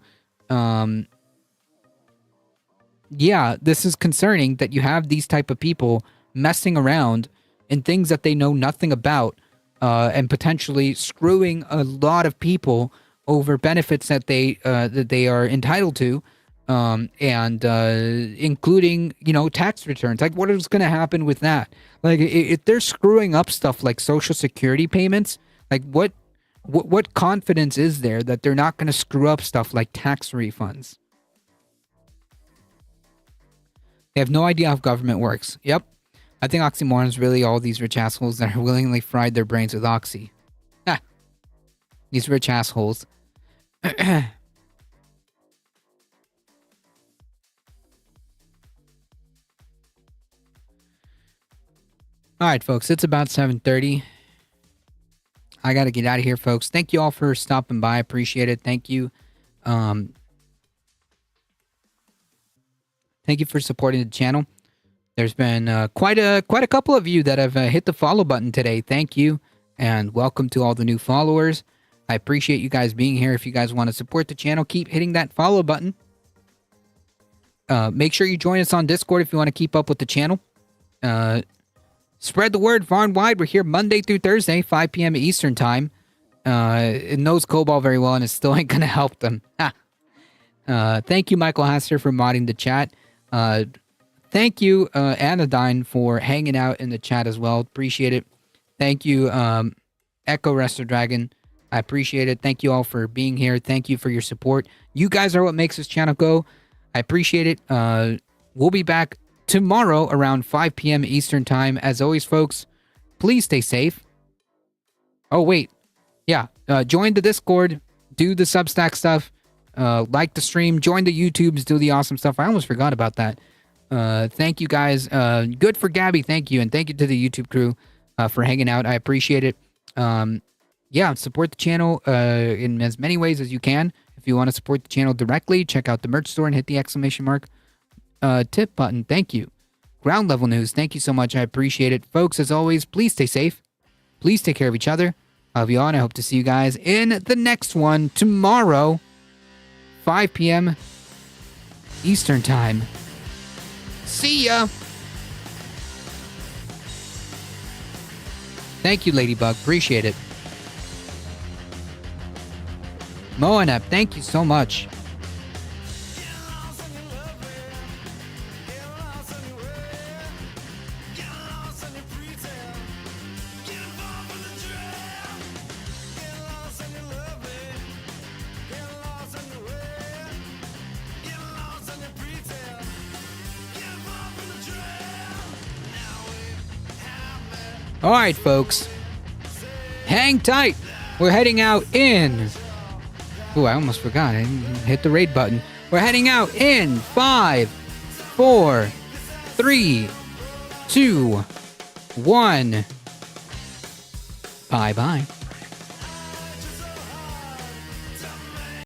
yeah, this is concerning that you have these type of people messing around in things that they know nothing about, and potentially screwing a lot of people over benefits that they are entitled to, and including, tax returns. Like, what is going to happen with that? Like, if they're screwing up stuff like Social Security payments, like what confidence is there that they're not going to screw up stuff like tax refunds? They have no idea how government works. Yep. I think oxymoron is really all these rich assholes that are willingly fried their brains with oxy. Ah. These rich assholes. All right, folks. It's about 7:30. I got to get out of here, folks. Thank you all for stopping by. Appreciate it. Thank you. Thank you for supporting the channel. There's been quite a couple of you that have hit the follow button today. Thank you, and welcome to all the new followers. I appreciate you guys being here. If you guys want to support the channel, keep hitting that follow button. Make sure you join us on Discord if you want to keep up with the channel. Spread the word far and wide. We're here Monday through Thursday, 5 p.m. Eastern Time. It knows COBOL very well, and it still ain't going to help them. Thank you, Michael Hasser, for modding the chat. Thank you, Anodyne, for hanging out in the chat as well. Appreciate it. Thank you, Echo Wrestler Dragon. I appreciate it. Thank you all for being here. Thank you for your support. You guys are what makes this channel go. I appreciate it. We'll be back tomorrow around 5 p.m. Eastern Time. As always, folks, please stay safe. Oh, wait. Yeah. Join the Discord. Do the Substack stuff. Like the stream. Join the YouTubes. Do the awesome stuff. I almost forgot about that. Thank you, guys. Good for Gabby. Thank you. And thank you to the YouTube crew for hanging out. I appreciate it. Yeah, support the channel in as many ways as you can. If you want to support the channel directly, check out the merch store and hit the exclamation mark tip button. Thank you. Ground Level News, thank you so much. I appreciate it. Folks, as always, please stay safe. Please take care of each other. I love you all, and I hope to see you guys in the next one tomorrow, 5 p.m. Eastern Time. See ya! Thank you, Ladybug. Appreciate it. Moanep, thank you so much. All right, folks. Hang tight. We're heading out in... Ooh, I almost forgot. I didn't hit the raid button. We're heading out in 5, 4, 3, 2, 1. Bye-bye.